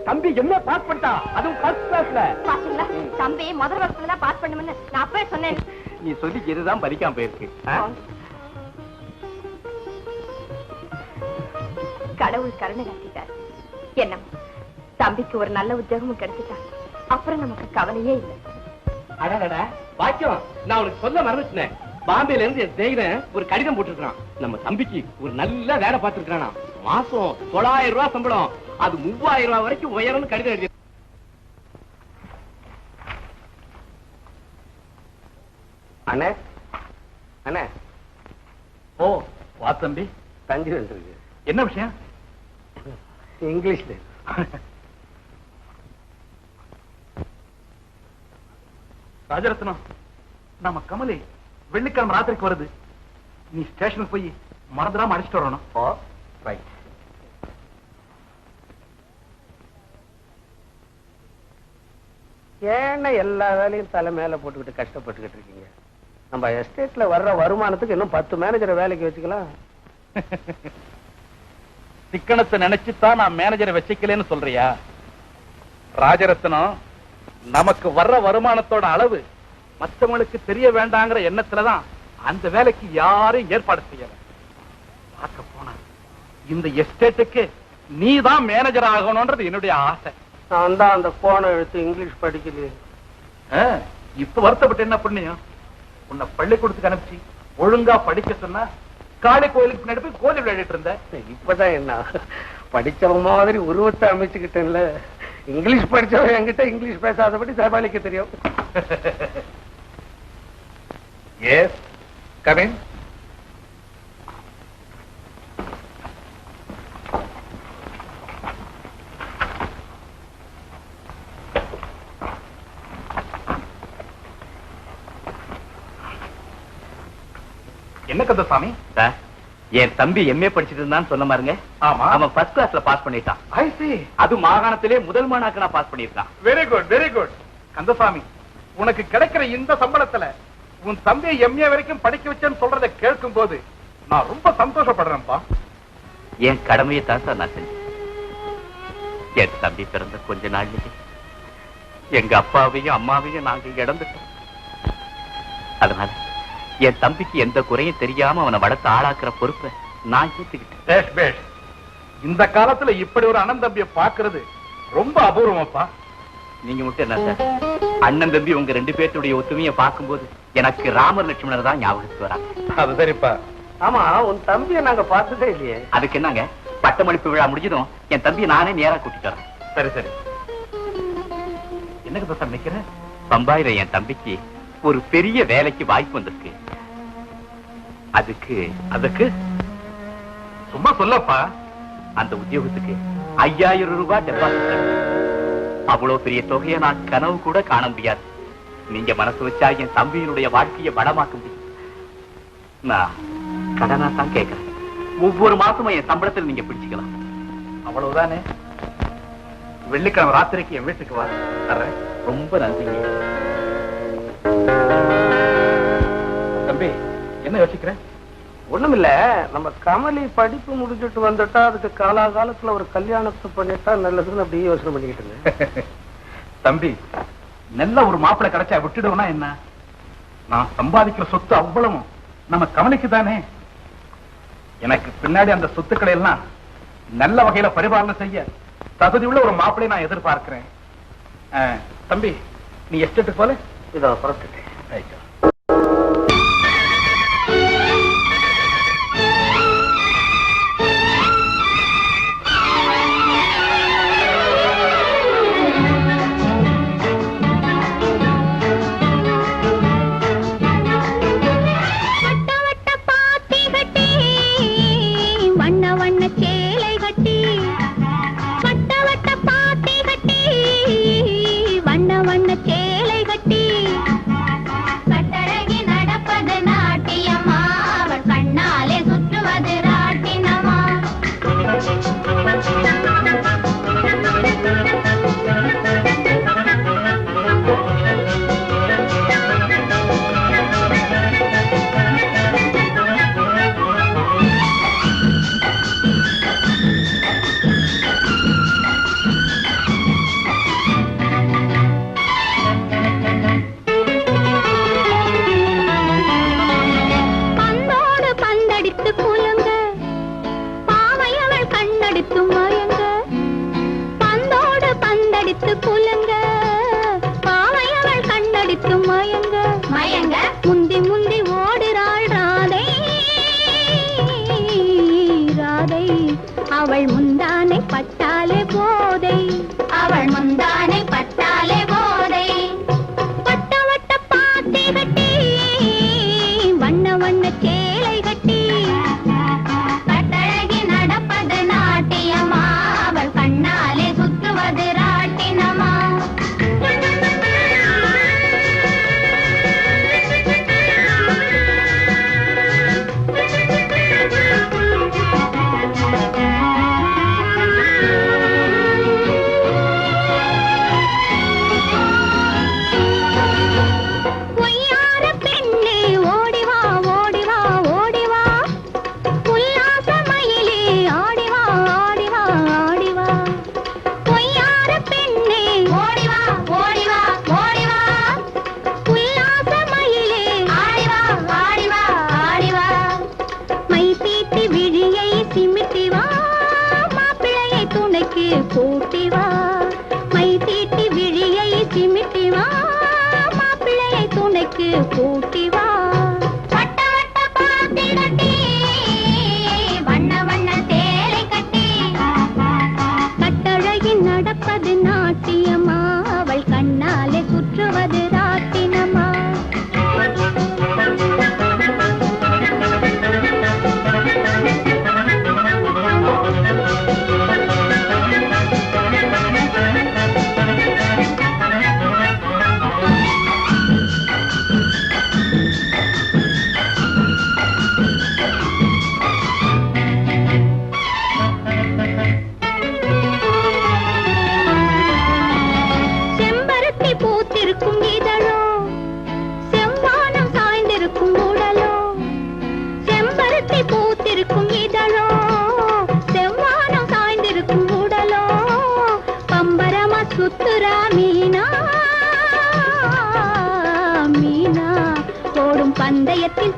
தம்பி என்ன பாஸ் பண்ணிட்டா, அதுவும் ஃபர்ஸ்ட் கிளாஸ்ல. பாத்தீங்களா, தம்பி முதல் வருஷத்துல தான் பாஸ் பண்ணும்னு நான் அப்பவே சொன்னேன். நீ சொல்லி இதுதான் பலிக்காம போயிருக்கு. கடவுள் கருணை காட்டிட்டார். என்ன தம்பிக்கு ஒரு நல்ல உத்தியோகமும் கிடைச்சிட்டா, அப்புறம் நமக்கு கவலையே இல்லை. அடடா பாக்கியம், நான் உனக்கு சொல்ல மறந்துட்டேன். பாம்பேல இருந்து என் சிநேகிதன் ஒரு கடிதம் போட்டிருக்கான். நம்ம தம்பிக்கு ஒரு நல்ல வேலை பார்த்திருக்கானா, மாசம் 900 ரூபாய் சம்பளம், அது 3000 ரூபாய் வரைக்கும் உயரம்னு கடிதம் எழுதி. அண்ணே அண்ணே. ஓ வா தம்பி. தஞ்சி வந்துருக்கு. என்ன விஷயம்? இங்கிலீஷ்ல. ராஜரத்னம், நம்ம கமலி வெள்ளிக்கிழமை ராத்திரிக்கு வருது. நீ ஸ்டேஷனுக்கு போய் மறந்துடாம அடிச்சுட்டு வரணும். ஓ ரைட். ஏன்னா எல்லா வேலையும் தலை மேல போட்டுக்கிட்டு கஷ்டப்பட்டுக்கிட்டு இருக்கீங்க? நம்ம எஸ்டேட்ல வர்ற வருமானத்துக்கு இன்னும் 10 மேனேஜரை வேலைக்கு வச்சுக்கலாம். சிக்கனத்தை நினைச்சுதான் நான் மேனேஜரை வச்சுக்கலன்னு சொல்றியா? ராஜரத்னம், நமக்கு வர்ற வருமானத்தோட அளவு மற்றவங்களுக்கு தெரிய வேண்டாங்கிற எண்ணத்துலதான் அந்த வேலைக்கு யாரும் ஏற்பாடு செய்யல. பார்க்க போனா இந்த எஸ்டேட்டுக்கு நீ தான் மேனேஜர் ஆகணும்ன்றது என்னுடைய ஆசை. நான் தான் அந்த போன எழுத்து இங்கிலீஷ் படிக்கலையே. இப்ப வருத்தப்பட்டு என்ன புண்ணியம்? உன்னை பள்ளிக்கூடத்துக்கு அனுப்பிச்சு ஒழுங்கா படிக்க சொன்னா காளி கோயிலுக்கு பின்னாடி போய் கோயில் விளையாடிட்டு இருந்த. இப்பதான் என்ன படிச்சவங்க மாதிரி உருவத்தை அமைச்சுக்கிட்டேன்ல. இங்கிலீஷ் படிச்சவன் என்கிட்ட இங்கிலீஷ் பேசாதபடி சமாளிக்க தெரியும். Yes come in. என்ன கந்தசாமி? என் தம்பி எம்ஏ படிச்சிட்டு இருந்தான்னு சொன்ன பாருங்க. ஆமா, அவன் ஃபர்ஸ்ட் கிளாஸ்ல பாஸ் பண்ணிட்டான். ஐ see. அது மாகாணத்திலே முதல் மாணாக்கனா பாஸ் பண்ணிருக்கான். Very good very good. Kandasamy, உனக்கு கிடைக்கிற இந்த சம்பளத்துல உன் தம்பியை எம்ஏ வரைக்கும் படிக்க வச்சேன்னு சொல்றதை கேட்கும் போது நான் ரொம்ப சந்தோஷப்படுறேன்ப்பா. என் கடமையை தான் சார் நான் செஞ்சேன். என் தம்பி பிறந்த கொஞ்ச நாள்லயே எங்க அப்பாவையும் அம்மாவையும் நாங்க இழந்துட்டோம். அதனால என் தம்பிக்கு எந்த குறையும் தெரியாம அவனை வளர்த்து ஆளாக்குற பொறுப்பை நான் ஏத்துக்கிட்டேன். இந்த காலத்துல இப்படி ஒரு அண்ணன் தம்பியை பாக்குறது ரொம்ப அபூர்வமாப்பா. நீங்க மட்டும் என்ன சார், அண்ணன் தம்பி உங்க 2 பேர்த்துடைய ஒத்துமையை பார்க்கும்போது எனக்கு ராமர் லட்சுமணர் தான் ஞாபகத்துக்கு வராங்க. அது சரிப்பா. ஆமா, உன் தம்பியை நாங்க பார்த்ததே இல்லையே. அதுக்கு என்னங்க, பட்டமளிப்பு விழா முடிஞ்சதும் என் தம்பியை நானே நேரா கூட்டிட்டு வரேன். சரி சரி. என்னக்கு சார் நிக்கிறேன்? பம்பாயில என் தம்பிக்கு ஒரு பெரிய வேலைக்கு வாய்ப்பு வந்திருக்கு. அதுக்கு சும்மா சொல்லப்பா. அந்த உத்தியோகத்துக்கு 5000 ரூபாய் டெபாசிட். அவ்வளவு பெரிய தொகையை நான் கனவு கூட காண முடியாது. நீங்க மனசு வச்சா என் தம்பியினுடைய வாழ்க்கையை வளமாக்க முடியும். நான் கடனா தான் கேட்கிறேன். ஒவ்வொரு மாசமும் என் சம்பளத்தில் நீங்க பிடிச்சுக்கலாம். அவ்வளவுதானே? வெள்ளிக்கிழமை ராத்திரிக்கு என் வீட்டுக்கு வர தர்றேன். ரொம்ப நன்றிங்க. தம்பி, என்ன யோசிக்கிறேன்? ஒண்ணுமில்ல, நம்ம கமலி படிப்பு முடிஞ்சிட்டு வந்துட்டா அதுக்கு காலாகாலத்துல ஒரு கல்யாணத்தை பண்ணிட்டா நல்லதுன்னு அப்படியே யோசனை பண்ணிக்கிட்டு இருந்தேன். தம்பி, நல்ல ஒரு மாப்பிள்ளை கிடைச்சா விட்டுடுவனா என்ன? நான் சம்பாதிக்கிற சொத்து அவ்வளவும் நம்ம கமலிக்கு தானே. எனக்கு பின்னாடி அந்த சொத்துக்களை எல்லாம் நல்ல வகையில பரிபாலனை செய்ய தகுதியுள்ள ஒரு மாப்பிள்ளை நான் எதிர்பார்க்கிறேன். தம்பி, நீ எஸ்டேட்டுக்கு போல இதை புறப்பட்டுட்டேன். வண்ண சேலை கட்டி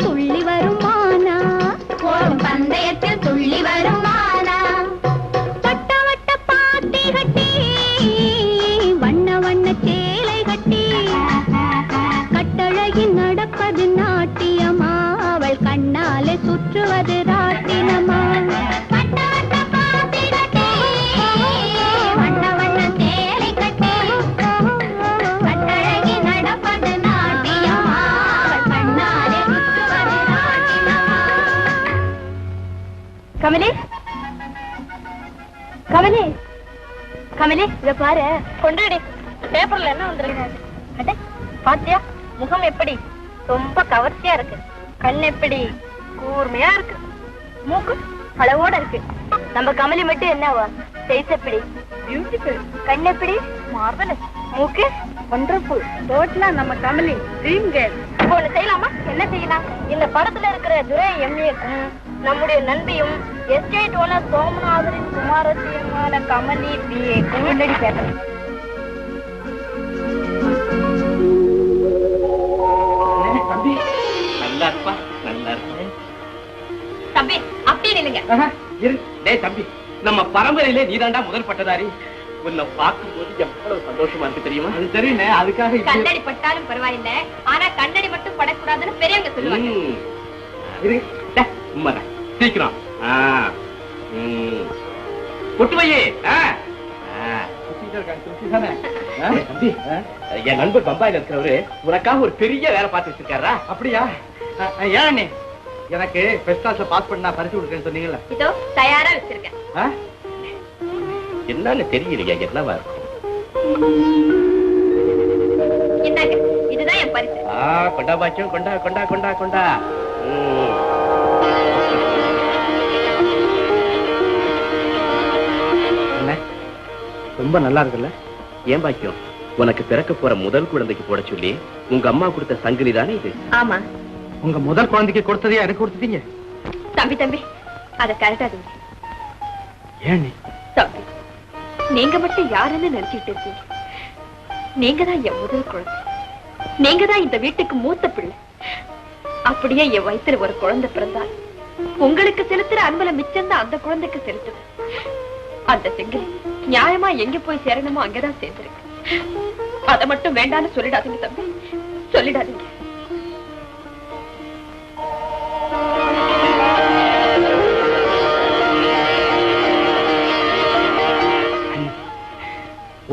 துள்ளி வருமானா ஓடும் பந்தயத்தில் துள்ளி வருமானா வட்ட வட்ட பாத்தி கட்டி வண்ண வண்ண சேலை கட்டி கட்டழகி நடப்பது நாட்டியமா அவள் கண்ணாலே சுற்றுவது ராட்டினமா கமலி கமலி கமலி இத பாரு கொண்டாடி பேப்பர்ல என்ன வந்திருக்கு அட பாத்தியா முகம் எப்படி ரொம்ப கவர்ச்சியா இருக்கு கண் எப்படி கூர்மையா இருக்கு மூக்கு அளவோட இருக்கு நம்ம கமலி மட்டும் என்னவா ஃபேஸ் எப்படி பியூட்டிஃபுல் கண் எப்படி மார்வலஸ் மூக்கு வண்டர்ஃபுல் டோட்டலா நம்ம கமலி ட்ரீம் கேர்ள் இப்போ ஒண்ணு செய்யலாமா என்ன செய்யலாம் இந்த படத்துல இருக்கிற துரை எம்ஏக்கும் நம்முடைய நண்பியும் எஸ்டேட் ஓனர் சோமநாதரின் குமாரத்தியமான கமலி பிஏ முன்னாடி பேசுறேன் தம்பி நல்லா இருப்பா நல்லா இருப்பா தம்பி அப்படியே நில்லுங்க டேய் தம்பி நம்ம பரம்பரையிலே நீதாண்டா முதல் பட்டதாரி உன்னை பார்க்கும்போது எவ்வளவு சந்தோஷமா இருக்கு தெரியுமா அது தெரியுமே அதுக்காக கண்ணடி பட்டாலும் பரவாயில்லை ஆனா கண்ணடி மட்டும் படக்கூடாதுன்னு பெரியவங்க சொல்லுவாங்க சீக்கிரம் பொட்டு வையே தம்பி என் நண்பர் பம்பாயில இருக்கிறவரு உனக்காக ஒரு பெரிய வேலை பார்த்து வச்சிருக்காரா அப்படியா? ஏன் எனக்கு ஃபர்ஸ்ட் கிளாஸ்ல பாஸ் பண்ணா பரிசு கொடுக்கறேன்னு சொன்னீங்கல்ல? இதோ தயாரா வச்சிருக்கேன். என்னன்னு தெரியலையா என்னவா இருக்கும்? இந்தாங்க, இதுதான் என் பரிசு. கொண்டா பாச்சும், கொண்டா கொண்டா கொண்டா கொண்டா. ரொம்ப நல்லா இருக்குல்ல? ஏன் பாக்கியம், உனக்கு பிறக்க போற முதல் குழந்தைக்கு போட சொல்லி உங்க அம்மா கொடுத்த சங்கிலி தானே இது? ஆமா. உங்க முதல் குழந்தைக்கு கொடுத்ததே எனக்கு கொடுத்துட்டீங்க? தம்பி தம்பி, அத கரெக்டாதீங்க. ஏன் தம்பி, நீங்க மட்டும் யாருன்னு நினைச்சிட்டு இருக்கீங்க? நீங்க தான் என் முதல் குழந்தை, நீங்க தான் இந்த வீட்டுக்கு மூத்த பிள்ளை. அப்படியே என் வயித்துல ஒரு குழந்தை பிறந்தால் உங்களுக்கு செலுத்துற அன்பல மிச்சம் தான் அந்த குழந்தைக்கு செலுத்துது. அந்த செங்கிலி நியாயமா எங்க போய் சேரணுமோ அங்கதான் சேர்ந்திருக்கு. அதை மட்டும் வேண்டான்னு சொல்லிடாதீங்க தம்பி, சொல்லிடாதீங்க.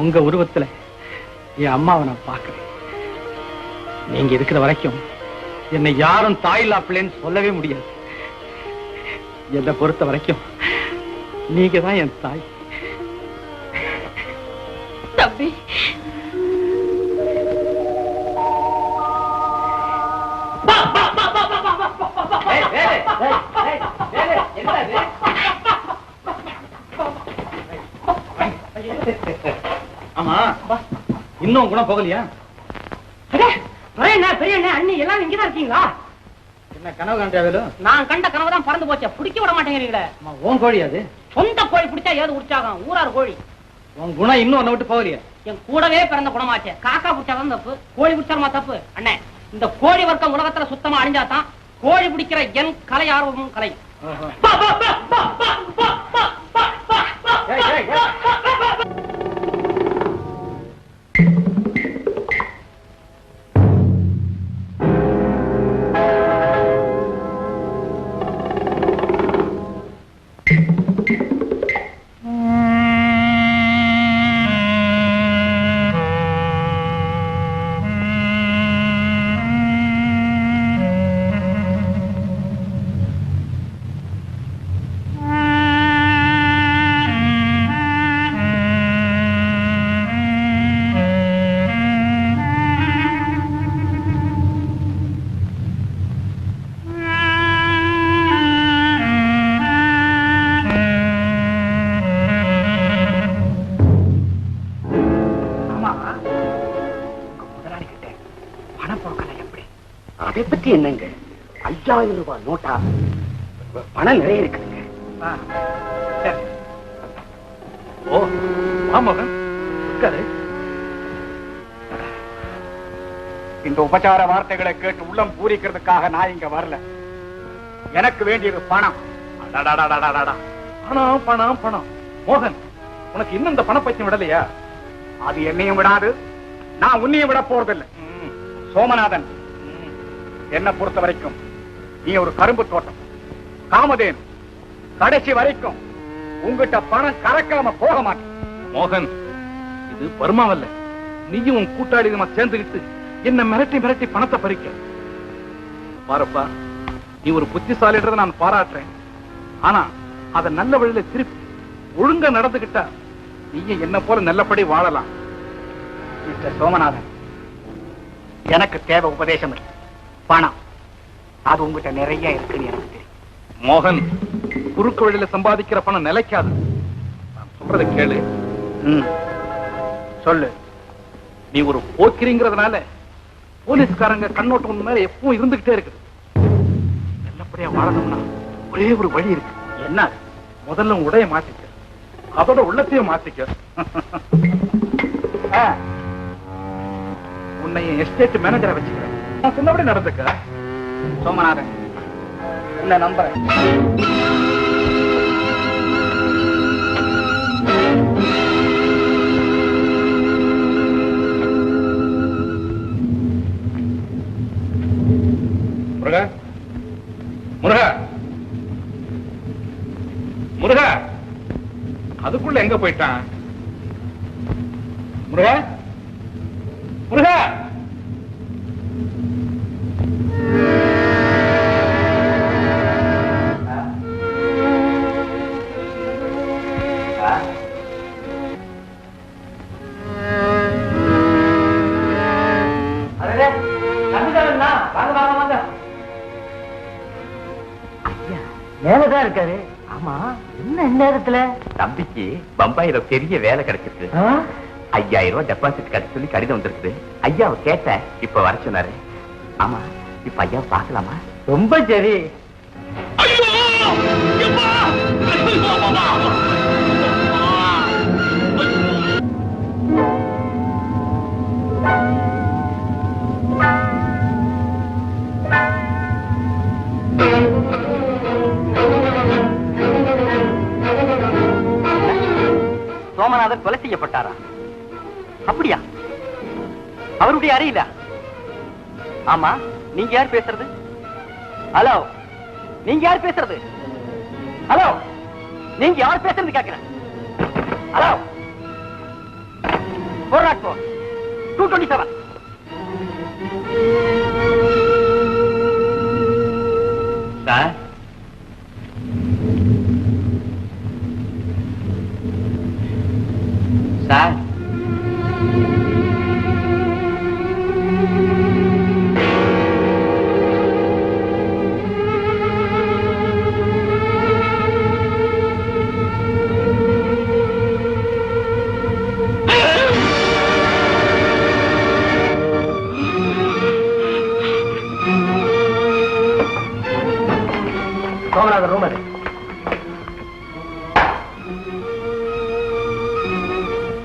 உங்க உருவத்துல என் அம்மாவை நான் பாக்குறேன். நீங்க இருக்கிற வரைக்கும் என்னை யாரும் தாயில்லா பிள்ளைன்னு சொல்லவே முடியாது. என்னை பொறுத்த வரைக்கும் நீங்க தான் என் தாய். தம்பி, ஆமா, இன்னும் குணம் போகலையா? பெரிய அண்ணி எல்லாம் இங்கதான் இருக்கீங்களா? என்ன கனவு காண்டியாவது? நான் கண்ட கனவு தான் பறந்து போச்சா, பிடிக்க விட மாட்டேங்கிறீங்களே. உன் கோழி அது? சொந்த கோழி பிடிச்சா ஏது குடிச்சாகும், ஊரார் கோழி. உன் குணம் இன்னும் ஒன்ன விட்டு போகலையா? என் கூடவே பிறந்த குணமாச்சே. காக்கா பிடிச்சாதான் தப்பு, கோழி பிடிச்சாருமா தப்பு? அண்ணே, இந்த கோழி வர்க்கம் உலகத்துல சுத்தமா அழிஞ்சாதான் கோழி பிடிக்கிற என் கலை ஆர்வமும் கலை. அதை பத்தி என்னங்க, 5000 ரூபாய் நோட்டா பணம் நிறைய இருக்குங்க. ஓ ஆமோகன், இந்த உபச்சார வார்த்தைகளை கேட்டு உள்ளம் பூரிக்கிறதுக்காக நான் இங்க வரல. எனக்கு வேண்டியது பணம். பணம் பணம் பணம். மோகன், உனக்கு இன்னும் இந்த பணப்பைத்தியம் விடலையா? அது என்னையும் விடாது, நான் உன்னையும் விட போறதில்லை. சோமநாதன், என்ன பொறுத்த வரைக்கும் நீ ஒரு கரும்பு தோட்டம், காமதேனு. கடைசி வரைக்கும் உங்ககிட்ட பணம் கறக்காம போக மாட்டேன். மோகன், இது பருமாவல்ல. நீயும் உன் கூட்டாளிகமா சேர்ந்துகிட்டு என்ன மிரட்டி மிரட்டி பணத்தை பறிக்க பாருப்பா. நீ ஒரு புத்திசாலின்றதை நான் பாராட்டுறேன். ஆனா அத நல்ல வழியில திருப்பி ஒழுங்கா நடந்துகிட்டா நீங்க என்ன போல நல்லபடி வாழலாம். மிஸ்டர் சோமநாதன், எனக்கு தேவை உபதேசம் இல்லை, பணம். அது உங்ககிட்ட நிறைய இருக்குன்னு எனக்கு தெரியும். மோகன், குறுக்கு வழியில சம்பாதிக்கிற பணம் நிலைக்காது. நான் சொல்றதை கேளு. சொல்லு. நீ ஒரு போக்கிரிங்கிறதுனால போலீஸ்காரங்க கண்ணோட்டம் உன் மேல எப்பவும் இருந்துகிட்டே இருக்குது. நல்லபடியா வாழணும்னா ஒரே ஒரு வழி இருக்கு. என்ன? முதல்ல உடைய மாத்திக்க, அதோட உள்ளத்தையும் மாத்திக்க. உன்னை எஸ்டேட் மேனேஜரை வச்சுக்கிறேன். நான் சொன்னபடி நடந்துக்க. சோமநாதன், உன்னை நம்புறேன். முருகா, முருகா, முருகா, அதுக்குள்ள எங்க போயிட்டான்? முருகா, முருகா. மேலதான் இருக்காரு. ஆமா, என்ன நேரத்துல? தம்பிக்கு பம்பாயில பெரிய வேலை கிடைச்சிருக்கு. 5000 ரூபாய் டெபாசிட் கட்ட சொல்லி கடிதம் வந்திருக்குது. ஐயாவை கேட்ட, இப்ப வர சொன்னாரு. ஆமா, இப்ப ஐயாவை பாக்கலாமா? ரொம்ப சரி. சோமநாதன் கொலை செய்யப்பட்டாரா? அப்படியா? அவருடைய அறையில? ஆமா, நீங்க யார் பேசுறது? ஹலோ, நீங்க யார் பேசுறது? ஹலோ, நீங்க யார் பேசுறது கேட்கிறேன். Hello, 404 227. Sir, sir, Somanathan room அது.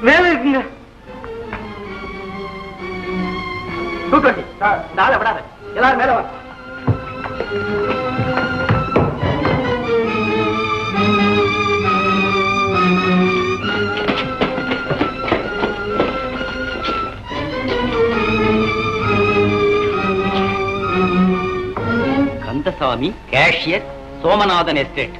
மேல இருக்குங்க. 220. நாளை விடாத, எல்லாரும் மேல வா. Kandasamy, cashier, Somanathan estate.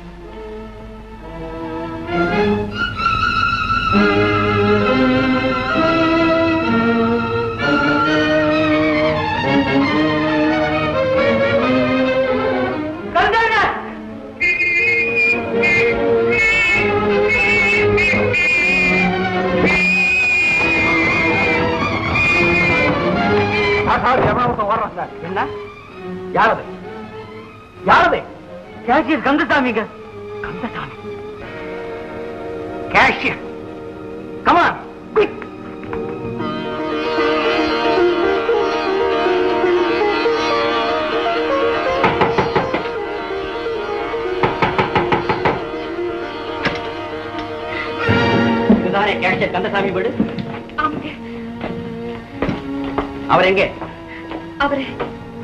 என்ன? யாரது? யாரது? கேஷியர் கந்தசாமிங்க. கந்தசாமி கேஷியர். Come on, quick. இதுதானே கேஷியர் கந்தசாமி வீடு? அவர் எங்கே? அவரு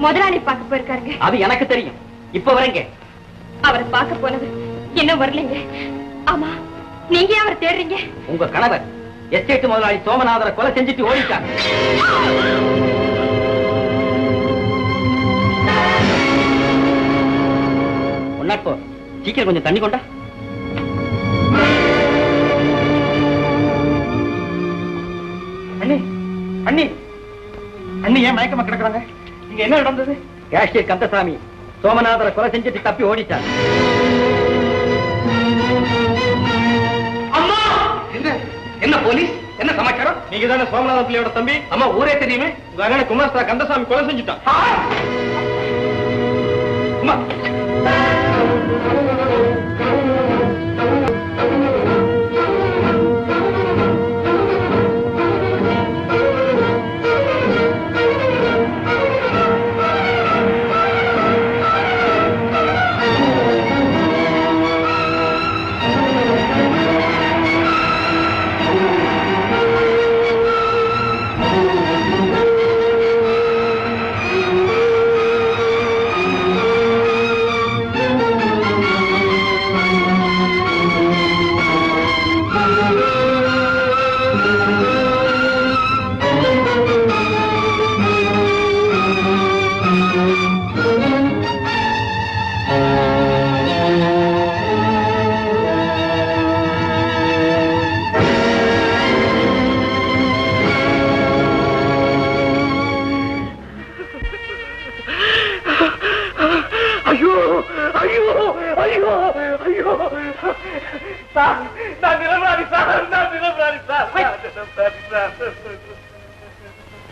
முதலாளி பார்க்க போயிருக்காருங்க. அது எனக்கு தெரியும். இப்ப வரங்க. அவரை பார்க்க போனது இன்னும் வரலைங்க. ஆமா, நீங்க அவரை தேடுறீங்க? உங்க கணவர் எஸ்டேட் முதலாளி சோமநாதரை கொலை செஞ்சுட்டு ஓடிட்டார். ஒன்னாட்போ, சீக்கிரம் கொஞ்சம் தண்ணி கொண்டா. அண்ணி அண்ணி அண்ணி, ஏன் மயக்கமா கிடக்குறாங்க? இங்க என்ன நடந்தது? கேஷியர் கந்தசாமி சோமநாதரை கொலை செஞ்சுட்டு தப்பி ஓடிட்டார். அம்மா! என்ன போலீஸ்? என்ன சமாச்சாரம்? நீங்க தானே சோமநாத பிள்ளையோட தம்பி? அம்மா, ஊரே தெரியுமே. உங்க அண்ணன் குமாஸ்தா கந்தசாமி கொலை செஞ்சுட்டான். அம்மா!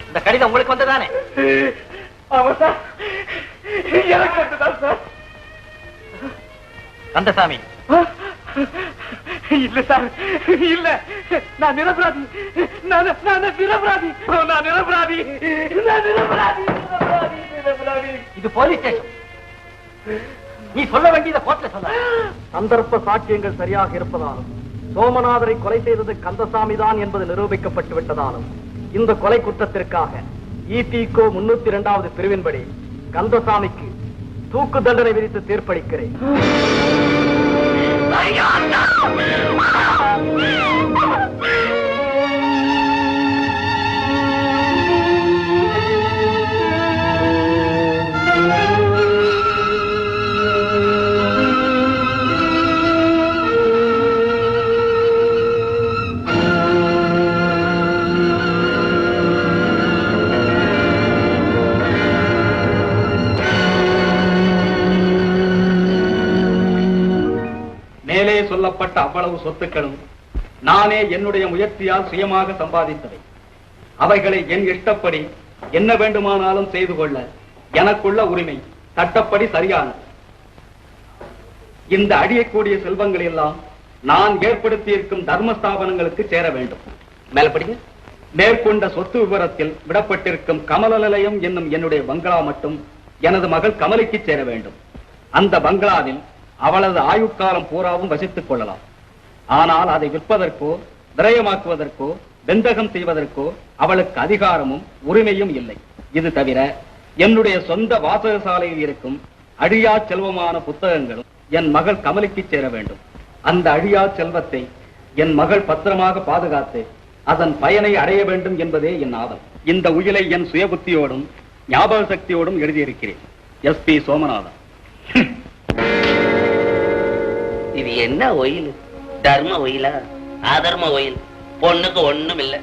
இந்த கடிதம் உங்களுக்கு வந்ததானே? கந்தசாமி, இல்ல சார், இல்ல. நான் நிரபராதி. இது போலீஸ் ஸ்டேஷன். நீ சொல்ல வேண்டியதை கோர்ட்ல சொல்ல. சந்தர்ப்ப சாட்சியங்கள் சரியாக இருப்பதாலும் சோமநாதரை கொலை செய்தது கந்தசாமி தான் என்பது நிரூபிக்கப்பட்டு விட்டதாலும் இந்த கொலை குற்றத்திற்காக EPCO 302வது பிரிவின்படி கந்தசாமிக்கு தூக்கு தண்டனை விதித்து தீர்ப்பளிக்கிறேன். சொல்லப்பட்ட அவ்வளவு சொத்துக்களும் நானே என்னுடைய முயற்சியால் சுயமாக சம்பாதித்தவை. அவைகளை என் இஷ்டப்படி என்ன வேண்டுமானாலும் செய்து கொள்ள எனக்குள்ள உரிமை சட்டப்படி சரியானது. இந்த அழியக்கூடிய செல்வங்கள் எல்லாம் நான் ஏற்படுத்தியிருக்கும் தர்மஸ்தாபனங்களுக்கு சேர வேண்டும். மேலப்படிங்க. மேற்கொண்ட சொத்து விவரத்தில் விடப்பட்டிருக்கும் கமல நிலையம் என்னும் என்னுடைய பங்களா மட்டும் எனது மகள் கமலிக்கு சேர வேண்டும். அந்த பங்களாவில் அவளது ஆயுட்காலம் பூராவும் வசித்துக் கொள்ளலாம். ஆனால் அதை விற்பதற்கோ விரயமாக்குவதற்கோ வெந்தகம் செய்வதற்கோ அவளுக்கு அதிகாரமும் உரிமையும் இல்லை. இது தவிர என்னுடைய சொந்த வாசகசாலையில் இருக்கும் அழியா செல்வமான புத்தகங்களும் என் மகள் கமலிக்கு சேர வேண்டும். அந்த அழியா செல்வத்தை என் மகள் பத்திரமாக பாதுகாத்து அதன் பயனை அடைய வேண்டும் என்பதே என் ஆவல். இந்த உயிலை என் சுய புத்தியோடும் ஞாபக சக்தியோடும் எழுதியிருக்கிறேன். SP சோமநாதன். இது என்ன ஒயில்? தர்ம ஒயிலா அதர்ம ஒயில்? பொண்ணுக்கு ஒண்ணும் இல்ல.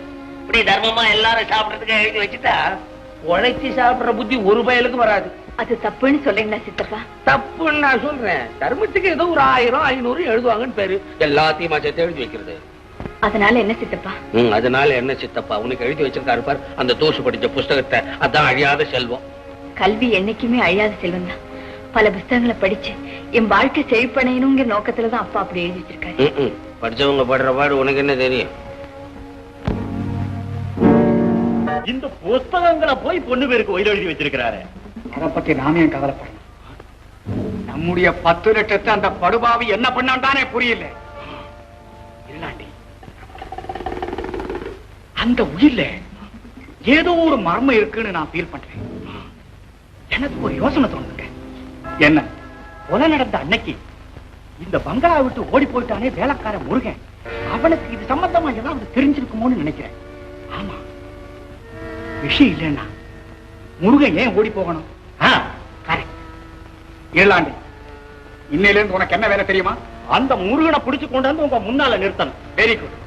இப்படி தர்மமா எல்லாரும் சாப்பிடறதுக்கு எழுதி வச்சுட்டா உழைச்சி சாப்பிடுற புத்தி ஒரு பயலுக்கு வராது. அது தப்புன்னு சொல்றீங்களா சித்தப்பா? தப்புன்னு நான் சொல்றேன். தர்மத்துக்கு ஏதோ ஒரு 1000 500 எழுதுவாங்கன்னு பேரு. எல்லாத்தையும் சேர்த்து எழுதி வைக்கிறது. அதனால என்ன சித்தப்பா? அதனால என்ன சித்தப்பா? உனக்கு எழுதி வச்சிருக்காரு பார் அந்த தூசு படிச்ச புஸ்தகத்தை. அதான் அழியாத செல்வம். கல்வி என்னைக்குமே அழியாத செல்வம் தான். பல புத்தகங்களை படிச்சு என் வாழ்க்கை செழிப்படையணுங்கிற நோக்கத்துலதான் அப்பா அப்படி எழுதி வச்சிருக்காரு. படிச்சவங்க படுற பாடு உனக்கு என்ன தெரியும்? இந்த புஸ்தகங்களை போய் பொண்ணு பேருக்கு ஒயில் எழுதி வச்சிருக்கிறாரு. அதை பத்தி நானே கவலைப்படுறேன். நம்முடைய 10 லட்சத்தை அந்த படுபாவி என்ன பண்ணான்டானே புரியல. இல்லாண்டி அந்த உயிர்ல ஏதோ ஒரு மர்மம் இருக்குன்னு நான் ஃபீல் பண்றேன். எனக்கு ஒரு யோசனை தோணுங்க. என்ன? கொலை நடந்த அன்னைக்கு இந்த பங்களா விட்டு ஓடி போயிட்டானே வேலைக்கார முருகன், அவனுக்கு இது சம்பந்தமா ஏதாவது தெரிஞ்சிருக்குமோன்னு நினைக்கிறேன். ஆமா, விஷயம் இல்லைன்னா முருகன் ஏன் ஓடி போகணும்? ஏழாண்டி, இன்னையில இருந்து உனக்கு என்ன வேலை தெரியுமா? அந்த முருகனை பிடிச்சு கொண்டு வந்து உங்க முன்னால நிறுத்தணும். Very good.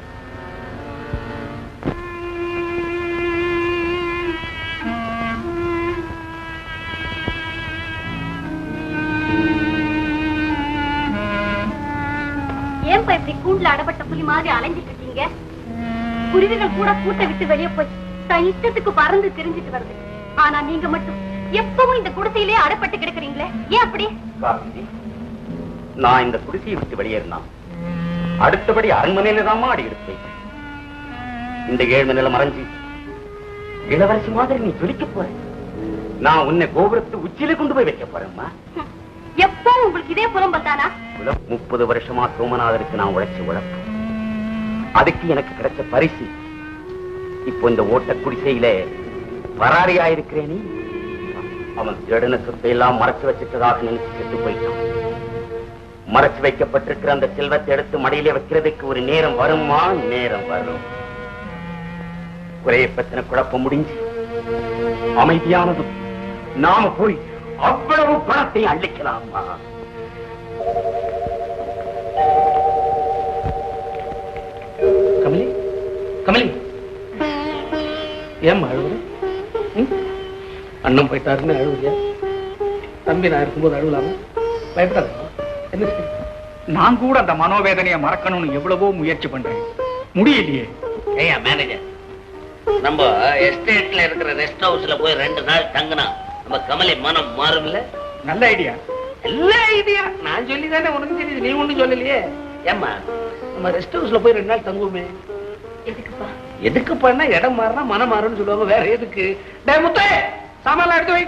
ஏன்பா இப்படி கூண்டுல அடப்பட்ட புலி மாதிரி அலைஞ்சிட்டு இருக்கீங்க? குருவிகள் கூட கூட்டை விட்டு வெளியே போய் தன் இஷ்டத்துக்கு பறந்து தெரிஞ்சிட்டு வருது. ஆனா நீங்க மட்டும் எப்பவும் இந்த குடிசையிலே அடப்பட்டு கிடக்குறீங்களே, ஏன் அப்படி? நான் இந்த குடிசையை விட்டு வெளியேறினா அடுத்தபடி அரண்மனையில தான் அடி எடுத்து வைப்பேன். இந்த ஏழ்மை நிலை மறைஞ்சு இளவரசி மாதிரி நீ ஜொலிக்க போற. நான் உன்னை கோபுரத்து உச்சியில கொண்டு போய் வைக்க போறேம்மா. எப்பவும் உங்களுக்கு இதே புலம்பல் தானா? 30 வருஷமா சோமநாதருக்கு நான் உழைச்ச உழைப்பு, அதுக்கு எனக்கு கிடைச்ச பரிசு. இப்போ இந்த ஓட்ட குடிசையில பராரியா இருக்கிறேனே. அவன் திருடன சொத்தை எல்லாம் மறைச்சு வச்சிட்டதாக நினைச்சு செத்து போயிட்டான். மறைச்சு வைக்கப்பட்டிருக்கிற அந்த செல்வத்தை எடுத்து மடியிலே வைக்கிறதுக்கு ஒரு நேரம் வருமா? நேரம் வரும். குறைய பத்தின குழப்பம் முடிஞ்சு அமைதியானது நாம போய் அவ்வளவு பணத்தை அள்ளிக்கலாமா? கமலி, கமலி, ஏன் அழுவுற? அண்ணன் போயிட்டாருன்னு அழுவுறியா? தம்பி நான் இருக்கும்போது அழுவலாமா? பயப்படாத. என்ன செய்ய? நான் கூட அந்த மனோவேதனையை மறக்கணும்னு எவ்வளவோ முயற்சி பண்றேன், முடியலையே. ஏயா மேனேஜர், நம்ம எஸ்டேட்ல இருக்கிற ரெஸ்ட் ஹவுஸ்ல போய் 2 நாள் தங்கினா நம்ம கமலி மனம் மாறும்ல? நல்ல ஐடியா. நல்ல ஐடியா. நான் சொல்லி தானே உனக்கு தெரியுது, நீ ஒண்ணும் சொல்லலையே. ஏம்மா, நம்ம ரெஸ்ட் ஹவுஸ்ல போய் 2 நாள் தங்குவோமே? எதுக்குப்பா? எதுக்குப்பான்னா இடம் மாறினா மனம் மாறும்னு சொல்லுவாங்க, வேற எதுக்கு? டேய் முத்தே, சாமான்லாம் எடுத்து வை.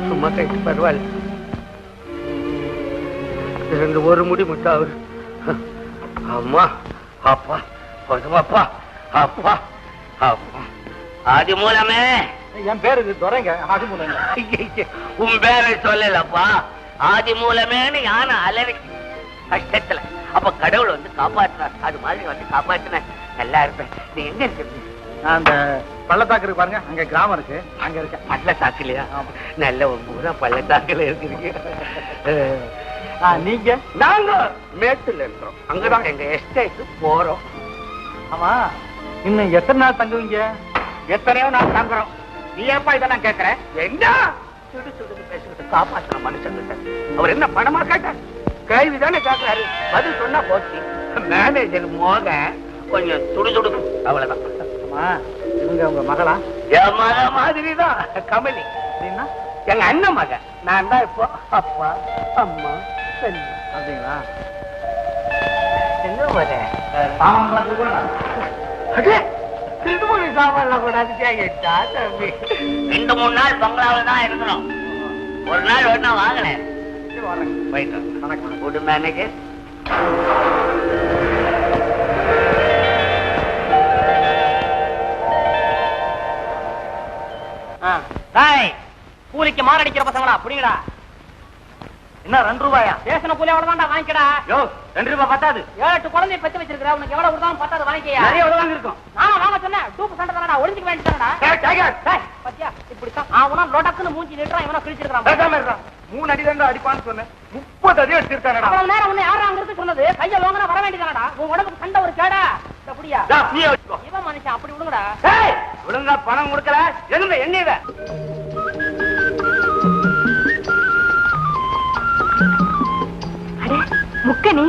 சும்மா கைட்டு பரவாயில்ல. 2 முடி முட்டா அவரு. அம்மா, அப்பா, அப்பா, அப்பா, அப்பா. ஆதி மூலமே என் பேரு இது துறைங்க. ஆதி மூலம். உன் பேரை சொல்லலப்பா. ஆதி மூலமேன்னு யானை அலறி கஷ்டத்துல அப்ப கடவுள் வந்து காப்பாற்றினார். அது மாதிரி வந்து காப்பாற்றின நல்லா இருப்பேன். நீ எங்க இருக்கு? நான் அந்த பள்ளத்தாக்கு இருக்கு பாருங்க, அங்க கிராமம் இருக்கு, அங்க இருக்க. பள்ளத்தாக்குலையா? நல்ல ஒரு ஊரா பள்ளத்தாக்குல இருக்கிறீங்க. நீங்க? நாங்க மேட்டுல இருக்கிறோம், அங்கதான் எங்க எஸ்டேட் போறோம். ஆமா, இன்னும் எத்தனை நாள் தங்குவீங்க? எத்தனையோ நாள் தங்குறோம். நீ ஏப்பா இதெல்லாம் கேக்குற? என்ன சுடு சுடுன்னு பேசிக்கிட்டு காப்பாற்ற மனுஷங்கிட்ட அவர் என்ன பணமா கேட்டார்? கேள்விதானே கேட்கிறாரு, பதில் சொன்னா போச்சு. மேனேஜர் மோக கொஞ்சம் சுடுசுடு, அவ்வளவுதான். இவங்க உங்க மகளா? என் மக மாதிரிதான் கமலி. அப்படின்னா எங்க அண்ணன் மக. நான் தான் இப்போ அப்பா அம்மா. அப்படிங்களா? என்ன வர சாமான்லாம் கூடாது. 2-3 நாள் பங்களாவில தான் இருக்கணும். ஒரு நாள் ஒன்னா வாங்கினேன். போயிட்டு மேனேஜர். கூலிக்கு மாரடிக்கிற பசங்களா புடிங்கடா. என்ன 2 ரூபாயா? பேசின கூலி அவ்வளவுதான்டா, வாங்கிக்கடா. யோ 2 ரூபாய் பத்தாது. 7-8 குழந்தைய பெத்து வச்சிருக்கிற, உனக்கு எவ்வளவு கொடுத்தாலும் பத்தாது, வாங்கிக்கயா. நிறைய உதவாங்க இருக்கும். நான் வாங்க சொன்னேன், டூப் சண்டை தானடா, ஒளிஞ்சுக்க வேண்டியதானடா. பத்தியா இப்படித்தான் அவனா லோட்டக்குன்னு மூஞ்சி நிட்டுறான், இவனா கிழிச்சிருக்கான். 3 அடி தான் அடிப்பான்னு சொன்னேன், 30 அடி அடிச்சிருக்கானடா. அவ்வளவு நேரம் உன்னை யாரும் அங்க இருந்து சொன்னது? கைய லோங்கனா வர வேண்டியதானடா. உன் உடம்புக்கு சண்டை ஒரு கேடா. அப்படியா? நீயே வச்சுக்கோ. இவன் மனுஷன் அப்படி விடுங்கடா. ஒழுங்கா பணம் கொடுக்கல எதுங்க எண்ணெய். அடே முக்கனி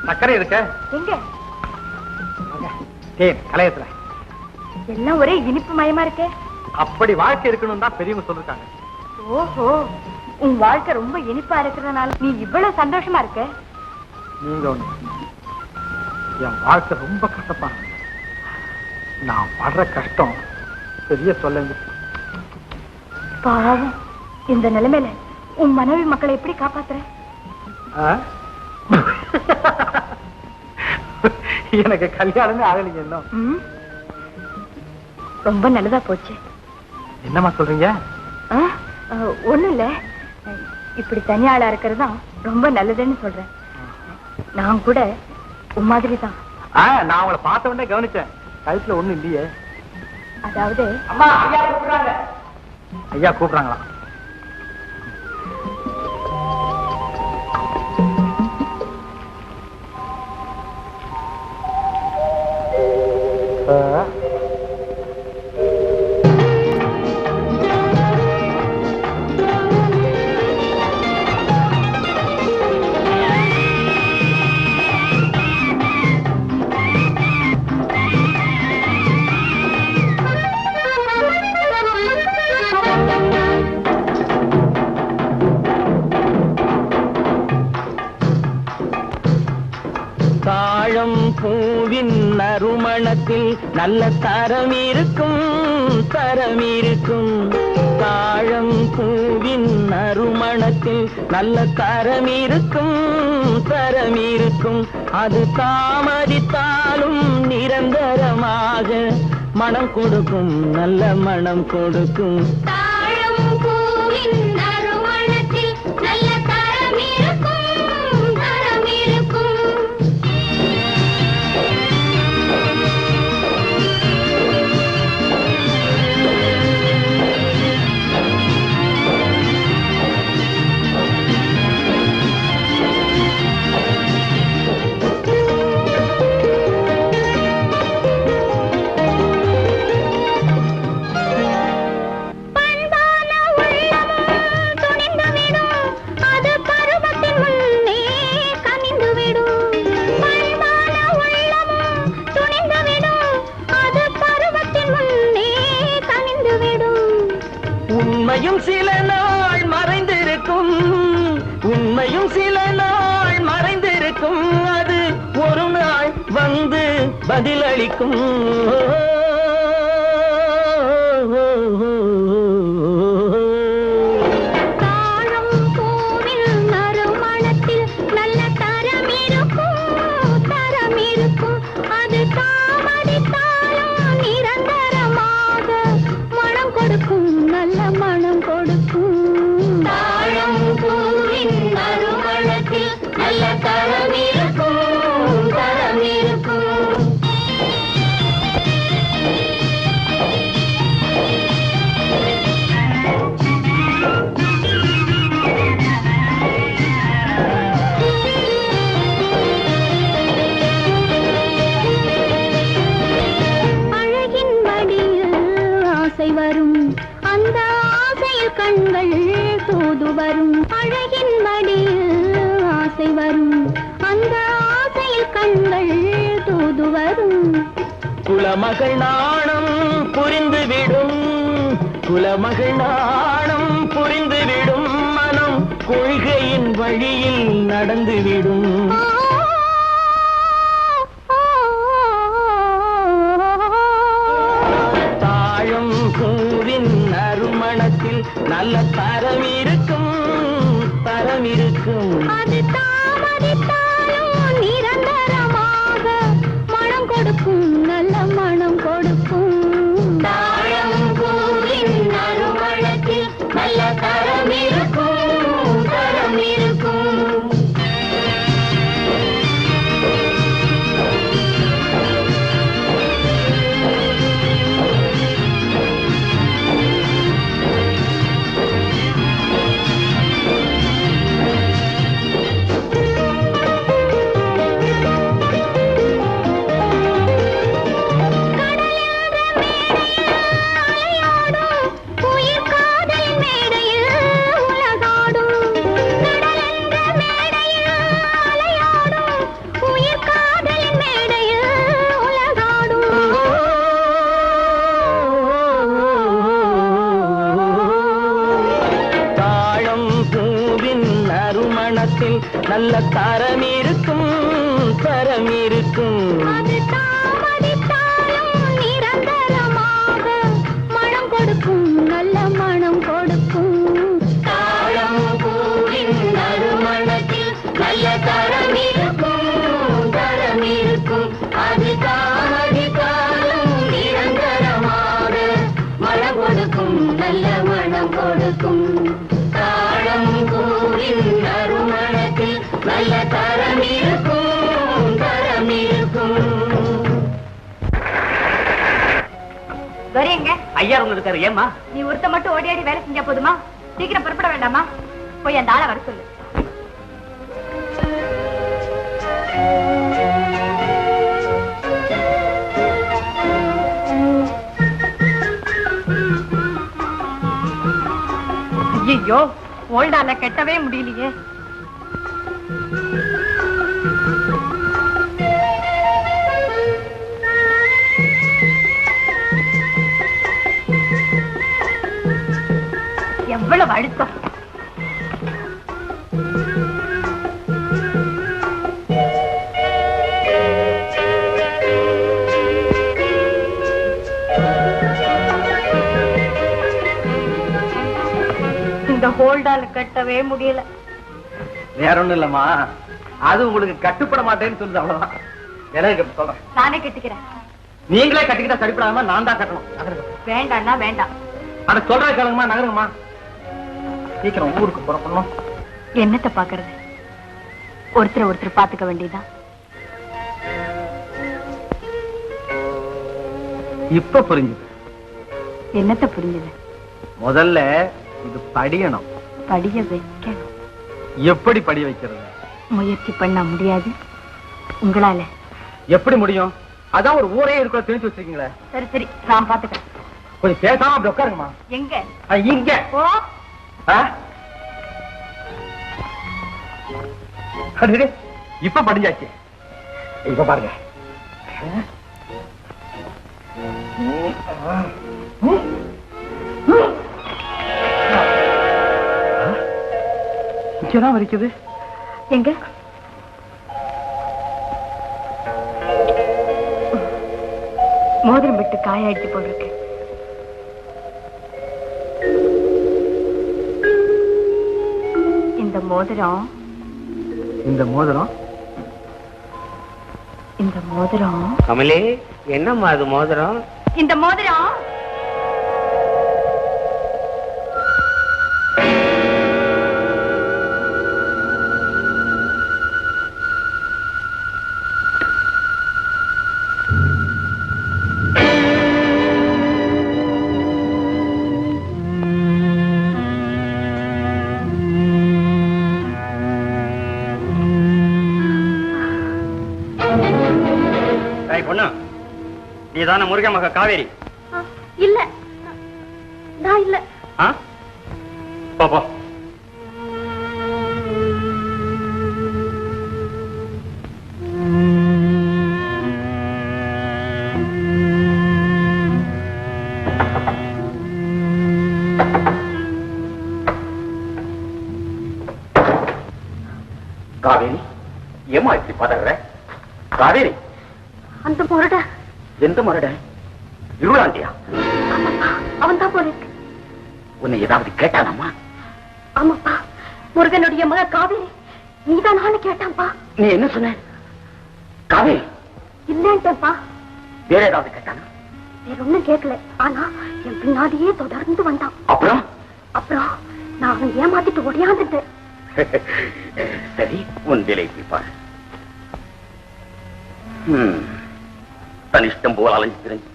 சக்கரை இருக்க எங்க? தேன் கலையத்துல எல்லாம் ஒரே இனிப்பு மயமா இருக்கே. அப்படி வாழ்க்கை இருக்கணும் தான் பெரியவங்க சொல்லிருக்காங்க. ஓஹோ, உன் வாழ்க்கை ரொம்ப இனிப்பா இருக்கிறதுனால நீ இவ்வளவு சந்தோஷமா இருக்க. நீங்க ஒண்ணு, என் வாழ்க்கை ரொம்ப கஷ்டப்பா. நான் படுற கஷ்டம் பெரிய சொல்லுங்க. பாவம், இந்த நிலைமையில உன் மனைவி மக்களை எப்படி காப்பாத்துற? எனக்கு கல்யாணமே ஆகலைங்க இன்னும். ரொம்ப நல்லதா போச்சு. என்னம்மா சொல்றீங்க? ஒண்ணும் இல்ல, இப்படி தனியாளா இருக்கிறது தான் ரொம்ப நல்லதுன்னு சொல்றேன். நான் கூட உன் மாதிரி தான். நான் அவங்கள பார்த்த உடனே கவனிச்சேன், கழுத்துல ஒண்ணும் இல்லையே. அதாவது அம்மா ஐயா கூப்பிடுறாங்க. ஐயா கூப்பிடுறாங்களா? தாழம் பூவின் நறுமணத்தில் நல்ல தரம் இருக்கும், தரம் இருக்கும். தாழம் பூவின் நறுமணத்தில் நல்ல தரம் இருக்கும், தரம் இருக்கும். அது தாமதித்தாலும் நிரந்தரமாக மனம் கொடுக்கும், நல்ல மனம் கொடுக்கும். தாழம் பூவின் நறுமணத்தில் நல்ல தரம் இருக்கும், தரம் இருக்கும். உண்மையும் சில நாள் மறைந்திருக்கும், உண்மையும் சில நாள் மறைந்திருக்கும். அது ஒரு நாள் வந்து பதிலளிக்கும். தாழம் பூவின் நறுமணத்தில் நல்ல தரம் இருக்கும், தரம் இருக்கும். அது தாமதித்தாலும் நிரந்தரமாக மனம் கொடுக்கும், நல்ல மனம் கொடுக்கும். தாழம் பூவின் நறுமணத்தில் நல்ல தரம் இருக்கும், தரம் இருக்கும். அழகின் மடியில் ஆசை வரும், அந்த ஆசையில் கண்கள் தூது வரும். அழகின் மடியில் ஆசை வரும், அந்த ஆசையில் கண்கள் தூது வரும். குலமகள் நாணம் புரிந்துவிடும், குலமகள் நாணம் புரிந்துவிடும். மனம் கொள்கையின் வழியில் நடந்துவிடும். தாழம் பூவின் நறுமணத்தில் நல்ல தரம் இருக்கும், தரம் இருக்கும். அது தாமதித்தாலும் நிரந்தரமாக மனம் கொடுக்கும், நல்ல மனம் கொடுக்கும். தாழம் பூவின் நறுமணத்தில் நல்ல தரம் இருக்கும், தரம் இருக்கும். தரம் இருக்கும். அது தாமதித்தாலும் நிரந்தரமாக மனம் கொடுக்கும், நல்ல மனம் கொடுக்கும். தாழம் பூவின் நறுமணத்தில் நல்ல தரம் இருக்கும், தரம் இருக்கும். அது தாமதித்தாலும் நிரந்தரமாக மனம் கொடுக்கும், நல்ல மனம் கொடுக்கும். தாழம் பூவின் நறுமணத்தில் நல்ல தரம் இருக்கும், தரம் இருக்கும். துரையங்க, ஐயா ஒண்ணு இருக்காரு. ஏமா நீ ஒருத்த மட்டும் ஓடி ஆடி வேலை செஞ்சா போதுமா? சீக்கிரம் புறப்பட வேண்டாமா? போய் அந்த ஆளை வர சொல்லு. ஐயோ, ஓல்டால கெட்டவே முடியலையே. எவ்வளவு அழுத்தம். இந்த ஹோல்டால கட்டவே முடியல. வேற ஒண்ணும் இல்லம்மா, அது உங்களுக்கு கட்டுப்பட மாட்டேன்னு சொல்லுது, அவ்வளவுதான். எனக்கு சொல்றேன், நானே கட்டிக்கிறேன். நீங்களே கட்டிக்கிட்டா சரிப்படாம நான் தான் கட்டணும். வேண்டாம்னா வேண்டாம். அத சொல்ற கேளுங்கம்மா, நகருங்கம்மா. சீக்கிரம் ஊருக்கு புறப்படணும். என்னத்தை பாக்குறது? ஒருத்தர் ஒருத்தர் பாத்துக்க வேண்டியதான். இப்ப புரிஞ்சுது. என்னத்தை புரிஞ்சது? முதல்ல இது படியணும். படிய வைக்கணும். எப்படி படி வைக்கிறது? முயற்சி பண்ண முடியாது உங்களால. எப்படி முடியும்? அதான் ஒரு ஊரே இருக்கிற தெரிஞ்சு வச்சிருக்கீங்களே. சரி சரி, நான் பாத்துக்கிறேன். கொஞ்சம் பேசாம அப்படி உட்காருங்கம்மா. எங்க? இங்க. ஓ, இப்ப படிஞ்சாச்சு. இப்ப பாருங்க. இங்கதான் வலிக்குது. எங்க? மோதிரம் விட்டு காயாயிடுச்சு போல இருக்கு. இந்த மோதிரம் கமலே, என்னம்மா அது மோதிரம்? இந்த மோதிரம் பொண்ணு, நீதான முருகன் மக காவேரி? இல்ல, நான் இல்ல. பாப்பா, காவேரி, ஏமா இப்படி பதற? காவேரி, அந்த முரட. எந்த முரட? இருளாண்டியா? அவன் தான் போல இருக்கு. உன்னை ஏதாவது கேட்டானம்மா? ஆமாப்பா, முருகனுடைய மக காவேரி நீதான் கேட்டான்ப்பா. நீ என்ன சொன்ன? காவேரி இல்லன்ட்டப்பா. வேற ஏதாவது கேட்டானா? வேற ஒண்ணும் கேட்கல. ஆனா என் பின்னாடியே தொடர்ந்து வந்தான். அப்புறம் நான் அவன் ஏமாத்திட்டு ஓடியாந்துட்டேன். சரி, உன் வேலை பாரு. தன் இஷ்டம் போல் அலைஞ்சு திரிஞ்சு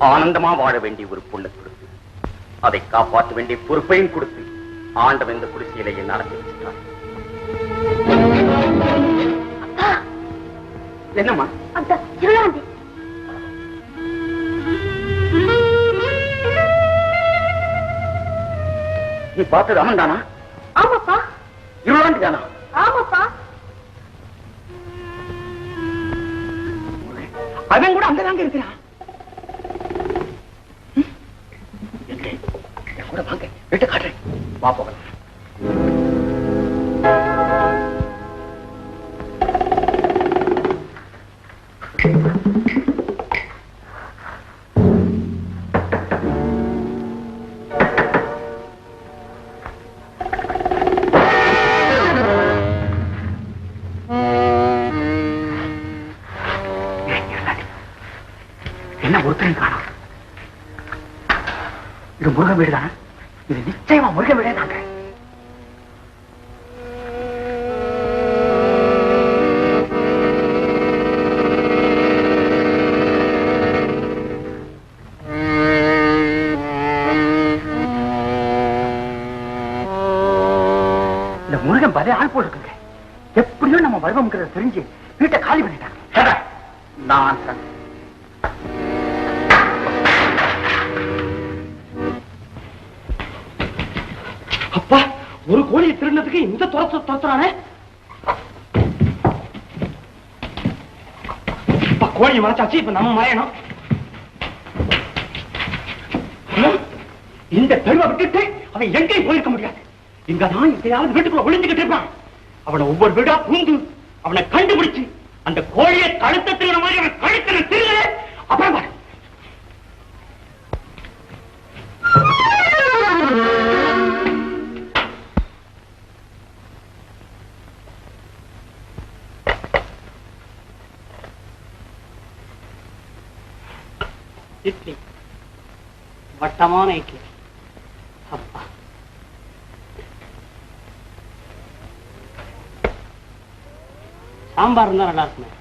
ஆனந்தமா வாழ வேண்டிய ஒரு பொண்ணை கொடுத்து அதை காப்பாற்ற வேண்டிய பொறுப்பையும் கொடுத்து ஆண்டவன் இந்த குடிசையில என்ன நடத்தி வச்சுட்டான். என்னம்மா? அந்த இருளாண்டி. நீ பார்த்தது அவன் தானா? ஆமாப்பா. இருளாண்டி தானா? ஆமாப்பா. அவன் கூட அங்கதாங்க இருக்கிறான். கூட வாங்க, வீட்டு காட்டுறேன். வா போகலாம். என்ன ஒருத்தரையும் காணோம். இது முருகன் வீடு தானே? இது நிச்சயமா முருகன் வீடே தாங்க. இந்த முருகன் பலே ஆள் போல் இருக்குங்க. எப்படியோ நம்ம வருவம்ங்கிறத தெரிஞ்சு வீட்டை காலி பண்ணிட்டாங்க. நான் அப்பா, ஒரு கோழியை திருடினதுக்கு இந்த துரத்துறானே. கோழியை மறைச்சாச்சு, இப்ப நம்ம மறையணும். இந்த தெருவை விட்டுட்டு அவன் எங்கேயும் போயிருக்க முடியாது. இங்கதான் எங்கேயாவது வீட்டுக்குள்ள ஒளிஞ்சுக்கிட்டு இருப்பான். அவனை ஒவ்வொரு வீடா பூந்து அவனை கண்டுபிடிச்சு அந்த கோழியை கழுத்த திருகிற மாதிரி அவன் கழுத்துல திருக. அப்புறம் இட்லி, வட்டமான இட்லி. அப்பா, சாம்பார் இருந்தா நல்லா இருக்குமே.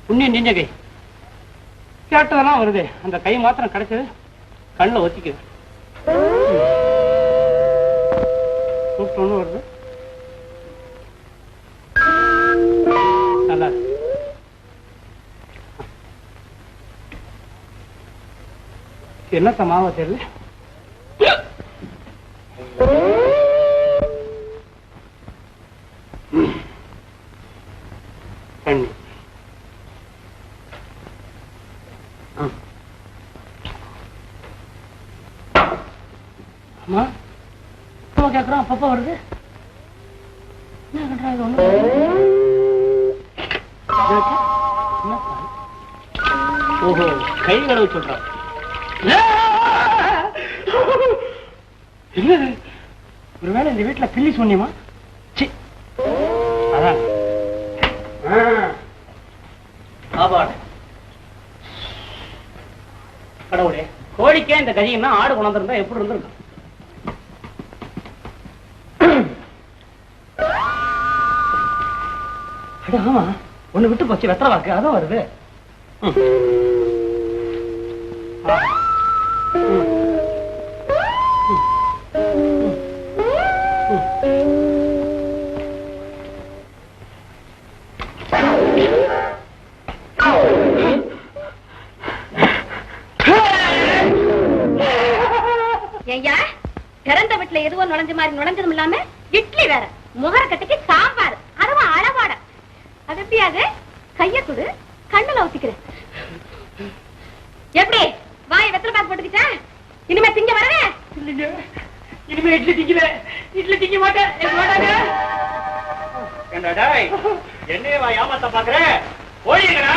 புண்ணியம் செஞ்ச கை கேட்டதெல்லாம் வருது. அந்த கை மாத்திரம் கிடைச்சது கண்ணில் ஒத்திக்குது. ஒண்ணு வருது. நல்லா என்னத்த மாவ தெரியல. தண்ணி அம்மா கேக்குறான். அப்பப்ப வருது. ஓஹோ, கை கழுவு சொல்றான். என்னது, ஒருவேளை இந்த வீட்டுல கிள்ளி சொன்னியமா? அதான் கடவுளே, கோழிக்கே இந்த கதின்னா ஆடு கொண்டிருந்தா எப்படி இருந்திருக்கும்? ஆமா, ஒண்ணு விட்டு போச்சு. வெத்தலை வாக்கு அதான் வருது. ஐயா, பிறந்த வீட்டுல எதுவும் நுழைஞ்ச மாதிரி நுழைஞ்சதும் இல்லாம இட்லி வேற, முகர கட்டிக்கு சாம்பார், அதுவும் அளவாட. அது எப்படியாது? கைய கொடு, கண்ணுல ஊத்திக்கிறேன். எப்படி வாய் வெத்தலை பாக்கு போட்டுக்கிட்டேன்? இனிமே திங்க வரவே இல்லைங்க. இனிமே இட்லி திங்கல, இட்லி திங்க மாட்டேன். என்னைய வா ஏமாத்த பாக்குற? ஓடிங்கடா.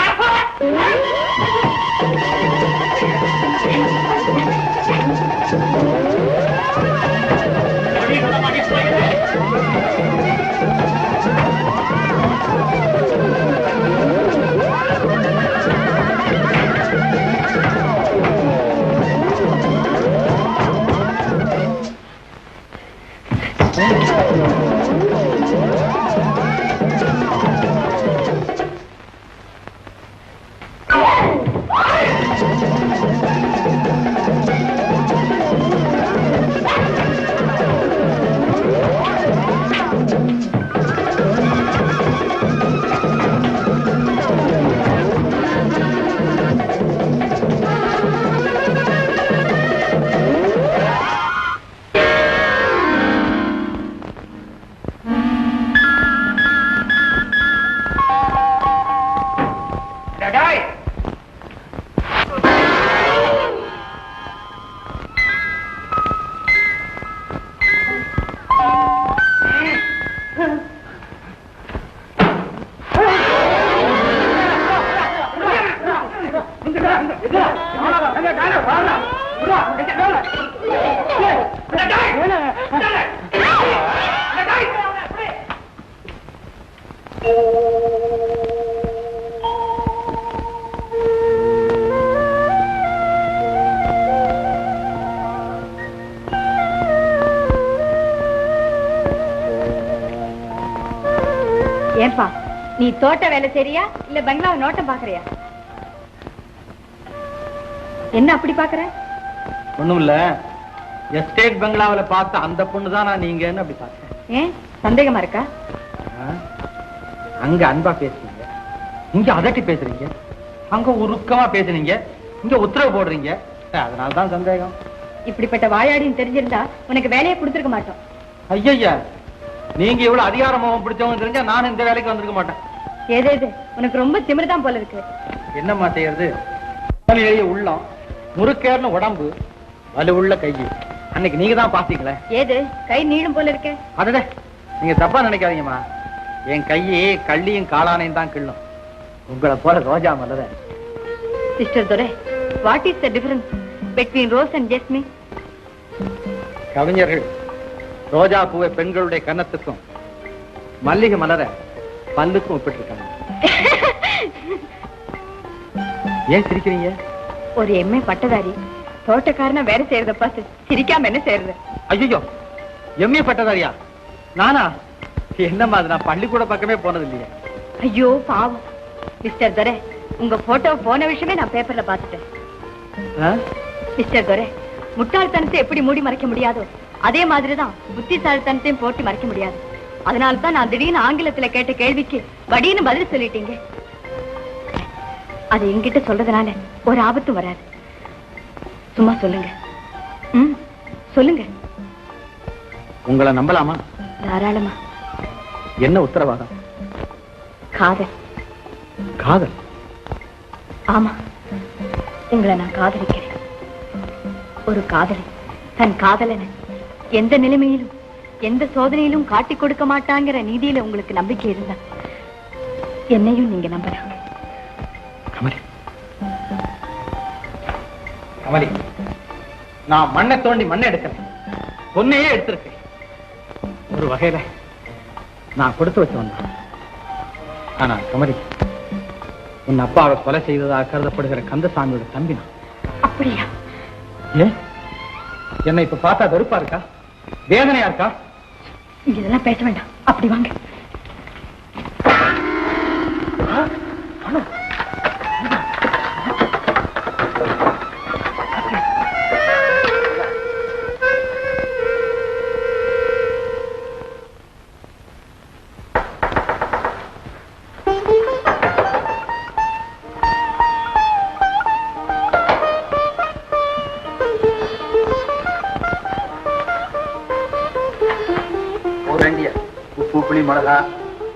ஏன்பா நீ தோட்ட வேலை செய்றியா இல்ல பெங்களாவை நோட்டம் பாக்குறியா? என்ன அப்படி பாக்குற? ஒண்ணும் இல்ல, எஸ்டேட் பெங்களாவில பார்த்த அந்த பொண்ணு தான் நான் நீங்கன்னு அப்படி பார்த்தேன். ஏன் சந்தேகமா இருக்கா? அங்க அன்பா பேசுறீங்க, இங்க அதட்டி பேசுறீங்க, அங்க உருக்கமா பேசுறீங்க, இங்க உத்தரவு போடுறீங்க, அதனாலதான் சந்தேகம். இப்படிப்பட்ட வாயாடின்னு தெரிஞ்சிருந்தா உனக்கு வேலையை கொடுத்துருக்க மாட்டோம். ஐயா, நீங்க இவ்வளவு அதிகாரமும் பிடிச்சவங்க தெரிஞ்சா நானும் இந்த வேலைக்கு வந்திருக்க மாட்டேன். ஏதேது உனக்கு ரொம்ப திமிர்தான் போல இருக்கு. என்னம்மா செய்யறது? உள்ளம், முறுக்கேர்னு உடம்பு, வலுவுள்ள கை. அன்னைக்கு நீங்க தான் பாத்தீங்களே. ஏது கை நீளும் போல இருக்க? அதே நீங்க தப்பா நினைக்காதீங்கம்மா, என் கையே கள்ளியும் காளானையும் தான் கிள்ளும், உங்களை போல ரோஜா மலர. Sister Durai, what is the difference between rose and ஜெஸ்மின்? கவிஞர்கள் ரோஜா பூவை பெண்களுடைய கன்னத்துக்கும் மல்லிகை மலர பல்லுக்கும் ஒப்பிட்டிருக்காங்க. ஏன் சிரிக்கிறீங்க? ஒரு எம்ஏ பட்டதாரி தோட்டக்காரனா வேலை செய்யறத பார்த்து சிரிக்காம என்ன செய்யறது? ஐயோ, எம்ஏ பட்டதாரியா? நானா? என்னம்மா அது, நான் பள்ளிக்கூட பக்கமே போனது இல்லையே. ஐயோ பாவம். மிஸ்டர் துரை, உங்க போட்டோ போன விஷயமே நான் பேப்பர்ல பாத்துட்டேன். மிஸ்டர் துரை, முட்டாள்தனத்தை எப்படி மூடி மறைக்க முடியாதோ அதே மாதிரிதான் புத்திசாலித்தனத்தையும் போட்டு மறைக்க முடியாது. அதனாலதான் நான் திடீர்னு ஆங்கிலத்துல கேட்ட கேள்விக்கு வடின்னு பதில் சொல்லிட்டீங்க. அது என்கிட்ட சொல்றதுனால ஒரு ஆபத்தும் வராது. சும்மா சொல்லுங்க. சொல்லுங்க. உங்களை நம்பலாமா? தாராளமா. என்ன உத்தரவாதம்? காதல். காதல்? ஆமா, உங்களை நான் காதலிக்கிறேன். ஒரு காதலி தன் காதலனை எந்த நிலைமையிலும் எந்த சோதனையிலும் காட்டிக் கொடுக்க மாட்டாங்கிற நீதியில உங்களுக்கு நம்பிக்கை இருந்தா என்னையும் நீங்க நம்பலாம். கமலி, கமலி, நான் மண்ணை தோண்டி மண்ணை எடுக்கிறேன், பொண்ணையே எடுத்திருக்கேன். ஒரு வகையில நான் கொடுத்து வச்சவன் தான். ஆனா கமலி, உன் அப்பாவை கொலை செய்ததாக கருதப்படுகிற கந்தசாமியோட தம்பி நான். அப்படியா? ஏன் என்னை இப்ப பார்த்தா வெறுப்பா இருக்கா, வேதனையா இருக்கா? இதெல்லாம் பேச வேண்டாம், அப்படி வாங்க. உப்பு, புளி, மிளகா,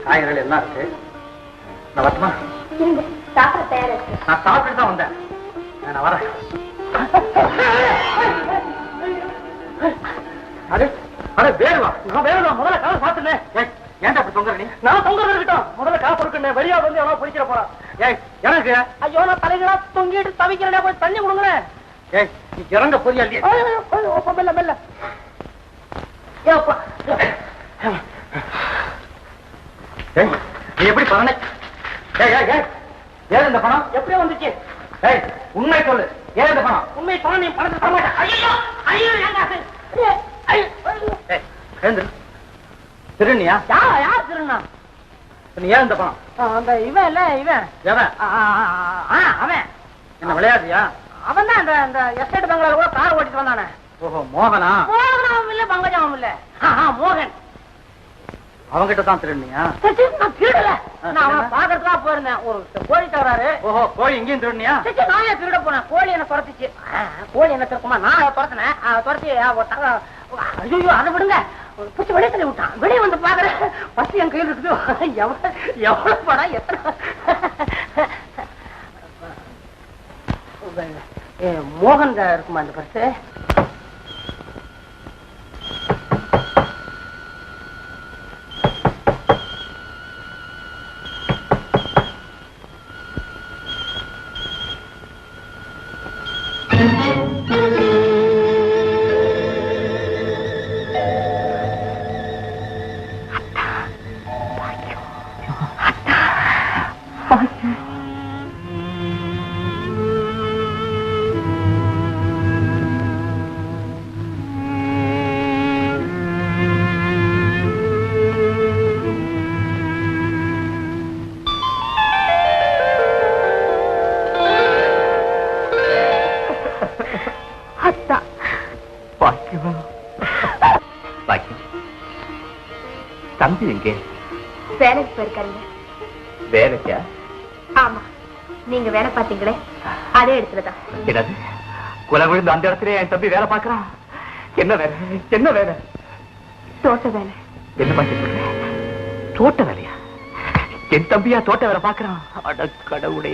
காய்கறிகள் எல்லாம் இருக்கு. நான் வரட்டுமா? சாப்பிட தயாரா இருக்கு. நான் சாப்பிட்டு தான் வந்தேன், நான் வரேன். வேறுவா, நான் வேறுவா. முதல்ல காசு சாப்பிட்டுனே. ஏன்டா அப்படி தொங்குற நீ? நான் தொங்குறது இருக்கட்டும், முதல்ல காசு கொடுக்கணும். வெளியா வந்து எவ்வளவு பிடிக்கிற போறான். ஏய் எனக்கு, ஐயோ நான் தலைகளா தொங்கிட்டு தவிக்கிறேன், போய் தண்ணி கொடுங்களேன். ஏய் நீ இறங்க போறியா இல்லையா? மெல்ல மெல்ல. நீ எப்படி பணம்? ஏன் இந்த பணம் எப்படியோ வந்துச்சு? ஏய் உண்மை சொல்லு, ஏன் இந்த பணம்? உண்மை சொல்ல, நீ பணத்தை தர மாட்டேன். ஐயோ ஐயோ, திருநியா? யார் திருநா? நீ ஏன் இந்த பணம்? அந்த இவன் இல்ல, இவன் எவன்? அவன் என்ன விளையாடுறியா? அவன் தான் அந்த எஸ்டேட் பெங்களால கூட கார் ஓட்டிட்டு வந்தானே. ஓஹோ, மோகனா? மோகனாவும் இல்ல, பங்கஜாவும் இல்ல. மோகன். அவங்கிட்ட தான் திருடுனியா? நான் திருடல, நான் அவனை பாக்குறதுக்காக போயிருந்தேன். ஒரு கோழி தவறாரு. ஓஹோ, கோழி எங்கேயும் திருடுனியா? நானே திருட போனேன், கோழி என்ன துரத்துச்சு. கோழி என்ன திருக்குமா? நான் துரத்தினேன், துரத்தி. ஐயோ அதை விடுங்க, பிடிச்சி வெளியே தள்ளி விட்டான். வெளியே வந்து பாக்குறேன், பஸ் என் கையில் இருக்குது. எவ்வளவு படம், எத்தனை மோகன் இருக்குமா அந்த பர்ஸ்? தம்பி எங்கே? வேலைக்கு போயிருக்காருங்க. வேலைக்கா? ஆமா, நீங்க வேலை பார்த்தீங்களே அதே இடத்துலதான். என்னது, குலை விழுந்து அந்த இடத்துல என் தம்பி வேலை பார்க்கறான்? என்ன வேலை? என்ன வேலை? தோட்ட வேலை. என்ன பார்த்து சொல்ற? தோட்ட வேலையா? என் தம்பியா தோட்ட வேலை பார்க்கறான்? அட கடவுளே,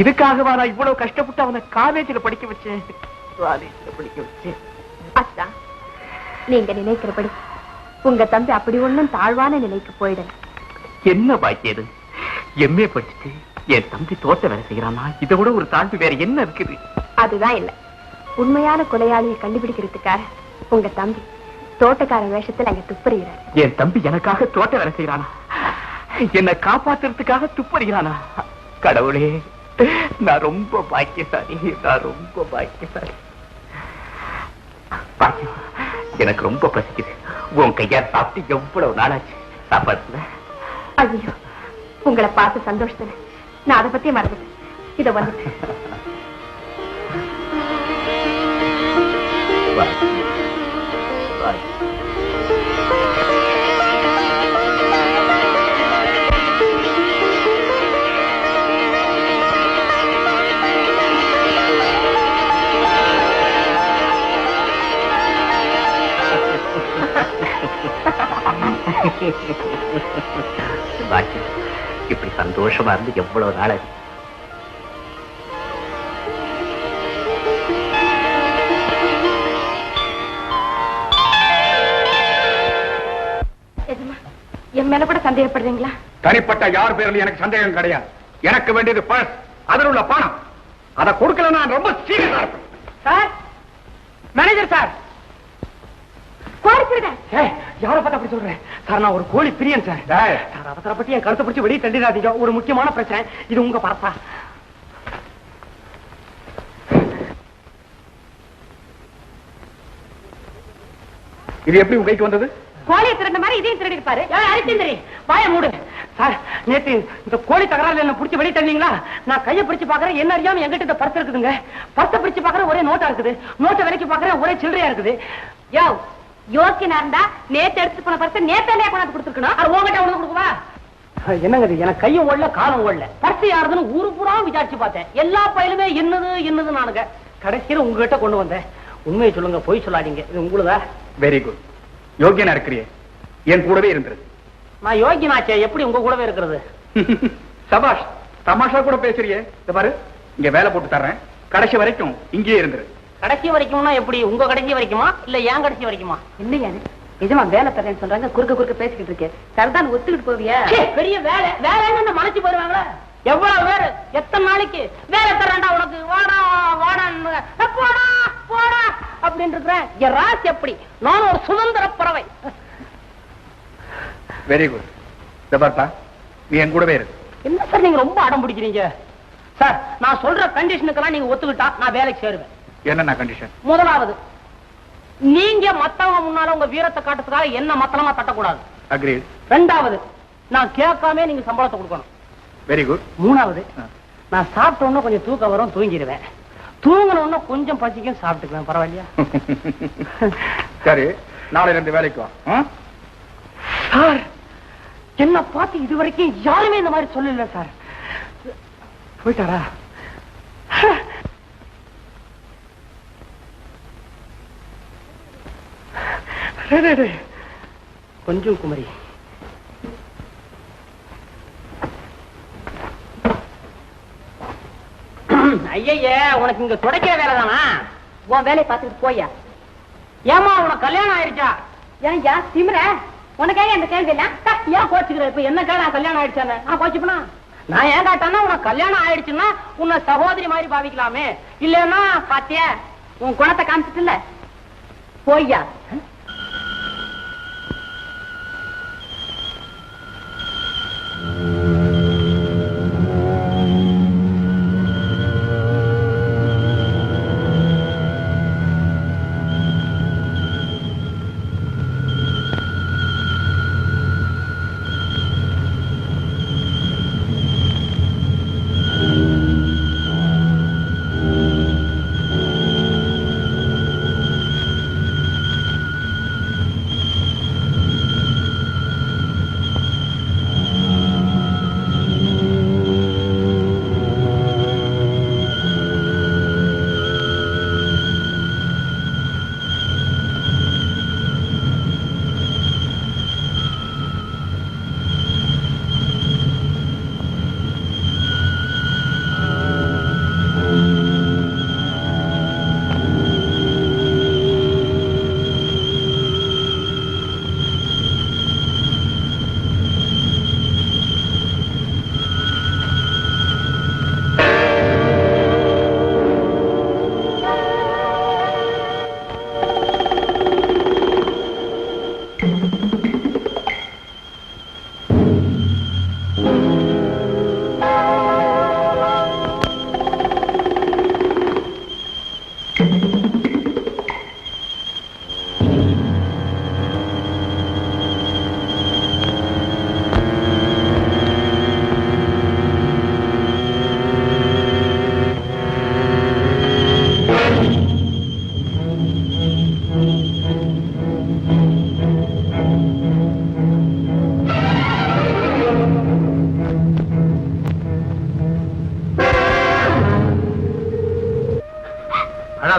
இதுக்காகவா நான் இவ்வளவு கஷ்டப்பட்டு அவனை காலேஜில் படிக்க வச்சேன்? அத்தா, நீங்க நினைக்கிறபடி உங்க தம்பி அப்படி ஒண்ணும் தாழ்வான நிலைக்கு போயிடல. என்ன பாக்கியது? எம்ஏ படிச்சுட்டு என் தம்பி தோட்ட வேலை செய்யறானா? இதை விட ஒரு தாழ்வு வேற என்ன இருக்குது? அதுதான் இல்ல, உண்மையான கொலையாளியை கண்டுபிடிக்கிறதுக்காக உங்க தம்பி தோட்டக்கார வேஷத்துல அங்க துப்பறிகிறார். என் தம்பி எனக்காக தோட்ட வேலை செய்யறானா? என்னை காப்பாத்துறதுக்காக துப்பறிகிறானா? கடவுளே, நான் ரொம்ப பாக்கியசாலி, நான் ரொம்ப பாக்கியசாலி. பாக்கியம், எனக்கு ரொம்ப பசிக்குது. உன் கையால் சாப்பிட்டு எவ்வளவு நாளாச்சு? சாப்பாடுல ஐயோ, உங்களை பார்த்து சந்தோஷத்துல நான் அதை பத்தி மறந்துட்டேன். இத வந்துட்டேன். இப்படி சந்தோஷமா இருந்து எவ்வளவு நாள் ஆச்சு? என் மேல கூட சந்தேகப்படுறீங்களா? தனிப்பட்ட யார் பேரில் எனக்கு சந்தேகம் கிடையாது. எனக்கு வேண்டியது பர்ஸ், அதில் உள்ள பணம். அதை கொடுக்கல நான் ரொம்ப சீரியஸா இருப்பேன். Sir, manager sir. யாரை பார்த்து அப்படி சொல்றேன் சார்? நான் ஒரு கோழி பிரியன் சார். சார், அவசரப்பட்டு என் கழுத்தை பிடிச்சி வெளியே தள்ளிடாதீங்க. ஒரு முக்கியமான பிரச்சனை. இது உங்க பரப்பா? இது எப்படி உங்க கைக்கு வந்தது? கோழியை திருந்த மாதிரி இதையும் திருடி இருப்பாரு. அரிசி வாய மூடு சார். நேற்று இந்த கோழி தகராறுல என்ன பிடிச்சி வெளியே தள்ளீங்களா? நான் கையை பிடிச்சு பாக்குறேன், என்ன அறியாம எங்கிட்ட இந்த பர்ஸ் இருக்குதுங்க. பர்ஸை பிடிச்சு பாக்குறேன், ஒரே நோட்டா இருக்குது. நோட்டை விலைக்கு பாக்குறேன், ஒரே சில்லறையா இருக்குது. யோ, யோக்கியனா இருந்தா நேத்து எடுத்து போன பர்ஸ் நேத்தாலே கொண்டாந்து கொடுத்துருக்கணும். அது உங்ககிட்ட ஒண்ணு கொடுக்குவா? என்னங்க இது? எனக்கு கையும் ஓடல, காலம் ஓடல. பர்ஸ் யாருதுன்னு ஊரு பூரா விசாரிச்சு பார்த்தேன். எல்லா பயிலுமே என்னது நானுங்க. கடைசியில உங்ககிட்ட கொண்டு வந்தேன். உண்மையை சொல்லுங்க, பொய் சொல்லாதீங்க. இது உங்களுதா? Very good. யோகியனா இருக்கிறியே, என் கூடவே இருந்தது. நான் யோகியனாச்சே, எப்படி உங்க கூடவே இருக்கிறது? சபாஷ், தமாஷா கூட பேசுறியே. இந்த பாரு, இங்க வேலை போட்டு தர்றேன், கடைசி வரைக்கும் இங்கேயே இருந்துரு. கடைசி வரைக்கும்னா எப்படி? உங்க கடைசி வரைக்குமா இல்ல என் கடைசி வரைக்குமா? இல்லையா, நிஜமா வேலை தரேன்னு சொல்றாங்க. குறுக்க பேசிக்கிட்டு இருக்கேன். சரிதான், ஒத்துக்கிட்டு போவியா? பெரிய வேலை வேலைன்னு மலைச்சு போயிருவாங்களா? எவ்வளவு வேறு? எத்தனை நாளைக்கு வேலை தரேன்டா உனக்கு? வாடா வாடான்னு போடா போடா அப்படின்னு இருக்கிறேன். என் ராசி எப்படி? நான் ஒரு சுதந்திர பறவை. Very good. இந்த பார்த்தா நீ என் கூடவே இரு. என்ன சார் நீங்க ரொம்ப அடம் பிடிக்கிறீங்க? சார், நான் சொல்ற கண்டிஷனுக்கெல்லாம் நீங்க ஒத்துக்கிட்டா நான் வேலைக்கு சேருவேன். என்ன கண்டிஷன்? முதலாவது, நீங்க மத்தவங்க முன்னால உங்க வீரத்தை காட்டுறதுக்காக என்ன மத்தளமா தட்டக்கூடாது. அக்ரீட். ரெண்டாவது, நான் கேட்காம நீங்க சம்பளத்தை கொடுக்கணும். Very good. மூணாவது, நான் சாப்பிட்ட உடனே கொஞ்சம் தூக்கம் வரும், தூங்கிடுவேன். தூங்கின உடனே கொஞ்சம் பசிக்கும், சாப்பிட்டுக்குவேன். பரவாயில்லையா? சரி, நாளையில இருந்து வேலைக்கு வா. சார், என்ன பார்த்து இது வரைக்கும் யாருமே இந்த மாதிரி சொல்லல சார். போயிட்டாரா? கொஞ்சம் குமரி. ஐயே, உனக்கு இங்க துடைக்கிற வேலை தானா? உன் வேலையை பார்த்துட்டு போயா. ஏமா, உனக்கு கல்யாணம் ஆயிடுச்சா? ஏன் யா திமிர? உனக்காக அந்த கேள்வி எல்லாம் ஏன் கோச்சுக்கிற? இப்ப என்ன கேளா? கல்யாணம் ஆயிடுச்சானே நான் கோச்சுப்பனா? நான் ஏன் கேட்டானா, உனக்கு கல்யாணம் ஆயிடுச்சுன்னா உன்னை சகோதரி மாதிரி பாவிக்கலாமே. இல்லன்னா பாத்தியா, உன் குணத்தை காமிச்சிட்டு போய்யா.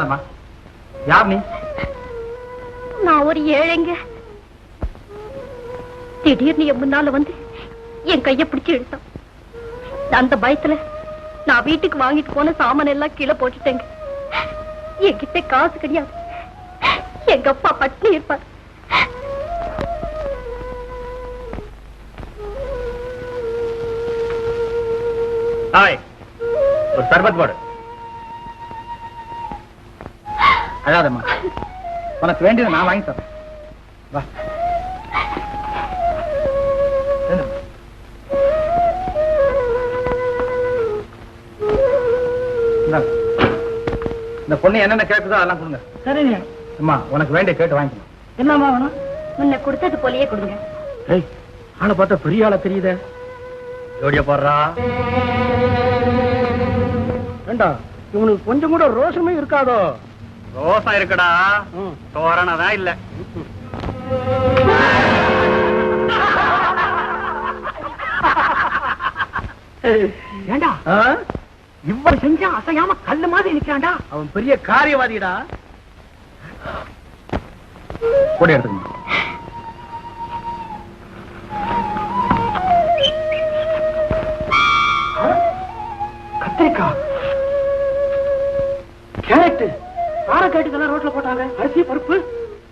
அழாதம்மா. யார் நீ? நான் ஒரு ஏழைங்க. திடீர்னு என் முன்னால வந்து என் கைய பிடிச்சு எடுத்தான். அந்த பயத்துல நான் வீட்டுக்கு வாங்கிட்டு போன சாமான் எல்லாம் கீழே போட்டுட்டேங்க. என்கிட்ட காசு கிடையாது. எங்க அப்பா பட்டினி இருப்பார். ஒரு சர்பத் போடு. அழாதம்மா, உனக்கு வேண்டியதை நான் வாங்கி தரேன். வா. இந்த பொண்ணு என்னென்ன கேட்குதோ அதெல்லாம் கொடுங்க. சரிங்க. அம்மா, உனக்கு வேண்டிய கேட்டு வாங்கிக்கணும். என்னம்மா வேணும்? முன்ன கொடுத்தது போலயே கொடுங்க. ஏய், ஆளை பார்த்தா பெரிய ஆளா தெரியுதே. ஜோடியா போடுறா. ஏண்டா, இவனுக்கு கொஞ்சம் கூட ரோஷமே இருக்காதோ? ரோசம் இருக்குடா, தோரணதான் இல்ல. ஏண்டா, இவ்வளவு செஞ்சா அசையாம கல்லு மாதிரி நிக்கிறான்டா. அவன் பெரிய காரியவாதிடா. கூட எடுத்துக்கணும். கத்திரிக்காய், கேரட், காரக்கேட்டுக்கெல்லாம் ரோட்ல போட்டாங்க. அரிசி, பருப்பு.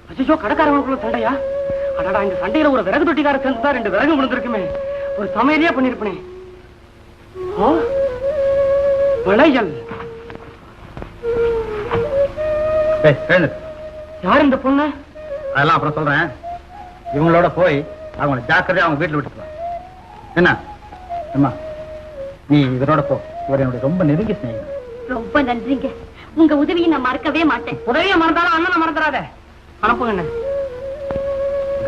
அச்சோ, கடைக்காரங்களுக்குள்ள சண்டையா? அடடா, இந்த சண்டையில ஒரு விறகு தொட்டிக்கார சேர்ந்துதான் 2 விறகு விழுந்திருக்குமே. ஒரு சமையலையே பண்ணிருப்பனே. வளையல். யார் இந்த பொண்ணு? அதெல்லாம் அப்புறம் சொல்றேன். இவங்களோட போய் அவங்களை ஜாக்கிரதையா அவங்க வீட்டுல விட்டுட்டு வா. என்ன அம்மா, நீ இவரோட போ. இவர் என்னுடைய ரொம்ப நெருங்கி ஸ்நேகிதன். ரொம்ப நன்றிங்க. உங்க உதவியை நான் மறக்கவே மாட்டேன். உதவியை மறந்தாலும் அண்ணனை மறந்துடாத. அனுப்புங்க என்ன.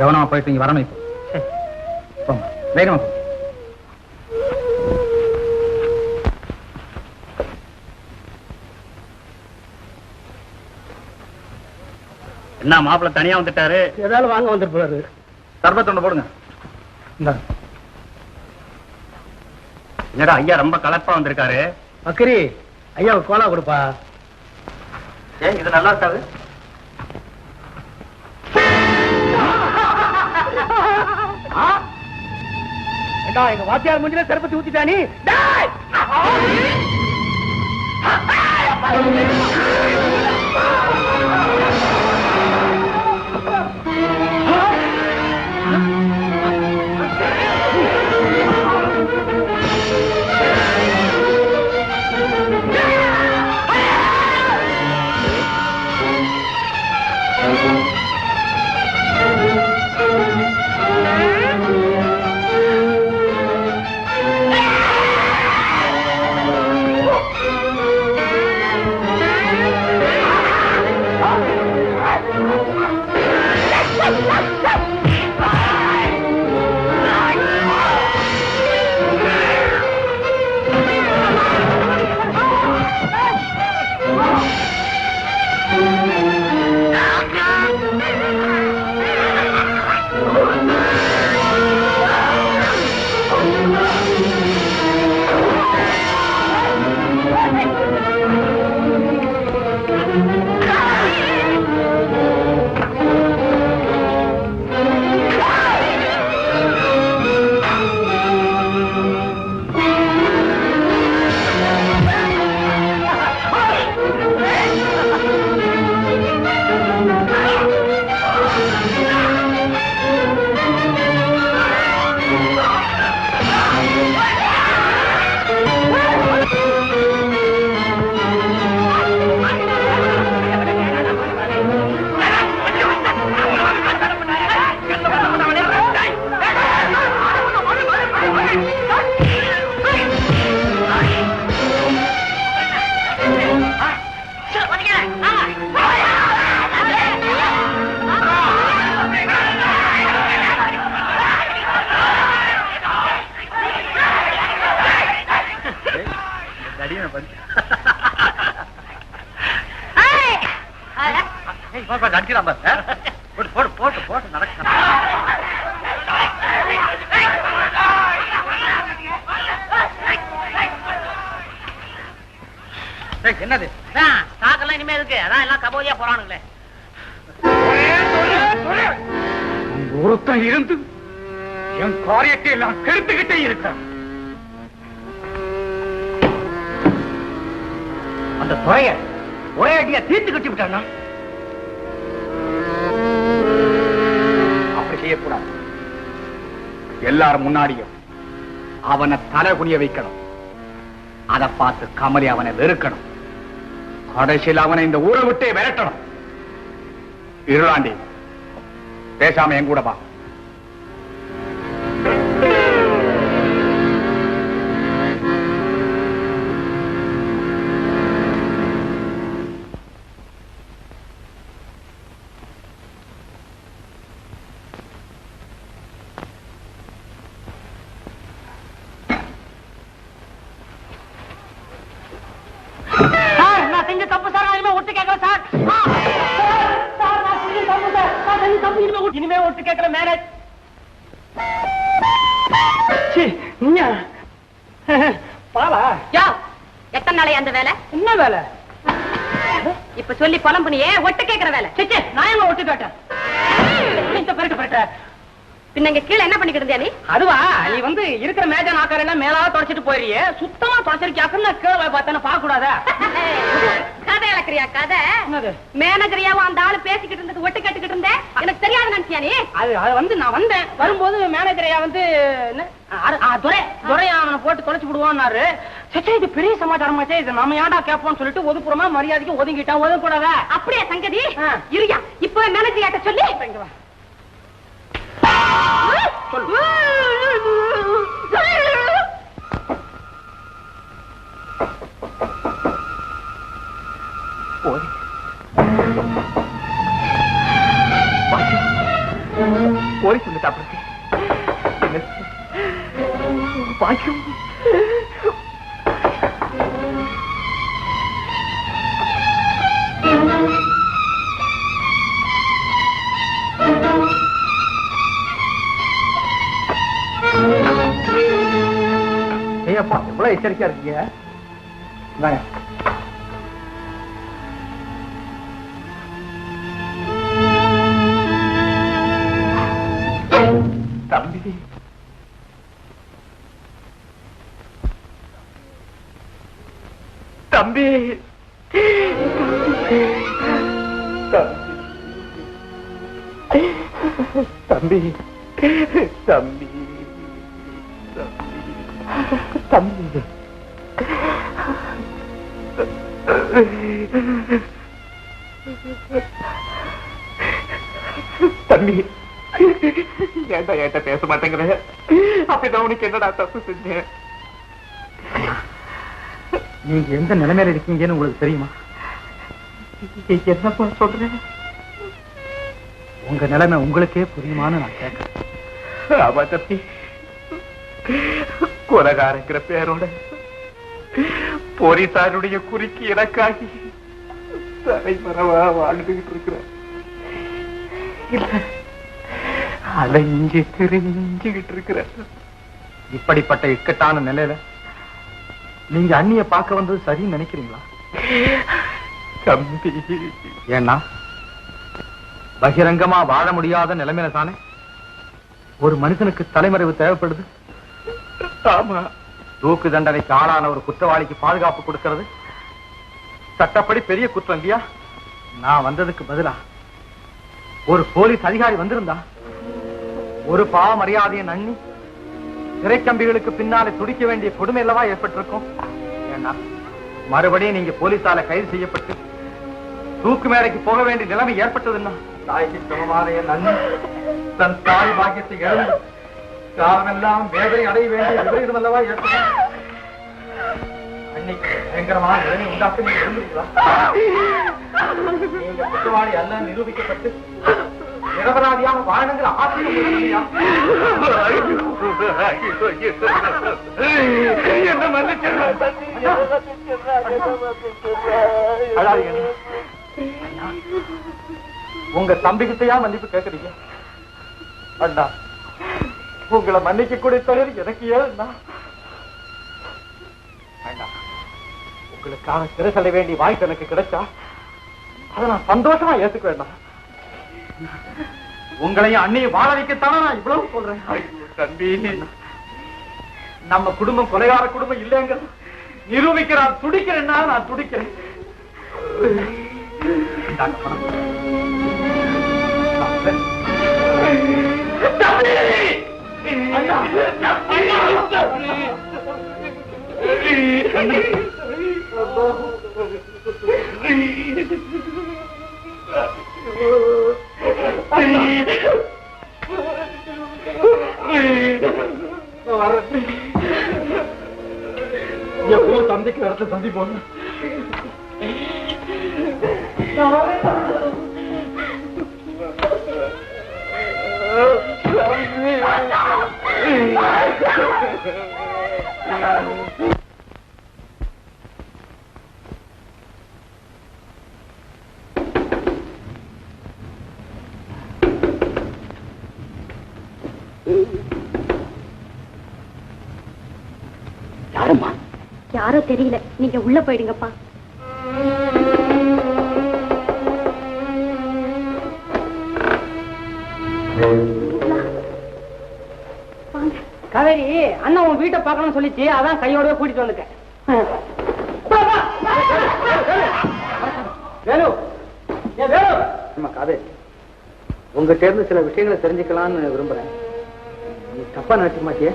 கவனமா போயிட்டு இங்க வரணும். இப்போ போமா, வேகமா போ. என்ன மாப்பிள்ள தனியா வந்துட்டாரு? ஏதாவது வாங்க வந்துருப்பாரு. சர்பத் ஒன்று போடுங்க. இந்த என்னடா ஐயா ரொம்ப கலப்பா வந்திருக்காரு. அக்கரி, ஐயாவுக்கு கோலா கொடுப்பா. ஏன் இது நல்லா இருக்காது? எங்க வாத்தியார் முஞ்சில செருப்பத்தி ஊத்திட்டானி. என்னது? அதெல்லாம் இனிமே இருக்கு. அதான் எல்லாம் கபோதியா போறானுங்களே. ஒருத்தன் இருந்து என் காரியத்தை எல்லாம் கெடுத்துக்கிட்டே இருக்கான். அந்த துறைய ஒரே அடியா தீர்த்து கட்டி விட்டானா? அப்படி செய்யக்கூடாது. எல்லாரும் முன்னாடியும் அவனை தலை குனிய வைக்கணும். அதை பார்த்து கமலி அவனை வெறுக்கணும். கடைசியில் அவனை இந்த ஊரை விட்டே விரட்டணும். இருளாண்டி, பேசாம என் கூட வா. இனிமே ஒட்டு கேட்கல மேரேஜ். பாலா எத்தனை நாளை அந்த வேலை? என்ன வேலை? இப்ப சொல்லி புலம்புனியே ஒட்டு கேட்கிற வேலை. நான் எங்க ஒட்டு கேட்டேன்? பின்ன இங்க கீழே என்ன பண்ணிக்கிட்டு இருந்தியா நீ? அதுவா, நீ வந்து இருக்கிற மேஜ நாக்கார எல்லாம் மேலா தொடச்சிட்டு போயிரியே, சுத்தமா தொடச்சிருக்கியாக்குன்னு கீழே பார்த்தா பார்க்க கூடாதா? கதை இழக்கிறியா? கதை மேனேஜரியாவும் அந்த ஆளு பேசிக்கிட்டு இருந்தது ஒட்டு கேட்டுக்கிட்டு இருந்தேன். எனக்கு தெரியாது நினைச்சியா நீ? அது வந்து நான் வந்தேன், வரும்போது மேனேஜரையா வந்து துரையா அவனை போட்டு தொலைச்சு விடுவான்னாரு. சச்சா, இது பெரிய சமாச்சாரமாச்சே, இது நம்ம ஏன்டா கேட்போம்னு சொல்லிட்டு ஒதுக்குறோமா மரியாதைக்கு ஒதுங்கிட்டான். ஒதுக்கூடாதா? அப்படியே சங்கதி இருயா. இப்ப மேனேஜரியாட்ட சொல்லி போய் சொல்லிட்டா பாக்கியம். ஏப்பா, எவ்வளவு எச்சரிக்கையா இருக்கீங்க. தம்பி, தம்பி, தம்பி, தம்பி, தம்பி, தம்பி, ஏன்டா ஏன்ட்ட பேச மாட்டேங்கிற? அப்படிதான் உனக்கு என்னடா தப்பு செஞ்சேன்? நீங்க எந்த நிலைமையில இருக்கீங்கன்னு உங்களுக்கு தெரியுமா? என்னப்பா சொல்றேன்? உங்க நிலைமை உங்களுக்கே புரியுமான்னு நான் கேட்கிறேன். ஆமா தம்பி, கொலகாரங்கிற பேரோட போலீசாருடைய குறிக்கு எனக்காகி தலைமறைவா வாழ்ந்துகிட்டு இருக்கிறேன். அலைஞ்சு தெரிஞ்சுகிட்டு இருக்கிறேன். இப்படிப்பட்ட இக்கட்டான நிலையில நீங்க அண்ணிய பார்க்க வந்தது சரின்னு நினைக்கிறீங்களா? தம்பி, ஏன்னா பகிரங்கமா வாழ முடியாத நிலைமையில தானே ஒரு மனுஷனுக்கு தலைமறைவு தேவைப்படுது. ஆமா, தூக்கு தண்டனைக்கு ஆளான ஒரு குற்றவாளிக்கு பாதுகாப்பு கொடுக்கிறது சட்டப்படி பெரிய குற்றம் இல்லையா? நான் வந்ததுக்கு பதிலா ஒரு போலீஸ் அதிகாரி வந்திருந்தா ஒரு பாவ மரியாதையை நன்னி திரைக்கம்பிகளுக்கு பின்னாலே துடிக்க வேண்டிய கொடுமை அல்லவா ஏற்பட்டிருக்கும். ஏன்னா மறுபடியும் நீங்க போலீசால கைது செய்யப்பட்டு தூக்கு மேடைக்கு போக வேண்டிய நிலைமை ஏற்பட்டதுன்னா தாய்க்கு சமமான நன்னி தன் தாய் பாக்கியத்தை இழந்து காலமெல்லாம் வேதனை அடைய வேண்டிய விபரீதம் அல்லவா ஏற்படும். அன்னைக்கு பயங்கரமான நிலைமை உண்டாக்க நீங்க இருந்தீங்களா? நீங்க குற்றவாளி அல்ல நிரூபிக்கப்பட்டு நிரபராதியாக வாழணுங்கிற ஆசையும் உங்க தம்பிகிட்டையா மன்னிப்பு கேட்கறீங்க? அண்ணா, உங்களை மன்னிக்க கூடிய தொழில் எனக்கு ஏழுண்ணா. உங்களுக்காக சிறை செல்ல வேண்டிய வாய்ப்பு எனக்கு கிடைச்சா அதை நான் சந்தோஷமா ஏத்துக்க வேண்டாம். உங்களையும் அண்ணையும் வாழ வைக்கத்தானே நான் இவ்வளவு சொல்றேன். தம்பி, நம்ம குடும்பம் கொலைகார குடும்பம் இல்லைங்க நிரூபிக்கிறான். துடிக்கிறேன்னா நான் துடிக்கிறேன். தந்தைக்கு இடத்துல சந்திப்போம். யாரம்மா? யாரோ தெரியல, நீங்க உள்ள போயிடுங்கப்பா. காவேரி, அண்ணா உன் வீட்டை பார்க்கணும்னு சொல்லிச்சு, அதான் கையோட கூட்டிட்டு வந்துட்டேன். காவேரி, உங்ககிட்ட இருந்து சில விஷயங்களை தெரிஞ்சுக்கலாம்னு விரும்புறேன். நீ தப்பா நினைக்க மாட்டிய?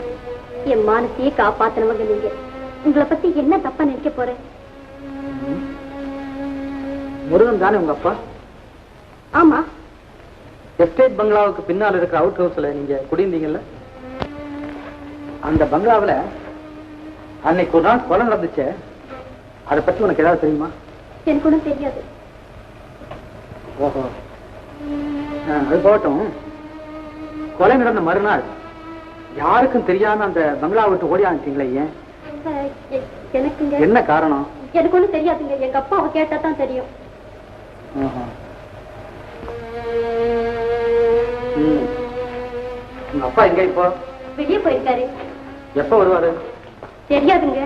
என் மானத்தையே காப்பாத்தினவங்க நீங்க. உங்களை பத்தி என்ன தப்பா நினைக்க போறேன்? முருகன் தானே உங்க அப்பா? ஆமா. எஸ்டேட் பங்களாவுக்கு பின்னால் இருக்கிற அவுட் ஹவுஸ்ல நீங்க குடியிருந்தீங்கல்ல? அந்த பங்களாவில அன்னைக்கு ஒரு நாள் கொலை நடந்துச்சு. அதை பத்தி உனக்கு ஏதாவது தெரியுமா? எனக்கு ஒண்ணும் தெரியாது. ஓஹோ, அது போகட்டும். கொலை நடந்த மறுநாள் யாருக்கும் தெரியாம அந்த பங்களா விட்டு ஓடி ஆனிட்டீங்களே, ஏன்? எனக்குங்க என்ன காரணம்? எனக்கு ஒண்ணும் தெரியாதுங்க. எங்க அப்பாவை கேட்டா தான் தெரியும். உங்க அப்பா எங்க இப்போ? வெளியே போயிருக்காரு. எப்ப வருவாரு? தெரியாதுங்க.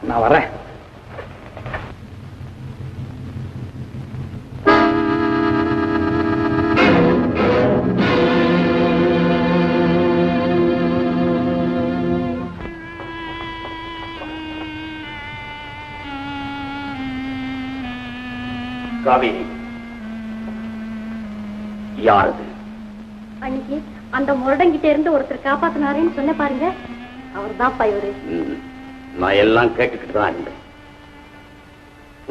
நான் வரேன். காவேரி, யாரது? அன்னைக்கு அந்த முரடங்கிட்ட இருந்து ஒருத்தர் காப்பாத்தினாருன்னு சொன்ன பாருங்க, அவர் தான்ப்பா இவரு. நான் எல்லாம் கேட்டுக்கிட்டு தான் இருந்தேன்.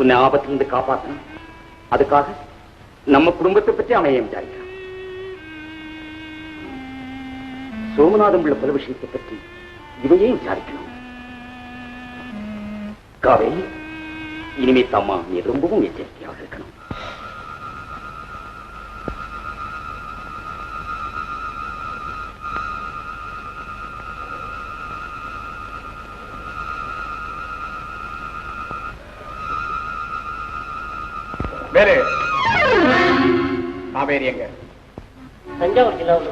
உன்னை ஆபத்திலிருந்து காப்பாற்றணும், அதுக்காக நம்ம குடும்பத்தை பற்றி அவன் ஏன் விசாரிக்கிறான்? சோமநாதம் உள்ள பல விஷயத்தை பற்றி இவையே விசாரிக்கணும். காவேரி, இனிமே தம்மா நீ ரொம்பவும் எச்சரிக்கையாக இருக்கணும். வேறு காவேரி எங்க? தஞ்சாவூர் ஜில்லாவில்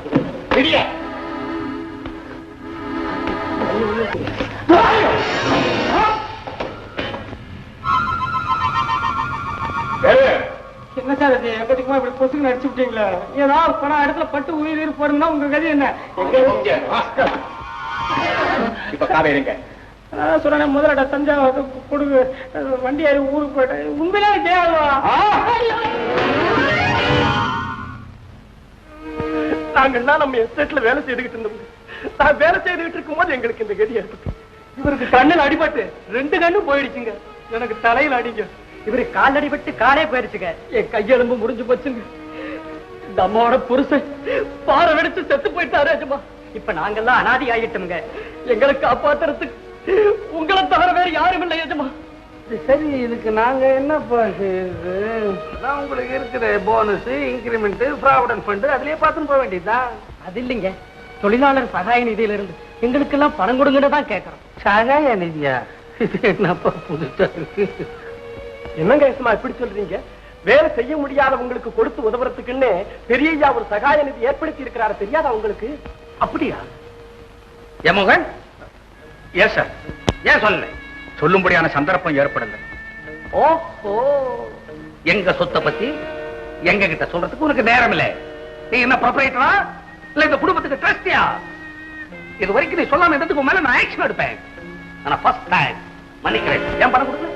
என்ன சார் இது? எங்கதுக்குமா இப்படி பொசுக்கு நடிச்சு விட்டீங்களா? ஏதாவது பணம் இடத்துல பட்டு உயிர் போறதுன்னா உங்க கதை என்ன? இப்ப காவேரி எங்க? சொல்றேன், முதலட தஞ்சாவூர் கொடுங்க, வண்டியாரி ஊருக்கு போயிட்டேன். உண்மையிலே தேவா நாங்கள்லாம் நம்ம எஸ்டேட்ல வேலை செய்துகிட்டு இருந்தோம். நான் வேலை செய்துகிட்டு இருக்கும் போது எங்களுக்கு இந்த கதி ஏற்பட்டு, இவருக்கு கண்ணில் அடிபட்டு 2 கண்ணும் போயிடுச்சுங்க. எனக்கு தலையில் அடிங்க. இவருக்கு கால் அடிபட்டு காலே போயிடுச்சுங்க. என் கையெலும்பு முடிஞ்சு போச்சுங்க. இந்த அம்மாவோட புருஷன் பாறை வெடிச்சு செத்து போயிட்டாரு. அஜமா, இப்ப நாங்கெல்லாம் அனாதி ஆகிட்டோம்ங்க. எங்களை காப்பாத்துறதுக்கு உங்களை தவிர வேற யாரும் இல்லை. எஜமா, சரி, இதுக்கு நாங்க என்னப்பா செய்யுது? உங்களுக்கு இருக்கிற போனஸ், இன்கிரிமெண்ட், ப்ராவிடன்ட் ஃபண்ட் அதுலயே பார்த்துன்னு போக வேண்டியதுதான். அது இல்லைங்க, தொழிலாளர் சகாய நிதியில இருந்து எங்களுக்கெல்லாம் பணம் கொடுங்கன்னு தான் கேட்கறோம். சகாய நிதியா? இது என்னப்பா புதுசா இருக்கு? என்னங்க ஏசுமா இப்படி சொல்றீங்க? வேலை செய்ய முடியாத உங்களுக்கு கொடுத்து உதவுறதுக்குன்னு பெரியய்யா ஒரு சகாய நிதி ஏற்படுத்தி இருக்கிறாரு, தெரியாதா உங்களுக்கு? அப்படியா? என் மகன் ஏன் சார்? ஏன் சொல்லல? சொல்லும்படியான சந்தர்ப்பம் ஏற்படல. ஓஹோ, எங்க சொத்தை பத்தி எங்க கிட்ட சொல்றதுக்கு உனக்கு நேரம் இல்ல. நீ என்ன ப்ரொப்ரைட்டரா இல்ல இந்த குடும்பத்துக்கு ட்ரஸ்டியா? இது வரைக்கும் நீ சொல்லாம இருந்ததுக்கு மேல நான் ஆக்ஷன் எடுப்பேன். ஆனா ஃபர்ஸ்ட் டைம் மன்னிக்கிறேன். ஏன் பணம் கொடுக்கல?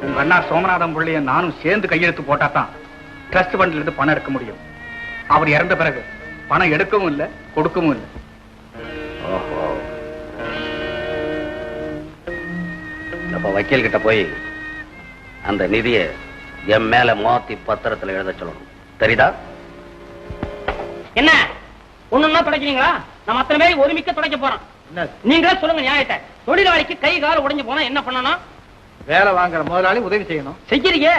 உங்க அண்ணா சோமநாதம் பிள்ளைய நானும் சேர்ந்து கையெழுத்து போட்டா தான் ட்ரஸ்ட் ஃபண்ட்ல இருந்து பணம் எடுக்க முடியும். அவர் இறந்த பிறகு பணம் எடுக்கவும் இல்லை, கொடுக்கவும் இல்லை. ஓஹோ, அப்ப வக்கீல் கிட்ட போய் அந்த நிதியை என் மேல மாத்தி பத்திரத்துல எழுத சொல்லணும். தெரியுதா? என்ன ஒண்ணுன்னா துடைக்கிறீங்களா? நம்ம அத்தனை பேரும் ஒருமிக்க துடைக்க போறோம். நீங்களே சொல்லுங்க நியாயத்தை. தொழிலாளிக்கு கை கால் உடைஞ்சு போனா என்ன பண்ணணும்? வேலை வாங்குற முதலாளி உதவி செய்யணும். செய்யறீங்க.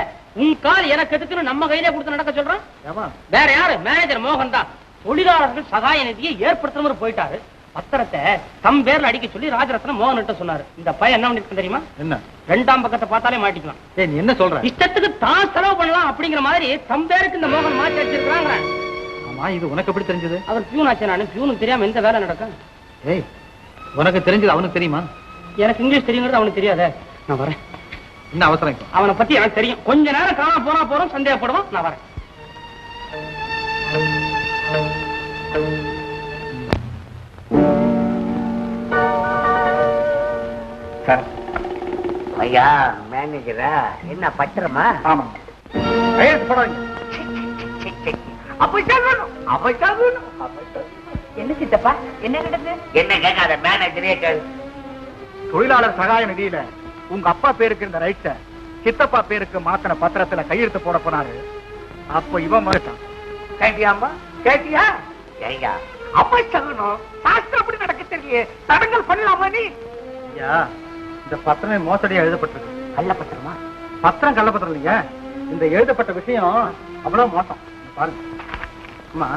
உன் கால் எனக்கு எதுக்குன்னு நம்ம கையில கொடுத்து நடக்க சொல்றோம். வேற யாரு? மேனேஜர் மோகன் தான். தொழிலாளர்கள் சகாய நிதியை ஏற்படுத்துறவர் போயிட்டாரு. பத்திரத்தை தம் பேர்ல அடிக்க சொல்லி ராஜரத்னம் மோகன் கிட்ட சொன்னாரு. இந்த பையன் என்ன பண்ணிருக்கு தெரியுமா? என்ன? 2ஆம் பக்கத்தை பார்த்தாலே மாட்டிக்கலாம். நீ என்ன சொல்ற? இஷ்டத்துக்கு தான் செலவு பண்ணலாம் அப்படிங்கிற மாதிரி தம் பேருக்கு இந்த மோகன் மாற்றி வச்சிருக்காங்க. ஆமா, இது உனக்கு எப்படி தெரிஞ்சது? அவர் பியூன் ஆச்சு. நானு பியூனுக்கு தெரியாம எந்த வேலை நடக்கும்? ஏய், உனக்கு தெரிஞ்சது அவனுக்கு தெரியுமா? எனக்கு இங்கிலீஷ் தெரியுங்கிறது அவனுக்கு தெரியாத. நான் வரேன். என்ன அவசரம்? அவனை பத்தி எனக்கு தெரியும். கொஞ்ச நேரம் காண போனா போறோம், சந்தேகப்படுவோம். நான் வரேன். ஐயா மேனேஜரா, என்ன பத்திரமா? ஆமா, கையெழுத்து போடாதீங்க. என்ன சித்தப்பா, என்ன நடந்தது? என்ன கேட்காத, மேனேஜரே கேளு. தொழிலாளர் சகாய நிதியில உங்க அப்பா பேருக்கு இருந்த ரைட்ஸ சித்தப்பா பேருக்கு மாத்தின பத்திரத்துல கையெழுத்து போட போனாரு. அப்ப இவன் மறுத்தான். கேட்டியாமா? கேட்டியா? ஐயா அப்ப சொல்லணும். சாஸ்திரம் அப்படி நடக்க தெரியல. தடங்கல் பண்ணலாமா நீ? ஐயா, இந்த பத்திரமே மோசடியா எழுதப்பட்டிருக்கு. கள்ள பத்திரமா? பத்திரம் கள்ளப்பத்திரம் இல்லைங்க. இந்த எழுதப்பட்ட விஷயம் அவ்வளவு மோசம். பாருங்க அம்மா,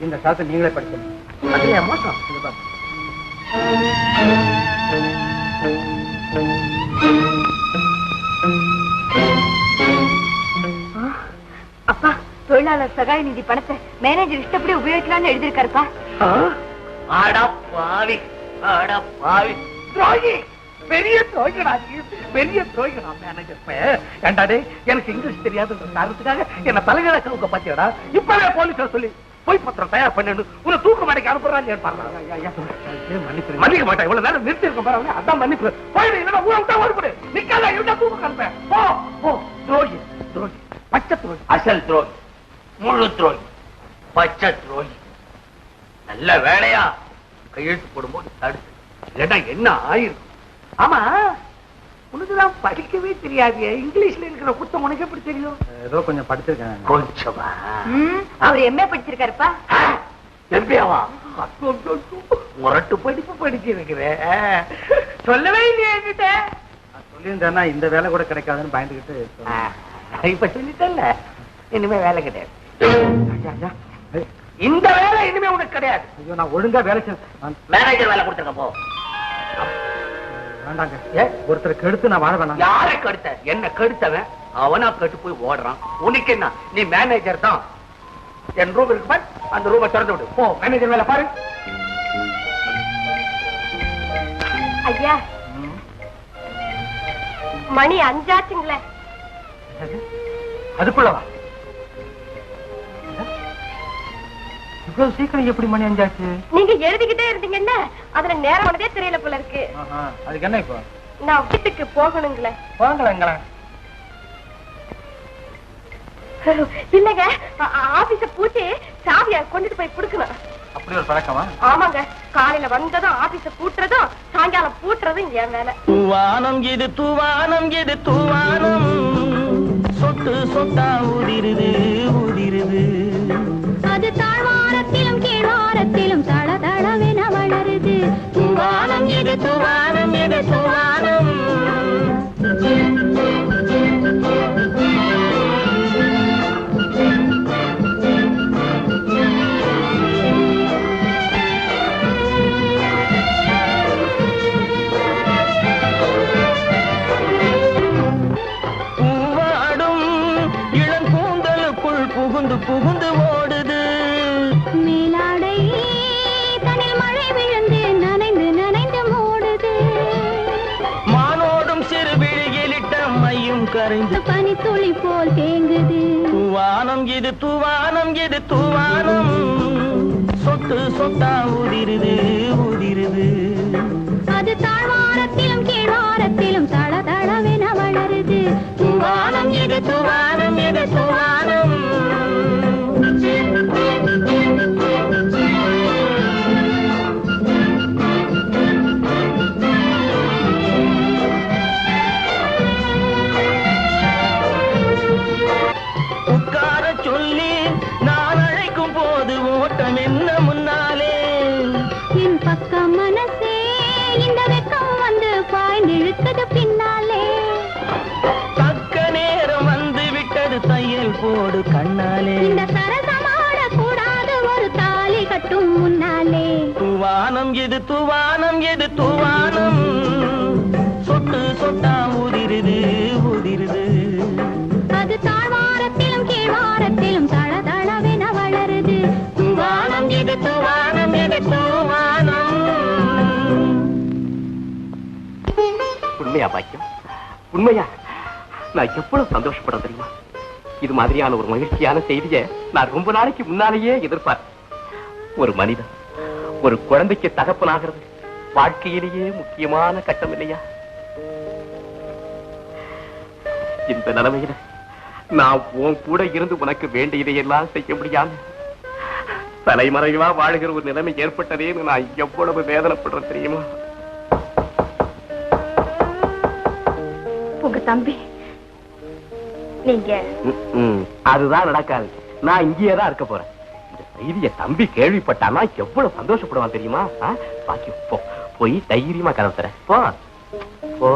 இந்த சாஸ்திரம் நீங்களே படிக்கணும். அதுல மோசம். இது பாருங்க. அப்பா, தொழிலாளர் சகாய நிதி பணத்தை மேனேஜர் இஷ்டப்படி உபயோகிக்கலாம்னு எழுதிருக்காருப்பா. அடப்பாவி, அடப்பாவி, துரோகி, பெரிய துரோகிடா, பெரிய துரோகிடா மேனேஜர். ஏண்டாடே, எனக்கு இங்கிலீஷ் தெரியாத காரணத்துக்காக என்ன தலைகளை கவுக்க பாத்தியாடா? இப்பவே போலீஸ்ல சொல்லி போய் பத்திரம் தயார் பண்ணு. உன்னை தூக்கு மாடைக்கு அனுப்புறான்னு மன்னிக்க மாட்டேன். இவ்வளவு நேரம் நிறுத்தி இருக்க பாருங்க, அதான் மன்னிப்பு. போயிடு, இல்லைன்னா ஊரை விட்டா ஓடிவிடு. நிக்காத, இருந்தா தூக்கு அனுப்பேன். போ போ. துரோகி, துரோகி, பச்சை துரோகி, அசல் துரோகி, முழு துரோகி, பச்சை துரோகி. நல்ல வேலையா கையெழுத்து போடும்போது தடுத்து, இல்லைன்னா என்ன ஆயிரும்? ஆமா, உனக்குதான் படிக்கவே தெரியாது. இங்கிலீஷ்ல இருக்கிற குத்தம் உனக்கு எப்படி தெரியும்? ஏதோ கொஞ்சம் படிச்சிருக்கேன். கொஞ்சமா? அவர் எம்ஏ படிச்சிருக்காருப்பா. எம்பியாவா? முரட்டு படிப்பு படிச்சிருக்கிறேன். சொல்லவே இல்லையா என்கிட்ட? சொல்லியிருந்தேன்னா இந்த வேலை கூட கிடைக்காதுன்னு பயந்துகிட்டு. இப்ப சொல்லிட்டல்ல, இனிமே வேலை கிடையாது. இந்த வேலை இனிமே உனக்கு கிடையாது. ஐயோ, நான் ஒழுங்கா வேலை செய்ய. மேனேஜர் வேலை கொடுத்துருக்க போ. வேண்டாங்க, ஒருத்தர் கெடுத்து நான் வாழ வேணாம். யாரை கெடுத்த? என்ன கெடுத்தவன் அவனா கெட்டு போய் ஓடுறான். உனக்கு என்ன? நீ மேனேஜர் தான். என் ரூம் இருக்கு பாரு, அந்த ரூமை திறந்து விடு. போ, மேனேஜர் வேலை பாரு. ஐயா, மணி 5 ஆச்சுங்களே. அதுக்குள்ளவா? இவ்வளவு சீக்கிரம் எப்படி மணி 5 ஆச்சு? நீங்க எழுதிக்கிட்டே இருந்தீங்கன்னா அதுல நேரம் ஆனதே தெரியல போல இருக்கு. அதுக்கு என்ன இப்போ? நான் வீட்டுக்கு போகணுங்களே. போங்களா? இல்லங்க, ஆபீஸ பூட்டி சாவிய கொண்டுட்டு போய் கொடுக்கணும். அப்படி ஒரு பழக்கமா? ஆமாங்க, காலையில வந்ததும் ஆபீஸ பூட்டுறதும் சாயங்காலம் பூட்டுறதும் என் வேலை. தூவானம் இது தூவானம் இது தூவானம், சொட்டு சொட்டா உதிருது உதிருது. அது தாழ்வாரத்திலும் கீழ்வாரத்திலும் தள தளவென வளருது. தூவானம் இது தூவானம் இது தூவானம். பூவாடும் இளங்கூந்தலுக்குள் புகுந்து புகுந்து ஓடுது. மேலாடை மனசு பனி துளி போல் தேங்குது. தூவானம் இது தூவானம் இது தூவானம் சொட்டு சொட்டா உதிருது உதிருது. அது தாழ்வாரத்திலும் கீழ்வாரத்திலும் தள தளவென வளருது. தூவானம் இது தூவானம் இது தூவானம். உட்கார சொல்லி நான் அழைக்கும் போது ஓட்டம் என்ன முன்னாலே. என் பக்கம் மனசே இந்த வெக்கம் வந்து பாய்ந்து இழுத்தது பின்னாலே. தக்க நேரம் வந்து விட்டது தையல் போடு கண்ணாலே. இந்த சரசமாட கூடாது ஒரு தாலி கட்டும் முன்னாலே. தூவானம் இது தூவானம் இது தூவானம் சொட்டு சொட்டா உதிருது உதிருது. அது தாழ்வாரத்திலும் கீழ்வாரத்திலும் தள தளவென வளருது. தூவானம் இது தூவானம் இது தூவானம். உண்மையா பாக்கியம்? உண்மையா? நான் எவ்வளவு சந்தோஷப்பட தெரியுமா? இது மாதிரியான ஒரு மகிழ்ச்சியான செய்தியை நான் ரொம்ப நாளைக்கு முன்னாலேயே எதிர்பார்த்தேன். ஒரு மனிதன் ஒரு குழந்தைக்கு தகப்பனாகிறது வாழ்க்கையிலேயே முக்கியமான கட்டம் இல்லையா? இந்த நிலைமையில நான் உன் கூட இருந்து உனக்கு வேண்டியதையெல்லாம் செய்ய முடியாம தலைமறைவா வாழ்கிற ஒரு நிலைமை ஏற்பட்டதேன்னு நான் எவ்வளவு வேதனைப்படுறேன் தெரியுமா? உங்க தம்பி நீங்க அதுதான் நடக்காது. நான் இங்கேயே தான் இருக்க போறேன். இந்த செய்தியை தம்பி கேள்விப்பட்டானா எவ்வளவு சந்தோஷப்படுவான் தெரியுமா? பாக்கி போ, போய் தைரியமா கதவு தர போ போ.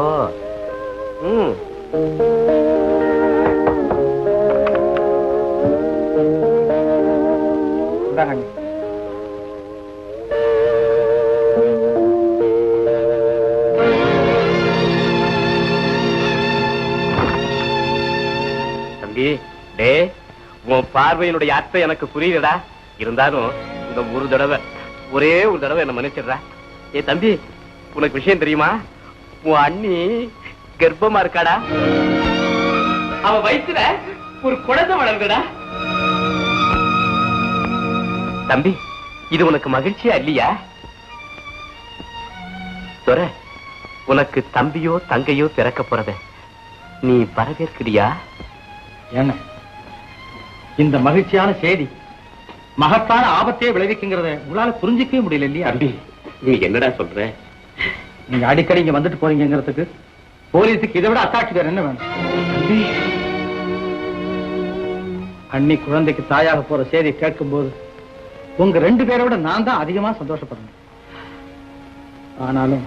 தம்பி டே, உன் பார்வையினுடைய அர்த்தம் எனக்கு புரியுதடா. இருந்தாலும் இந்த ஒரு தடவை, ஒரே ஒரு தடவை என்ன மன்னிச்சிடுறா. ஏ தம்பி, உனக்கு விஷயம் தெரியுமா? உன் அண்ணி கர்ப்பமா இருக்காடா. அவ வயித்துல ஒரு குழந்தை வளர்ந்தடா. தம்பி, இது உனக்கு மகிழ்ச்சியா இல்லையா? சொர, உனக்கு தம்பியோ தங்கையோ பிறக்க போறத நீ வரவேற்கிறியா? என்ன இந்த மகிழ்ச்சியான செய்தி மகத்தான ஆபத்தையே விளைவிக்குங்கிறத உங்களால புரிஞ்சிக்கவே முடியல இல்லையா? தம்பி, நீ என்னடா சொல்ற? நீங்க அடிக்கடி இங்க வந்துட்டு போறீங்கிறதுக்கு போலீஸுக்கு இதை விட அத்தாட்சி வேற என்ன வேணும்? தம்பி, அண்ணி குழந்தைக்கு தாயாக போற செய்தியை கேட்கும் போது உங்க 2 பேரோட நான் தான் அதிகமா சந்தோஷப்படுறேன். ஆனாலும்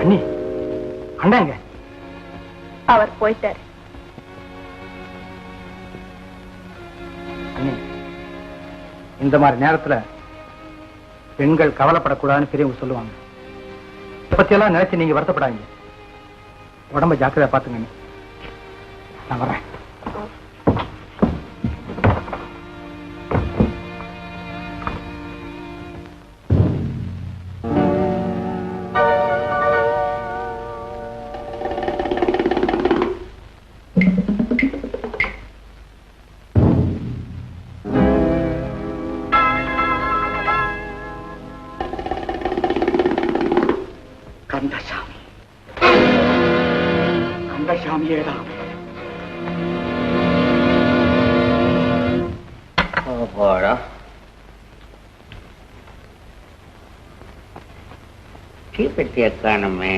அண்ணி, அண்ணாங்க அவர் போயிட்டாரு. அண்ணி, இந்த மாதிரி நேரத்துல பெண்கள் கவலைப்படக்கூடாதுன்னு பெரியவங்க சொல்லுவாங்க. இதை பத்தியெல்லாம் நினைச்சு நீங்க வருத்தப்படாதீங்க. உடம்ப ஜாக்கிரதையா பாத்துங்க. நான் வரேன். கந்தசாமி, கந்தசாமியேதான். தீப்பெட்டிய காணுமே.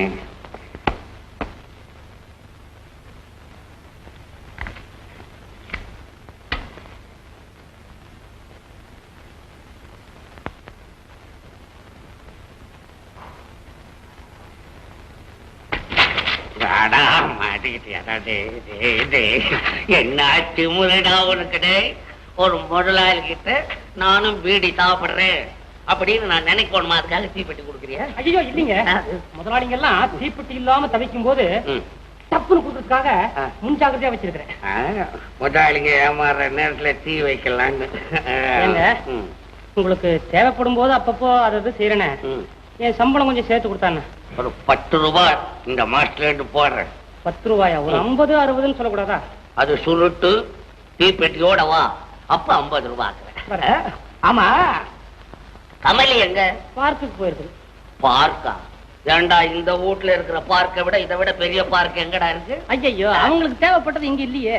என்னாச்சு முறைடா உனக்கு? ஒரு முதலாளி கிட்ட நானும் பீடி சாப்பிடுறேன் அப்படின்னு நான் நினைக்கணுமா? அதுக்காக தீப்பெட்டி கொடுக்குறியா? ஐயோ இல்லீங்க, முதலாளிங்க எல்லாம் தீப்பெட்டி இல்லாம தவிக்கும் போது டப்புன்னு கொடுக்கறதுக்காக முன்ஜாகிரதையா வச்சிருக்கிறேன். முதலாளிங்க ஏமாறுற நேரத்துல தீ வைக்கலான்னு. உங்களுக்கு தேவைப்படும் போது அப்பப்போ அதை செய்யறேனே. என் சம்பளம் கொஞ்சம் சேர்த்து கொடுத்தானே. ஒரு 10 ரூபாய் இந்த மாசத்துல இருந்து போடுறேன். 10 ரூபாயா? ஒரு 50 60ன்னு சொல்லக்கூடாதா? அது சுருட்டு தீப்பெட்டியோட வா, அப்ப 50 ரூபாய். ஆமா, கமலி எங்க? பார்க்குக்கு போயிருக்கு. பார்க்கா? ஏண்டா இந்த வீட்டுல இருக்கிற பார்க்கை விட இதை விட பெரிய பார்க் எங்கடா இருக்கு? ஐயோ, அவங்களுக்கு தேவைப்பட்டது இங்க இல்லையே.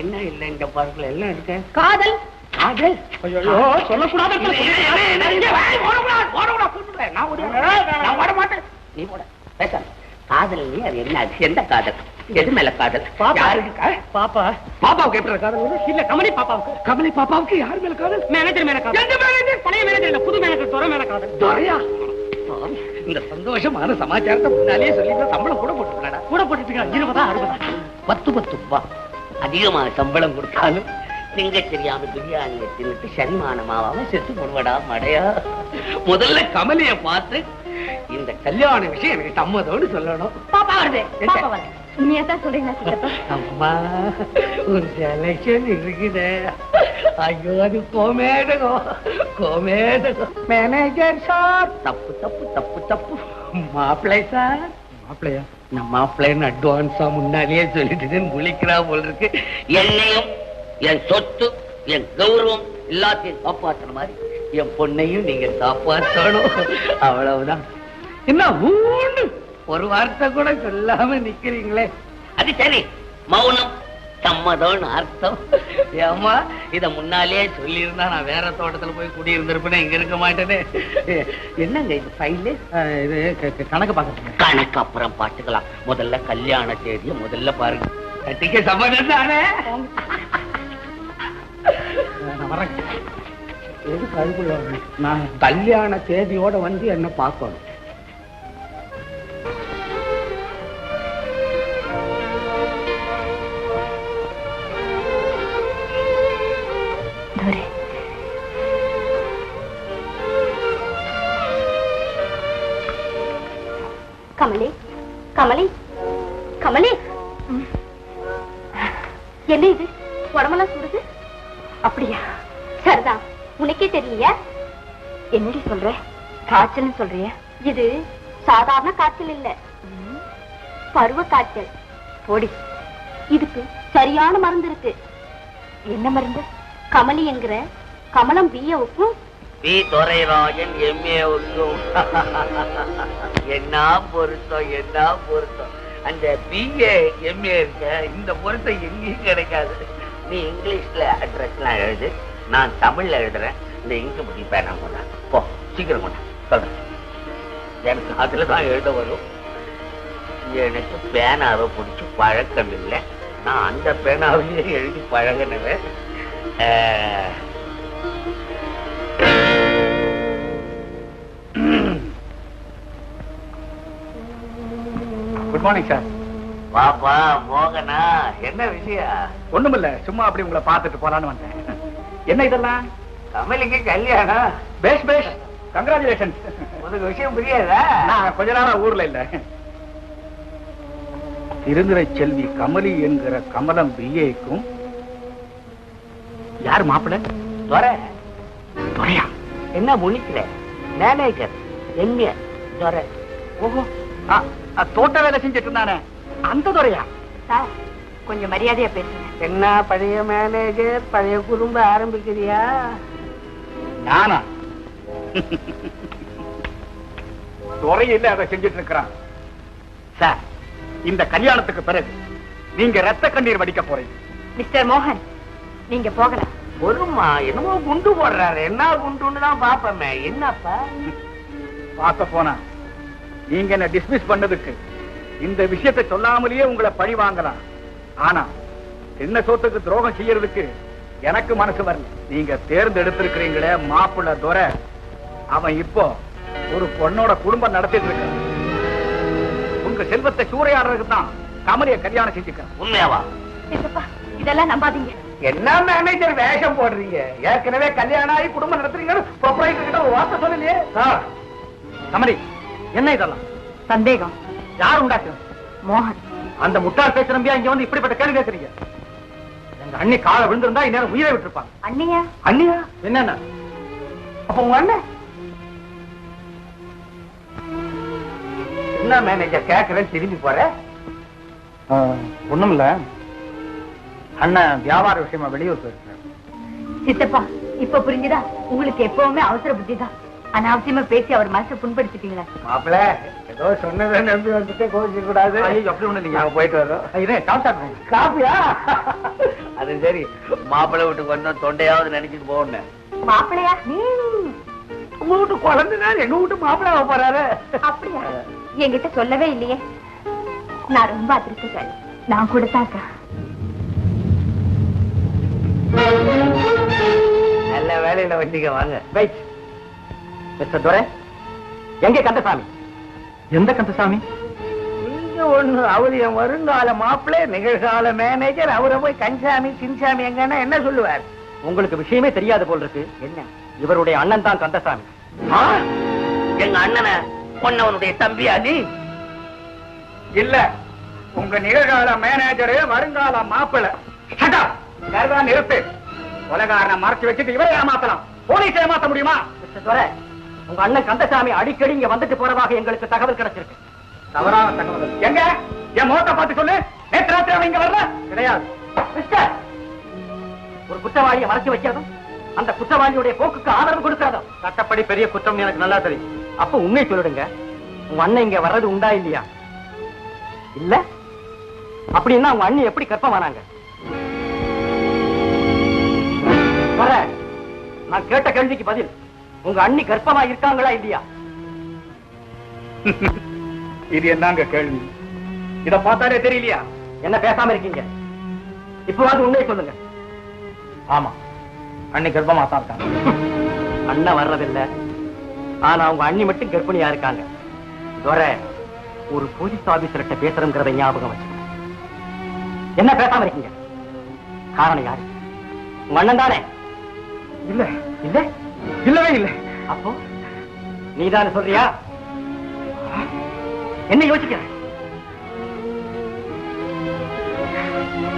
என்ன இல்ல இந்த பார்க்ல எல்லாம் இருக்கு? காதல். காதல்? ஐயோ, சொல்லக்கூடாது. நீ போட பேச. காதல் அது என்ன? எந்த காதல்? எது மேல காதல்? பாப்பா. பாப்பாவுக்கு எப்படி காதல்? இல்ல, கமலி பாப்பாவுக்கு. கமலி பாப்பாவுக்கு யார் மேல காதல்? மேனேஜர் மேல காதல். எந்த மேனேஜர்? பழைய மேனேஜர் இல்ல, புது மேனேஜர் துறை மேல காதல். துறையா? இந்த சந்தோஷமான சமாச்சாரத்தை முன்னாலே சொல்லி சம்பளம் கூட போட்டுருக்காடா. கூட போட்டுருக்கா? 20 60 10 ரூபாய் அதிகமாக சம்பளம் கொடுத்தாலும் திங்க தெரியாம பிரியாணியை தின்னுட்டு சரிமானமாவாம செத்து போடுவடா மடையா. முதல்ல கமலிய பார்த்து இந்த கல்யாண விஷயம் எனக்கு சம்மதம்னு சொல்லணும். பாப்பா வருது. பாப்பா வருது. நீ என்ன சொல்றீங்க? அம்மா, ஒரு செலக்ஷன் இருக்குது. ஐயோ, அது கோமேடகம் கோமேடகம். மேனேஜர் சார், தப்பு தப்பு தப்பு தப்பு. மாப்பிள்ளை சார். மாப்பிள்ளையா? நான் மாப்பிள்ளைன்னு அட்வான்ஸா முன்னாலேயே சொல்லிட்டு முழிக்கிறா போல இருக்கு. என்னையும் என் சொத்து என் கௌரவம் எல்லாத்தையும் காப்பாற்றுற மாதிரி என் பொண்ணையும் நீங்க காப்பாற்றணும். அவ்வளவுதான். என்ன ஊன்னு ஒரு வார்த்தை கூட சொல்லாம நிக்கிறீங்களே? அது சரி, மௌனம் சம்மதம்னு அர்த்தம். ஏமா, இத முன்னாலே சொல்லியிருந்தா நான் வேற தோட்டத்துல போய் குடியிருந்திருப்பேன். இங்க இருக்க மாட்டேனே. என்னங்க இது ஃபைலு? இது கணக்கு பாக்க. கணக்கு அப்புறம் பாத்துக்கலாம். முதல்ல கல்யாண தேதியை முதல்ல பாருங்க. கட்டிக்க சம்மதம் தானே? நான் வரேன். எதுக்கு அதுக்குள்ள? நான் கல்யாண தேதியோட வந்து என்ன பார்க்கணும். கமலி, கமலி, கமலி, என்ன இது? உடம்பெல்லாம் சுடுது. அப்படியா? சரிதான். உனக்கே தெரியலையா? என்னடி சொல்ற? காய்ச்சல் சொல்றிய? இது சாதாரண காய்ச்சல் இல்ல, பருவ காய்ச்சல். போடி, இதுக்கு சரியான மருந்து இருக்கு. என்ன மருந்து? கமலி என்கிற கமலம் பிஏவுக்கும் பி துரைராஜன் எம்ஏவுக்கும் என்ன பொருத்தம், என்ன பொருத்தம். அந்த பிஏ எம்ஏ இருக்க இந்த பொருத்தம் எங்கேயும் கிடைக்காது. நீ இங்கிலீஷ்ல அட்ரஸ் எல்லாம் எழுது, நான் தமிழ்ல எழுதுறேன். இந்த இங்கு முடி பேனா கொண்டா. போ, சீக்கிரம் கொண்டா. சொல்றேன், எனக்கு அதுலதான் எழுத வரும். எனக்கு பேனாவை பிடிச்சி பழக்கம் இல்லை. நான் அந்த பேனாவிலேயே எழுதி பழகினவன். Good morning sir. பாப்பா மோகனா, என்ன விஷயம்? ஒண்ணுமில்ல, சும்மா அப்படி உங்களை பார்த்துட்டு போலான்னு வந்தேன். என்ன இதெல்லாம்? கமலிக்கு கல்யாணம். பேஷ் பேஷ், கங்க்ராச்சுலேஷன். உனக்கு விஷயம் புரியாதா? நான் கொஞ்ச நாளா ஊர்ல இல்ல. திருநிறை செல்வி கமலி என்கிற கமலம் பிஏக்கும் யார் மாப்பிள்ள? துரையா? என்ன முழிக்கிற? மேனேஜர் எங்க துரை? ஓஹோ, தோட்ட வேலை செஞ்சுட்டு இருந்தானே அந்த துறையா? சார், கொஞ்சம் மரியாதையா பேசுங்க. என்ன பழைய மேனேஜர், பழைய குடும்பம் ஆரம்பிக்கிறியா? நானா? துறை இல்ல, அதை செஞ்சுட்டு இருக்கிறான். சார், இந்த கல்யாணத்துக்கு பிறகு நீங்க ரத்த கண்ணீர் வடிக்க போறீங்க. மிஸ்டர் மோகன், நீங்க போகலாம். ஒருமா என்னமோ குண்டு போடுறாரு. என்ன குண்டுன்னு தான் பாப்பமே. என்னப்பா பார்க்க போனா நீங்க என்ன டிஸ்மிஸ் பண்ணதுக்கு இந்த விஷயத்தை சொல்லாமலேயே உங்களை பழி வாங்கலாம். ஆனா சின்ன சோத்துக்கு துரோகம் செய்யறதுக்கு எனக்கு மனசு வரல. நீங்க தேர்ந்தெடுத்திருக்கிறீங்களே மாப்பிள்ள துரை, அவன் இப்போ ஒரு பொண்ணோட குடும்பம் நடத்திட்டு இருக்கான். உங்க செல்வத்தை சூறையாடுறதுக்கு தான் கமலிய கல்யாணம் செஞ்சுக்க. உண்மையாவா? இதெல்லாம் நம்பாதீங்க. என்ன மேனேஜர் வேஷம் போடுறீங்க? ஏற்கனவே கல்யாணம் ஆகி குடும்பம் நடத்துறீங்க. ப்ரொப்ரைட்டர் கிட்ட ஒரு வார்த்தை சொல்லலையே. கமலி, என்ன இதெல்லாம்? சந்தேகம். யார் உண்டாக்கு? மோகன். அந்த முட்டாள் பேச்ச நம்பியா இங்க வந்து இப்படிப்பட்ட கேள்வி கேட்கறீங்க? எங்க அண்ணி காலை விழுந்திருந்தா இந்நேரம் உயிரை விட்டுருப்பாங்க. அண்ணியா? அண்ணியா என்னன்னா? அப்ப உங்க அண்ணன் என்ன மேனேஜர் கேட்கறேன் திரும்பி போற? ஒண்ணும் இல்ல, அண்ணன் வியாபார விஷயமா வெளியூர் போயிருக்காரு. சித்தப்பா இப்ப புரிஞ்சுதா? உங்களுக்கு எப்பவுமே அவசர புத்திதான். அனாவசியமா பேசி அவர் மனசை புண்படுத்திட்டீங்களா? மாப்பிள்ள ஏதோ சொன்னதை நம்பி வந்துட்டு கோவிக்க கூடாது. அப்படி ஒண்ணு இல்லைங்க. நாங்க போயிட்டு வரோம். இதே சாப்பிட்டாங்க. காப்பியா? அது சரி, மாப்பிள்ளை வீட்டுக்கு வந்தோம் தொண்டையாவது நினைச்சிட்டு போகணும். மாப்பிள்ளையா? உங்க வீட்டு குழந்தைனா எங்க வீட்டு மாப்பிள்ள போறாரு. அப்படியா? என்கிட்ட சொல்லவே இல்லையே. நான் ரொம்ப அதிர்ஷ்டசாலி. நான் கூட தாக்கா. நல்ல வேலையில வண்டிக்க வாங்க. வெயிட் மிஸ்டர் துரை, எங்க கந்தசாமி? எந்த கந்தசாமி? இங்க ஒண்ணு அவரு என் வருங்கால மாப்பிள்ளை, நிகழ்கால மேனேஜர். அவரை போய் கன்சாமி சின்சாமி எங்கன்னா என்ன சொல்லுவார்? உங்களுக்கு விஷயமே தெரியாது போல் இருக்கு. என்ன? இவருடைய அண்ணன் தான் கந்தசாமி. எங்க அண்ணனை பொன்னவனுடைய தம்பியா நீ? இல்ல, உங்க நிகழ்கால மேனேஜரு வருங்கால மாப்பிள்ளை. நிறுத்து. உலகாரனை மறைச்சு வச்சுட்டு இவரை ஏமாத்தலாம், போலீஸ் ஏமாத்த முடியுமா? மிஸ்டர் துரை, உங்க அண்ணன் கந்தசாமி அடிக்கடி இங்க வந்துட்டு போறதாக எங்களுக்கு தகவல் கிடைச்சிருக்கு. தவறான தகவல். எங்க என் முகத்தை பார்த்து சொல்லு. நேற்று ராத்திரி அவன் இங்க வர்ற கிடையாது. மிஸ்டர், ஒரு குற்றவாளியை மறைச்சு வைக்கிறதும் அந்த குற்றவாளியுடைய போக்குக்கு ஆதரவு கொடுக்கிறதும் சட்டப்படி பெரிய குற்றம் எனக்கு நல்லா தெரியும். அப்ப உண்மை சொல்லிடுங்க, உங்க அண்ணன் இங்க வர்றது உண்டா இல்லையா? இல்ல அப்படின்னா உங்க அண்ணி எப்படி கர்ப்பமானாங்க? நான் கேட்ட கேள்விக்கு பதில், உங்க அண்ணி கர்ப்பமா இருக்காங்களா இல்லையா? இது என்னங்க கேள்வி? இத பார்த்தாலே தெரியலையா? என்ன பேசாம இருக்கீங்க? இப்பவாது உண்மையை சொல்லுங்க. ஆமா, அண்ணி கர்ப்பமா தான் இருக்காங்க. அண்ணன் வர்றதில்லை, ஆனா உங்க அண்ணி மட்டும் கர்ப்பிணியா இருக்காங்க. துரை, ஒரு போலீஸ் ஆபீசர்கிட்ட பேசுறோங்கிறத ஞாபகம் வச்சுக்கோங்க. என்ன பேசாம இருக்கீங்க? காரணம் யாரு? உங்க அண்ணன் தானே? இல்ல இல்ல, இல்லவே இல்ல. அப்போ நீதானே சொல்றியா? என்ன யோசிக்கிற?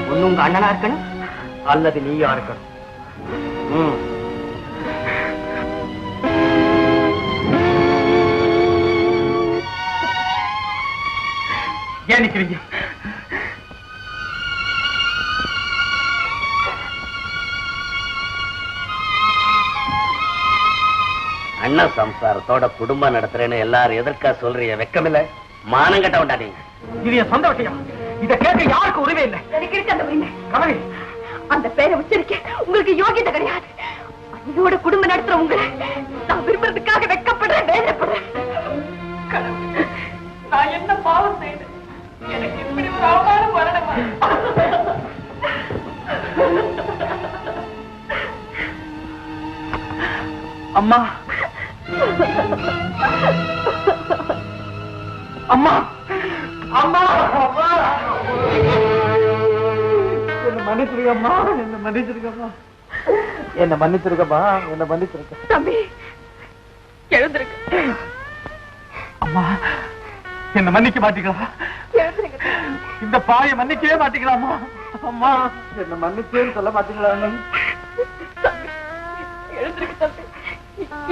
ஒண்ணு உங்க அண்ணனா இருக்கணும், அல்லது நீயா இருக்கணும். ஏன் நிக்கிறீங்க? அண்ணன் சம்சாரத்தோட குடும்பம் நடத்துறேன்னு எல்லாரும் எதற்கா சொல்றீங்க? வெக்கமில்ல, மானம் கட்ட விட்டாதீங்க. இது என் சொந்த விஷயம். இத கேட்க யாருக்கு உரிமை இல்லை. எனக்கு இருக்கு அந்த உரிமை. கமலி, அந்த பேரை உச்சரிக்க உங்களுக்கு யோகியதை கிடையாது. அண்ணனோட குடும்பம் நடத்துற உங்களை நான் விரும்புறதுக்காக வெட்கப்படுறேன், வேதனைப்படுறேன். கடவுளே, நான் என்ன பாவம் செய்தேன்? எனக்கு இப்படி ஒரு அவமானம் வரணுமா? அம்மா, அம்மா, அம்மா, என்ன மன்னிச்சிருக்கம்மா, என்ன மன்னிச்சிருக்கம்மா, என்ன மன்னிச்சிருக்கம்மா, என்ன மன்னிச்சிருக்க. தம்பி எழுந்திருக்கு. அம்மா, என்ன மன்னிக்க மாட்டீங்களா? எழுந்திருக்கு. இந்த பாயை மன்னிக்கவே மாட்டீங்களாமா? அம்மா, என்ன மன்னிச்சேன்னு சொல்ல மாட்டீங்களா? தம்பி எழுந்திருக்கு. தம்பி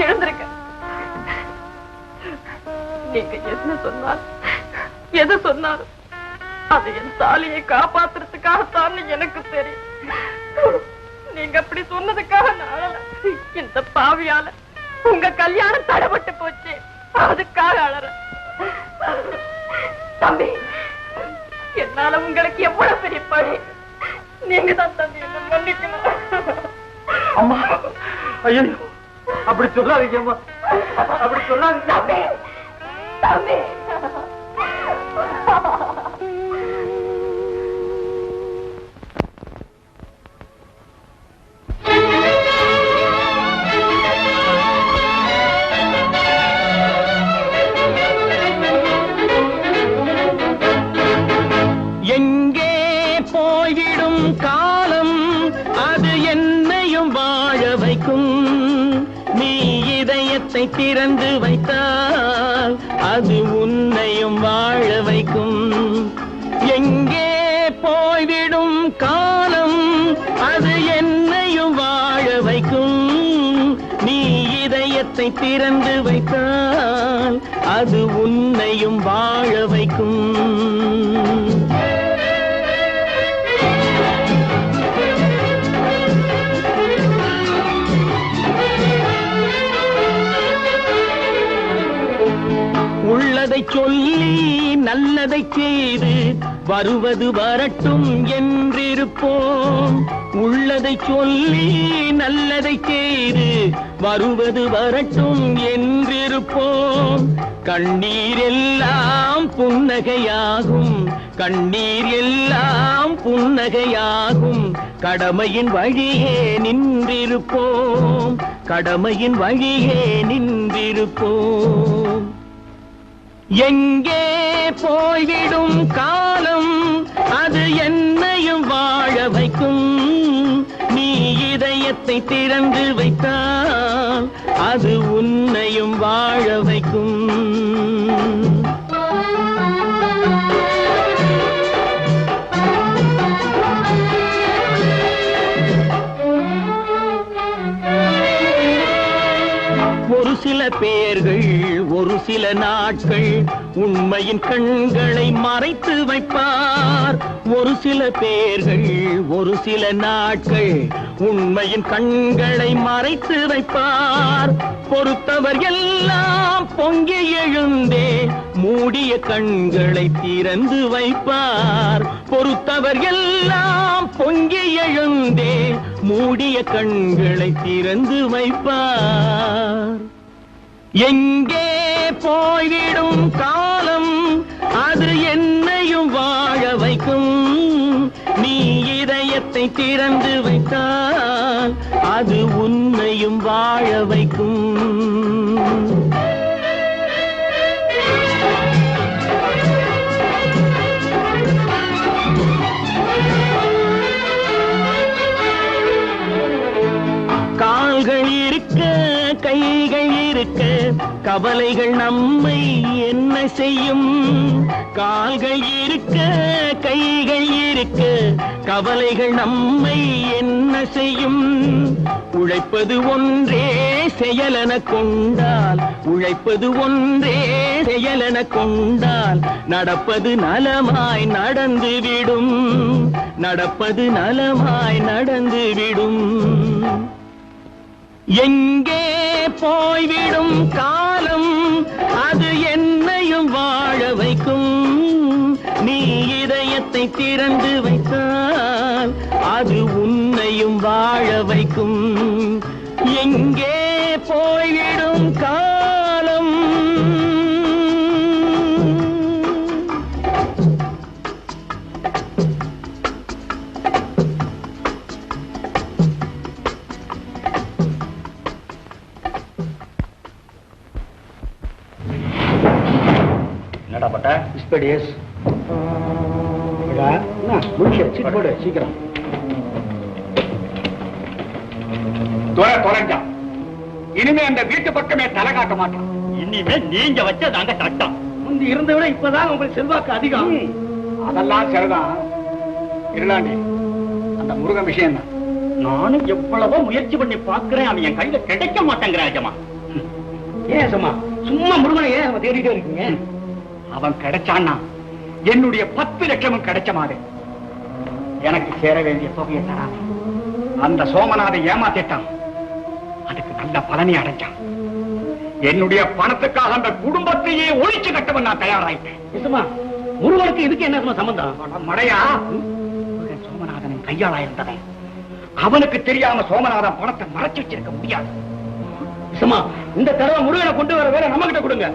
எழுந்திருக்க. நீங்க என்ன சொன்னாலும் எது சொன்னாலும் அது என் தாலியை காப்பாத்துறதுக்காகத்தான் எனக்கு தெரியும். நீங்க அப்படி சொன்னதுக்காக நான் இந்த பாவியால உங்க கல்யாணம் தடைபட்டு போச்சு, அதுக்காக அழற. தம்பி, என்னால உங்களுக்கு எவ்வளவு பெரிய பழி. நீங்க தான் தம்பி என்ன மன்னிக்கணும். அம்மா, ஐயோ, அப்படி சொல்லாதீங்க அம்மா, அப்படி சொல்லாதீங்க. தம்பி, தம்பி. எங்கே போய்விடும் காலம் அது என்னையும் வாழ வைக்கும். நீ இதயத்தை திறந்து வைத்தால் அது உன்னையும் வாழ வைக்கும். எங்கே போய்விடும் காலம் அது என்னையும் வாழ வைக்கும். நீ இதயத்தை திறந்து வைத்தால் அது உன்னையும் வாழ வைக்கும். உள்ளதை சொல்லி நல்லதை செய்து வருவது வரட்டும் என்றிருப்போம். உள்ளதை சொல்லி நல்லதை செய்து வருவது வரட்டும் என்றிருப்போம். கண்ணீர் எல்லாம் புன்னகையாகும், கண்ணீர் எல்லாம் புன்னகையாகும். கடமையின் வழியே நின்றிருப்போம், கடமையின் வழியே நின்றிருப்போம். எங்கே போய்விடும் காலம் அது என்னையும் வாழ வைக்கும். நீ இதயத்தை திறந்து வைத்தால் அது உன்னையும் வாழ வைக்கும். ஒரு சில பேர்கள் ஒரு சில நாட்கள் உண்மையின் கண்களை மறைத்து வைப்பார். ஒரு சில பேர்கள் ஒரு சில நாட்கள் உண்மையின் கண்களை மறைத்து வைப்பார். பொறுத்தவர் எல்லாம் பொங்கி எழுந்தே மூடிய கண்களை திறந்து வைப்பார். பொறுத்தவர் எல்லாம் பொங்கி எழுந்தே மூடிய கண்களை திறந்து வைப்பார். எங்கே போய்விடும் காலம் அது என்னையும் வாழ வைக்கும். நீ இதயத்தை திறந்து வைத்தால் அது உன்னையும் வாழ வைக்கும். கால்கள் இருக்க கைகள் இருக்க கவலைகள் நம்மை என்ன செய்யும். கால்கள் இருக்க கைகள் இருக்க கவலைகள் நம்மை என்ன செய்யும். உழைப்பது ஒன்றே செயலென கொண்டால், உழைப்பது ஒன்றே செயலென கொண்டால் நடப்பது நலமாய் நடந்துவிடும், நடப்பது நலமாய் நடந்துவிடும். எங்கே போய்விடும் காலம் அது என்னையும் வாழ வைக்கும். நீ இதயத்தை திறந்து வைத்தால் அது உன்னையும் வாழ வைக்கும். எங்கே போய்விடும் காலம். என்னடா பட்ட ஸ்பெடியஸ் போடு சீக்கிரம். தொலைஞ்சான். இனிமே அந்த வீட்டு பக்கமே தலை காட்ட மாட்டான். இனிமே நீங்க வச்சதாங்க சட்டம். முந்தி இருந்த விட இப்பதான் உங்களுக்கு செல்வாக்கு அதிகம். அதெல்லாம் சரிதான். இருளாண்டி அந்த முருகன் விஷயம் தான். நானும் எவ்வளவோ முயற்சி பண்ணி பாக்குறேன், அவன் என் கையில கிடைக்க மாட்டேங்கிற ராஜமா. ஏன் சும்மா சும்மா முருகனை ஏன் நம்ம தேடிட்டே இருக்கீங்க? அவன் கிடைச்சான்னா என்னுடைய 10 லட்சமும் கிடைச்ச மாதிரி. எனக்கு சேர வேண்டிய தொகையை தராது. அந்த சோமநாதை ஏமாத்திட்டான். அதுக்கு நல்ல பலனை அடைஞ்சான். என்னுடைய பணத்துக்காக அந்த குடும்பத்தையே ஒழிச்சு கட்டவன் நான் தயாராயிட்டேன். முருகனுக்கு இதுக்கு என்ன சம்பந்தம்? மடையா, சோமநாதனின் கையாளா இருந்தவன். அவனுக்கு தெரியாம சோமநாதன் பணத்தை மறைச்சு வச்சிருக்க முடியாது. இந்த தடவை முருகனை கொண்டு வர வேற நம்ம கிட்ட கொடுங்க.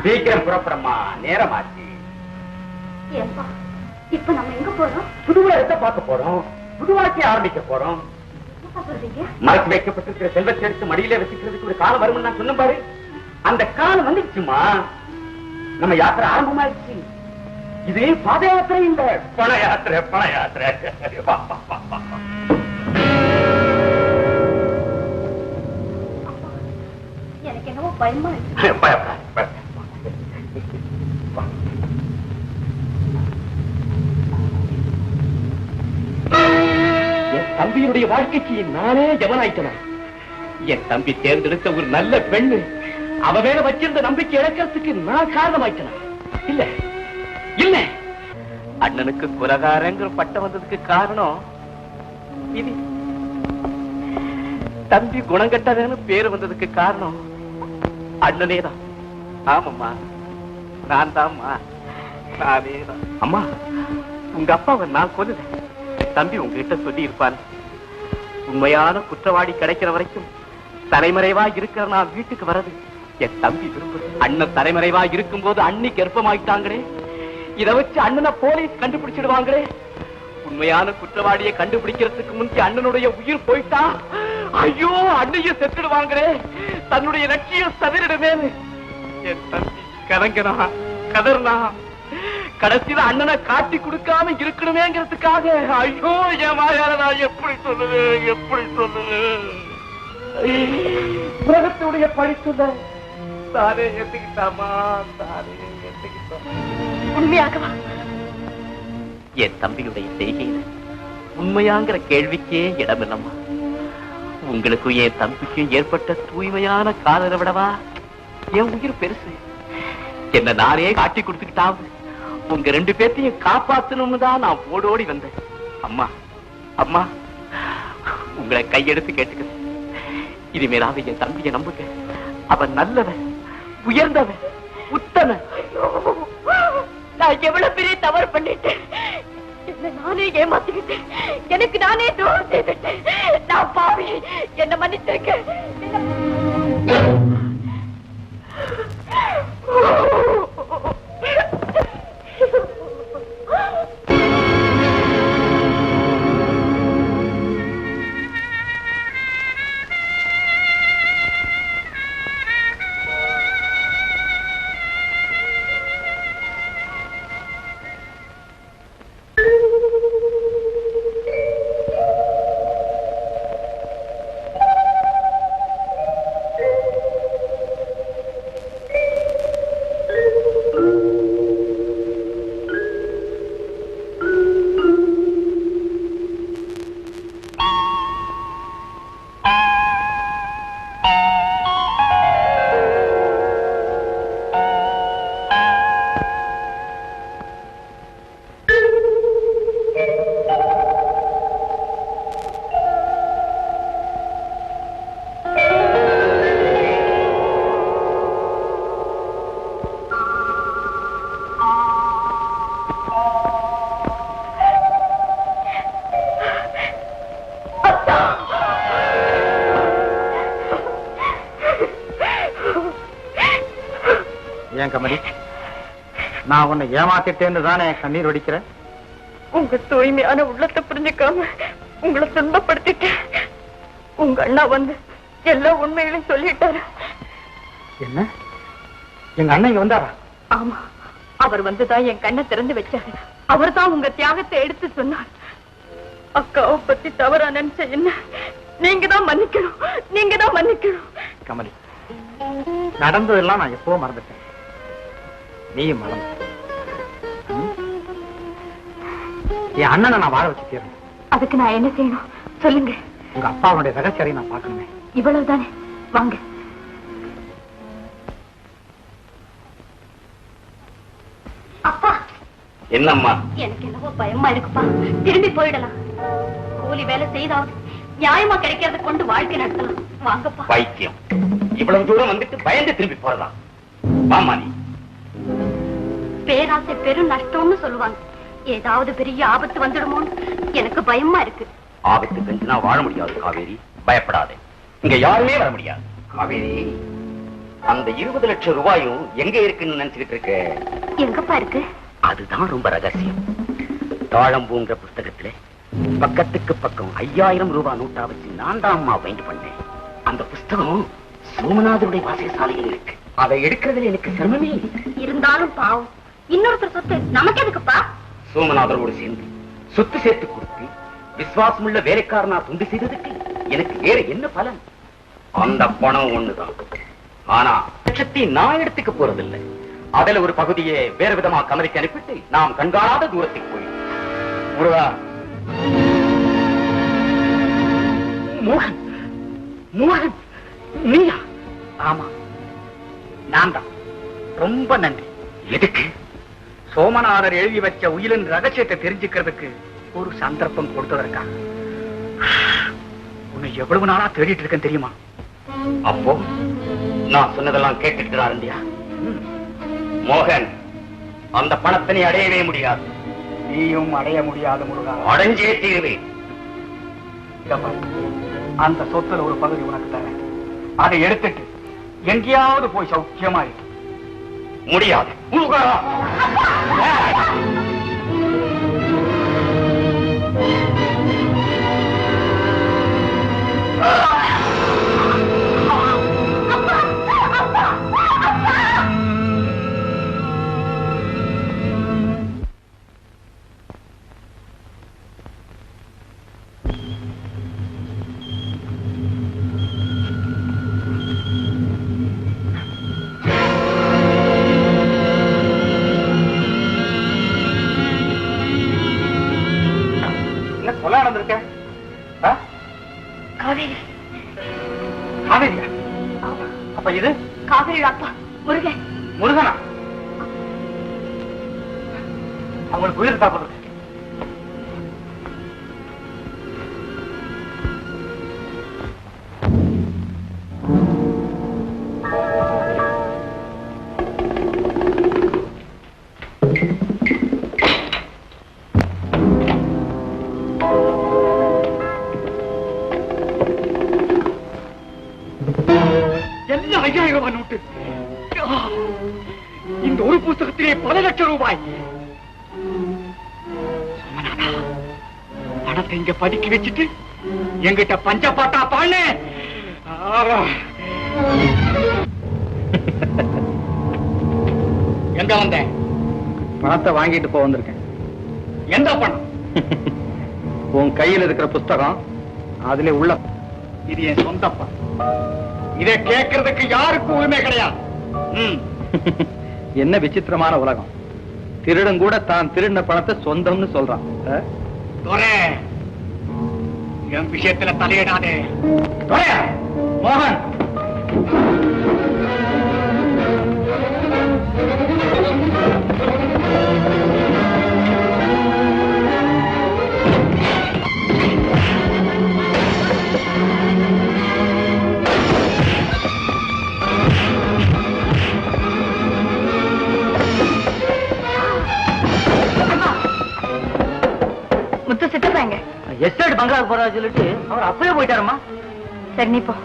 சீக்கிரம் புறப்படமா, நேரமாச்சு. ஏன்பா இப்ப நம்ம எங்க போறோம்? புது உலகத்தை பார்க்க போறோம், புது வாழ்க்கையை ஆரம்பிக்க போறோம். மறைச்சு வைக்கப்பட்டிருக்கிற செல்வத்தை எடுத்து மடியில வச்சுக்கிறதுக்கு ஒரு காலம் வரும்னு நான் சொன்ன பாரு, அந்த காலம் வந்துச்சுமா. நம்ம யாத்திரை ஆரம்பமாயிடுச்சு. இதே பாத யாத்திரை இல்ல, பண யாத்திரை. பண யாத்திரை. எனக்கு என்னவோ பயமா இருக்கு. என் தம்பியினுடைய வாழ்க்கைக்கு நானே ஜவனாயிட்டேன். என் தம்பி தேர்ந்தெடுத்த ஒரு நல்ல பெண்ணு, அவ மேல வச்சிருந்த நம்பிக்கை இழக்கிறதுக்கு நான் காரணமாயிட்டேன். இல்ல இல்ல, அண்ணனுக்கு குலகாரங்கிற பட்டம் வந்ததுக்கு காரணம் இது. தம்பி குணங்கட்டவன்னு பேரு வந்ததுக்கு காரணம் அண்ணனே தான். ஆமாம்மா, நான் தான்மா, நானே தான். அம்மா, உங்க அப்பாவை நான் கொல்லுறேன். தம்பி உங்ககிட்ட சொல்லி இருப்பான், உண்மையான குற்றவாளி கிடைக்கிற வரைக்கும் தலைமறைவா இருக்கிற நான் வீட்டுக்கு வரது என் தம்பி விரும்புது. அண்ணன் தலைமறைவா இருக்கும் போது அண்ணி கர்ப்பமாயிட்டாங்களே, இதை வச்சு அண்ணனை போலீஸ் கண்டுபிடிச்சிடுவாங்களே. உண்மையான குற்றவாளியை கண்டுபிடிக்கிறதுக்கு முந்தி அண்ணனுடைய உயிர் போயிட்டா ஐயோ அண்ணையும் செத்துடுவாங்களே, தன்னுடைய லட்சியம் சதிரிடுமே. என் தம்பி கலங்கனா கதர்னா, கடைசியில அண்ணனை காட்டி கொடுக்காம இருக்கணுமேங்கிறதுக்காக ஐயோ என் வாயால நான் எப்படி சொல்லுவேன், எப்படி சொல்லுவேன். உலகத்துடைய படிச்சுள்ள தானே ஏத்துக்கிட்டாமா, தானே ஏத்துக்கிட்டான். உண்மையாகவா? என் தம்பியுடைய செய்கையில உண்மையாங்கிற கேள்விக்கே இடமில்லம்மா. உங்களுக்கும் என் தம்பிக்கும் ஏற்பட்ட தூய்மையான காதலை விடவா என் உயிர் பெருசு. என்ன நானே காட்டி கொடுத்துக்கிட்டாவது உங்க ரெண்டு பேர்த்தையும் காப்பாத்தணும்னு தான் நான் ஓடோடி வந்தேன். அம்மா அம்மா, உங்களை கையெடுத்து கேட்டுக்கிறேன், இனிமேலாவது என் தம்பியை நம்புங்க. அவன் நல்லவன், உயர்ந்தவன், உத்தமன். நான் எவ்வளவு பெரிய தவறு பண்ணிட்டேன், என்ன நானே ஏமாத்திக்கிட்டேன், எனக்கு நானே துரோகம் செய்துட்டேன். நான் பாவி, என்ன மன்னிச்சிருக்கேன். ஏன் கமலி, நான் உன்னை ஏமாத்திட்டேன்னு தானே கண்ணீர் வடிக்கிறேன்? உங்க தூய்மையான உள்ளத்தை புரிஞ்சுக்காம உங்களை துன்பப்படுத்திட்டேன். உங்க அண்ணா வந்து எல்லா உண்மைகளையும் சொல்லிட்டாரு. என்ன, எங்க அண்ணன் இங்க வந்தாரா? ஆமா, அவர் வந்துதான் என் கண்ணை திறந்து வச்சாரு. அவர் தான் உங்க தியாகத்தை எடுத்து சொன்னார். அக்காவை பத்தி தவறா நினைச்ச என்ன நீங்க தான் மன்னிக்கணும், நீங்க தான் மன்னிக்கணும். கமலி, நடந்ததெல்லாம் நான் எப்போ மறந்துட்டேன், நீயும் மறந்து. என் அண்ணனை நான் வாழ வச்சு தீரணும். அதுக்கு நான் என்ன செய்யணும் சொல்லுங்க. உங்க அப்பாவுடைய ரகசியத்தை நான் பார்க்கணுமே. இவ்வளவுதானே, வாங்க. அப்பா, என்னம்மா? எனக்கு என்னவோ பயமா இருக்குப்பா. திரும்பி போயிடலாம். கூலி வேலை செய்தாவது நியாயமா கிடைக்கிறத கொண்டு வாழ்க்கை நடத்தலாம். வாங்கப்பா. பைத்தியம், இவ்வளவு தூரம் வந்துட்டு பயந்து திரும்பி போறதா? வாமா நீ. பேராசை பெரும் நஷ்டம்னு சொல்லுவாங்க. ஏதாவது பெரிய ஆபத்து வந்துடுமோன்னு எனக்கு பயமா இருக்கு. ஆபத்து கஞ்சினா வாழ முடியாது காவேரி, பயப்படாதே. இங்க யாருமே வர முடியாது காவேரி. அந்த 20 லட்சம் ரூபாயும் எங்க இருக்குன்னு நினைச்சுக்கிட்டு இருக்க? எங்கப்பா இருக்கு? அதுதான் ரொம்ப ரகசியம். தாழம்பூங்கிற புஸ்தகத்துல பக்கத்துக்கு பக்கம் 5000 ரூபாய் நோட்டா வச்சு நான் தான் அம்மா வைண்ட் பண்ணேன். அந்த புஸ்தகம் சோமநாதருடைய வாசகசாலையில் இருக்கு. அதை எடுக்கிறதுல எனக்கு சிரமமே இல்லை. இருந்தாலும் பாவம், இன்னொருத்தர் சொத்து நமக்கு எதுக்குப்பா? சோமநாதரோடு சேர்ந்து சொத்து சேர்த்து கொடுத்து விசுவாசமுள்ள வேலைக்காரனா துண்டு செய்ததுக்கு எனக்கு வேற என்ன பலன்? அந்த பணம் ஒண்ணுதான். ஆனா லட்சத்தை நான் எடுத்துக்க போறதில்லை. அதுல ஒரு பகுதியை வேற விதமா கமலிக்கு அனுப்பிட்டு நாம் கண்காணாத தூரத்துக்கு போய் முருகா. மோகன், மோகன் நீயா? ஆமா, நான் தான். ரொம்ப நன்றி. எதுக்கு? சோமநாதர் எழுதி வச்ச உயிரின் ரகசியத்தை தெரிஞ்சுக்கிறதுக்கு ஒரு சந்தர்ப்பம் கொடுத்ததற்காக. உன்னை எவ்வளவு நாளா தேடிட்டு இருக்கேன் தெரியுமா? அப்போ நான் சொன்னதெல்லாம் கேட்டுக்கிறார் இல்லையா? மோகன், அந்த பணத்தை நீ அடையவே முடியாது. நீயும் அடைய முடியாத முருகா. அடைஞ்சே தீருவேன். அந்த சொத்துல ஒரு பகுதி உனக்கு தரேன். அதை எடுத்துட்டு எங்கேயாவது போய் சௌக்கியமா இருக்கு. முடியாது. கொலை நடந்திருக்க? காவேரி. காவேரியா? அப்ப இது காவேரி அப்பா முருகன். முருகனா? அவங்களுக்கு உயிர் தாப்பது. எல்லாம் 5000 ரூபாய் நோட்டு. இந்த ஒரு புஸ்தகத்திலே பல லட்சம் ரூபாய். பணத்தை இங்க பதுக்கி வச்சுட்டு எங்கிட்ட பஞ்ச பாட்டா பாடு. எங்க வந்த? பணத்தை வாங்கிட்டு போக வந்திருக்கேன். எந்த பணம்? உன் கையில் இருக்கிற புஸ்தகம் அதுல உள்ள. இது என் சொந்த பணம். இதை கேட்கறதுக்கு யாருக்கும் உரிமை கிடையாது. என்ன விசித்திரமான உலகம். திருடன் கூட தான் திருடின பணத்தை சொந்தம்னு சொல்றான். என் விஷயத்துல தலையிடாதே. மோகன், முத்து சித்தப்பாங்க எஸ்டேட் பங்களாவுக்கு போறா சொல்லிட்டு அவர் அப்பவே போயிட்டாருமா. சரி நீ போ.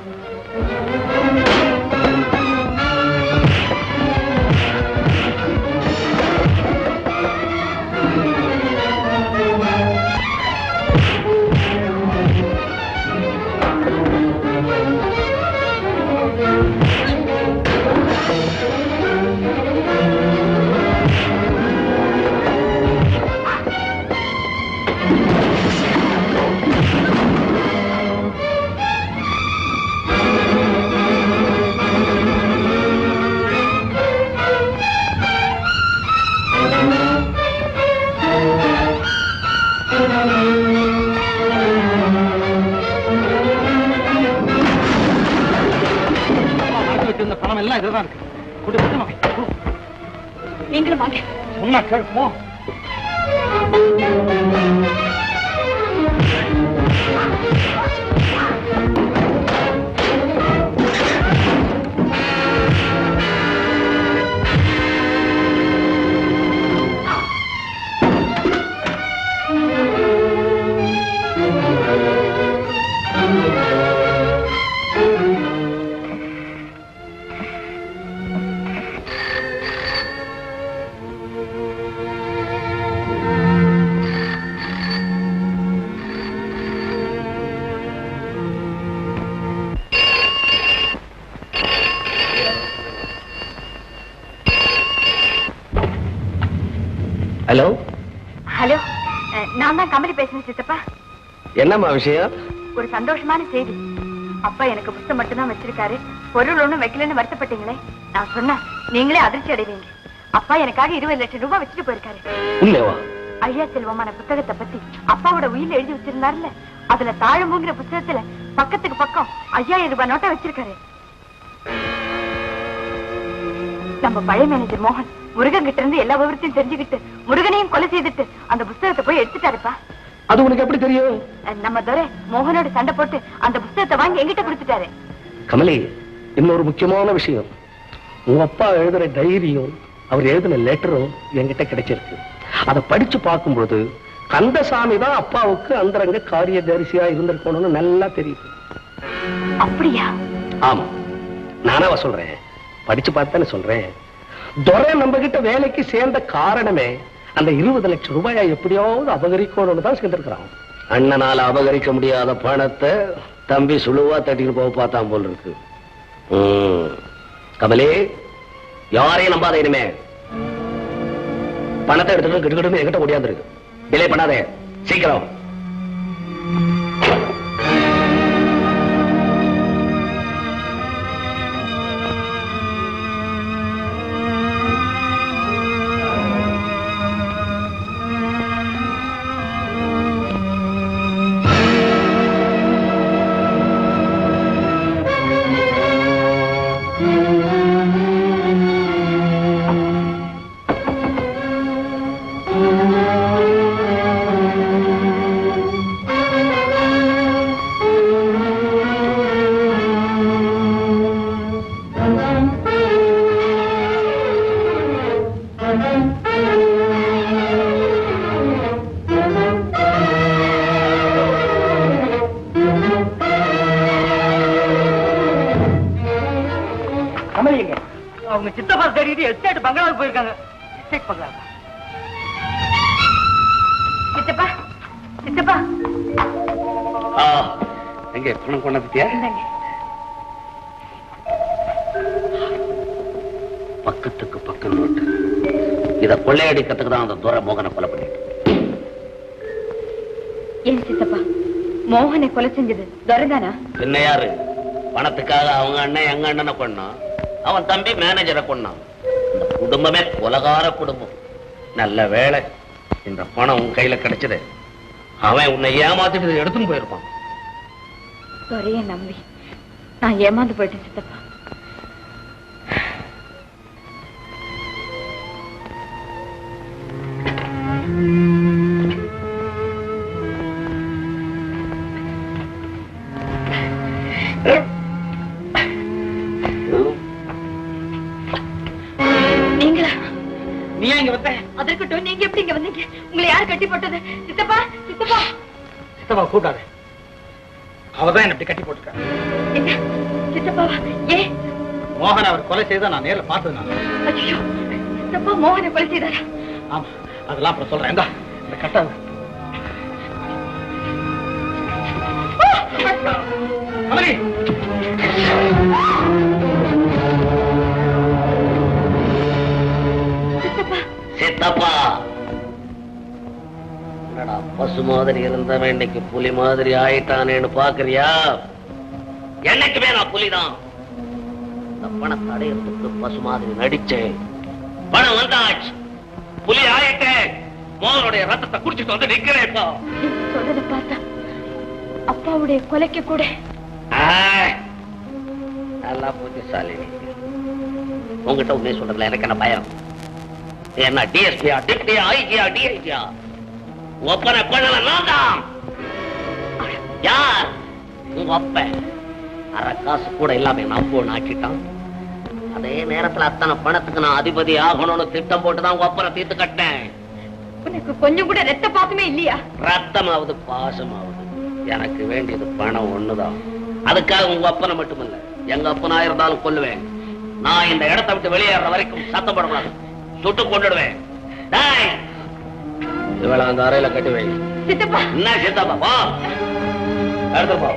பணம் எல்லாம் இதுதான் இருக்கு. நீங்களும் வாங்க. சொன்னா கேட்குமோ? ஹலோ ஹலோ, நான் தான் கமலி பேசுறேன் சித்தப்பா. என்னம்மா விஷயம்? ஒரு சந்தோஷமான செய்தி. அப்பா எனக்கு புத்தகம் மட்டும்தான் வச்சிருக்காரு, பொருள் ஒண்ணும் வைக்கலன்னு வருத்தப்பட்டீங்களே. நான் சொன்னா நீங்களே அதிர்ச்சி அடைவீங்க. அப்பா எனக்காக 20 லட்சம் ரூபாய் வச்சுட்டு போயிருக்காரு. இல்லவா? ஐயா செல்வமான புத்தகத்தை பத்தி அப்பாவோட உயிரில எழுதி வச்சிருந்தாருல, அதுல தாழம்புங்கிற புத்தகத்துல பக்கத்துக்கு பக்கம் 5000 ரூபாய் நோட்டை வச்சிருக்காரு. நம்ம பழைய மேனேஜர் மோகன் முருகன் கிட்ட இருந்து எல்லா விவரத்தையும் தெரிஞ்சுக்கிட்டு முருகனையும் கொலை செய்துட்டு அந்த புத்தகத்தை போய் எடுத்துட்டாருப்பா. அது உனக்கு எப்படி தெரியும்? நம்ம துரை மோகனோட சண்டை போட்டு அந்த புத்தகத்தை வாங்கி எங்கிட்ட கொடுத்துட்டாரு. கமலி, இன்னொரு முக்கியமான விஷயம். உங்க அப்பா எழுதுற டைரியும் அவர் எழுதின லெட்டரும் என்கிட்ட கிடைச்சிருக்கு. அதை படிச்சு பார்க்கும்போது கந்தசாமி தான் அப்பாவுக்கு அந்தரங்க காரியதரிசியா இருந்திருக்கணும்னு நல்லா தெரியுது. அப்படியா? ஆமா, நானாவா சொல்றேன், படிச்சு பார்த்தானே சொல்றேன். துரை நம்ம கிட்ட வேலைக்கு சேர்ந்த காரணமே அந்த 20 லட்சம் ரூபாயை எப்படியாவது அபகரிக்கணும்னு தான் சேர்ந்திருக்கிறான். அண்ணனால அபகரிக்க முடியாத பணத்தை தம்பி சுழுவா தட்டிட்டு போக பார்த்தான் போல் இருக்கு. கமலே, யாரையும் நம்பாத. இனிமே பணத்தை எடுத்துட்டு கிட்டுக்கிட்டு என்கிட்ட முடியாந்துருக்கு. டிலே பண்ணாதே, சீக்கிரம். அவங்க சித்தப்பா தேடிட்டு எஸ்டேட் பங்களாவுக்கு போயிருக்காங்க. எஸ்டேட் பங்களா? சித்தப்பா, சித்தப்பா எங்க பணம் கொண்டாந்துட்டியா? பக்கத்துக்கு பக்கம் நோட்டு. இத கொள்ளையடிக்கிறதுக்கு தான் அந்த துரை மோகனை கொலை பண்ணிட்டு. ஏன் சித்தப்பா, மோகனை கொலை செஞ்சது துரைதானா? என்ன யாரு? பணத்துக்காக அவங்க அண்ணன் எங்க அண்ணனை கொண்டான், அவன் தம்பி மேனேஜரை கொண்டான். இந்த குடும்பமே கொலகார குடும்பம். நல்ல வேலை இந்த பணம் உன் கையில கிடைச்சது. அவன் உன்னை ஏமாத்திட்டு எடுத்துன்னு போயிருப்பான். துரைய நம்பி நான் ஏமாந்து போயிட்டேன் சித்தப்பா. நீங்களா? நீ இங்க வந்த? அதற்கட்டும், நீங்க எப்படி இங்க வந்தீங்க? உங்களை யார் கட்டி போட்டது? சித்தப்பா, சித்தப்பா. சித்தப்பா கூட்டாது, அவதான் என்ன இப்படி கட்டி போட்டுக்க. என்ன சித்தப்பாவா? ஏன்? மோகன் அவர் கொலை செய்த நான் நேரில் பார்த்ததுனால. ஐயோ, சித்தப்பா மோகனை கொலை செய்தாரா? ஆமா, அதெல்லாம் அப்புறம் சொல்றேன். இந்த கட்டாது கமலி. சித்தப்பா, என்னடா பசு மாதிரி இருந்தவன் இன்னைக்கு புலி மாதிரி ஆயிட்டானேன்னு பாக்குறியா? என்னைக்குமே நான் புலிதான். இந்த பணத்தை அடையறதுக்கு பசு மாதிரி நடிச்சேன். பணம் வந்தாச்சு, புலி ஆயிட்டேன். மோகனுடைய ரத்தத்தை குடிச்சிட்டு வந்து நிக்கிறேன். சொல்றத பார்த்தா அப்பாவுடைய கொலைக்கு கூட. நல்லா புத்திசாலி. உங்ககிட்ட உண்மையை சொல்றதுல எனக்கு என்ன பயம்? என்ன டிஎஸ்பியா, டிப்டியா, ஐஜியா, டிஐஜியா? ஒப்பனை கொள்ளல நான் தான். யார்? உங்க அப்ப அரை காசு கூட இல்லாம நம்பு ஆக்கிட்டான். அதே நேரத்துல அத்தனை பணத்துக்கு நான் அதிபதி ஆகணும்னு திட்டம் போட்டுதான் உங்க அப்பனை தீர்த்து கட்டேன். உனக்கு கொஞ்சம் கூட ரத்த பாசமே இல்லையா? ரத்தமாவது பாசமாவது எனக்கு வேண்டியது பணம் ஒண்ணுதான். அதுக்காக உங்க அப்பனை மட்டுமல்ல, எங்க அப்பனா இருந்தாலும் கொல்லுவேன். நான் இந்த இடத்தை விட்டு வெளியேற வரைக்கும் சத்தம் போடக்கூடாது, சுட்டு கொண்டுடுவேன். இவளை அந்த அறையில கட்டி வை. சித்தப்பா. என்ன சித்தப்பா? வா, எடுத்து போ.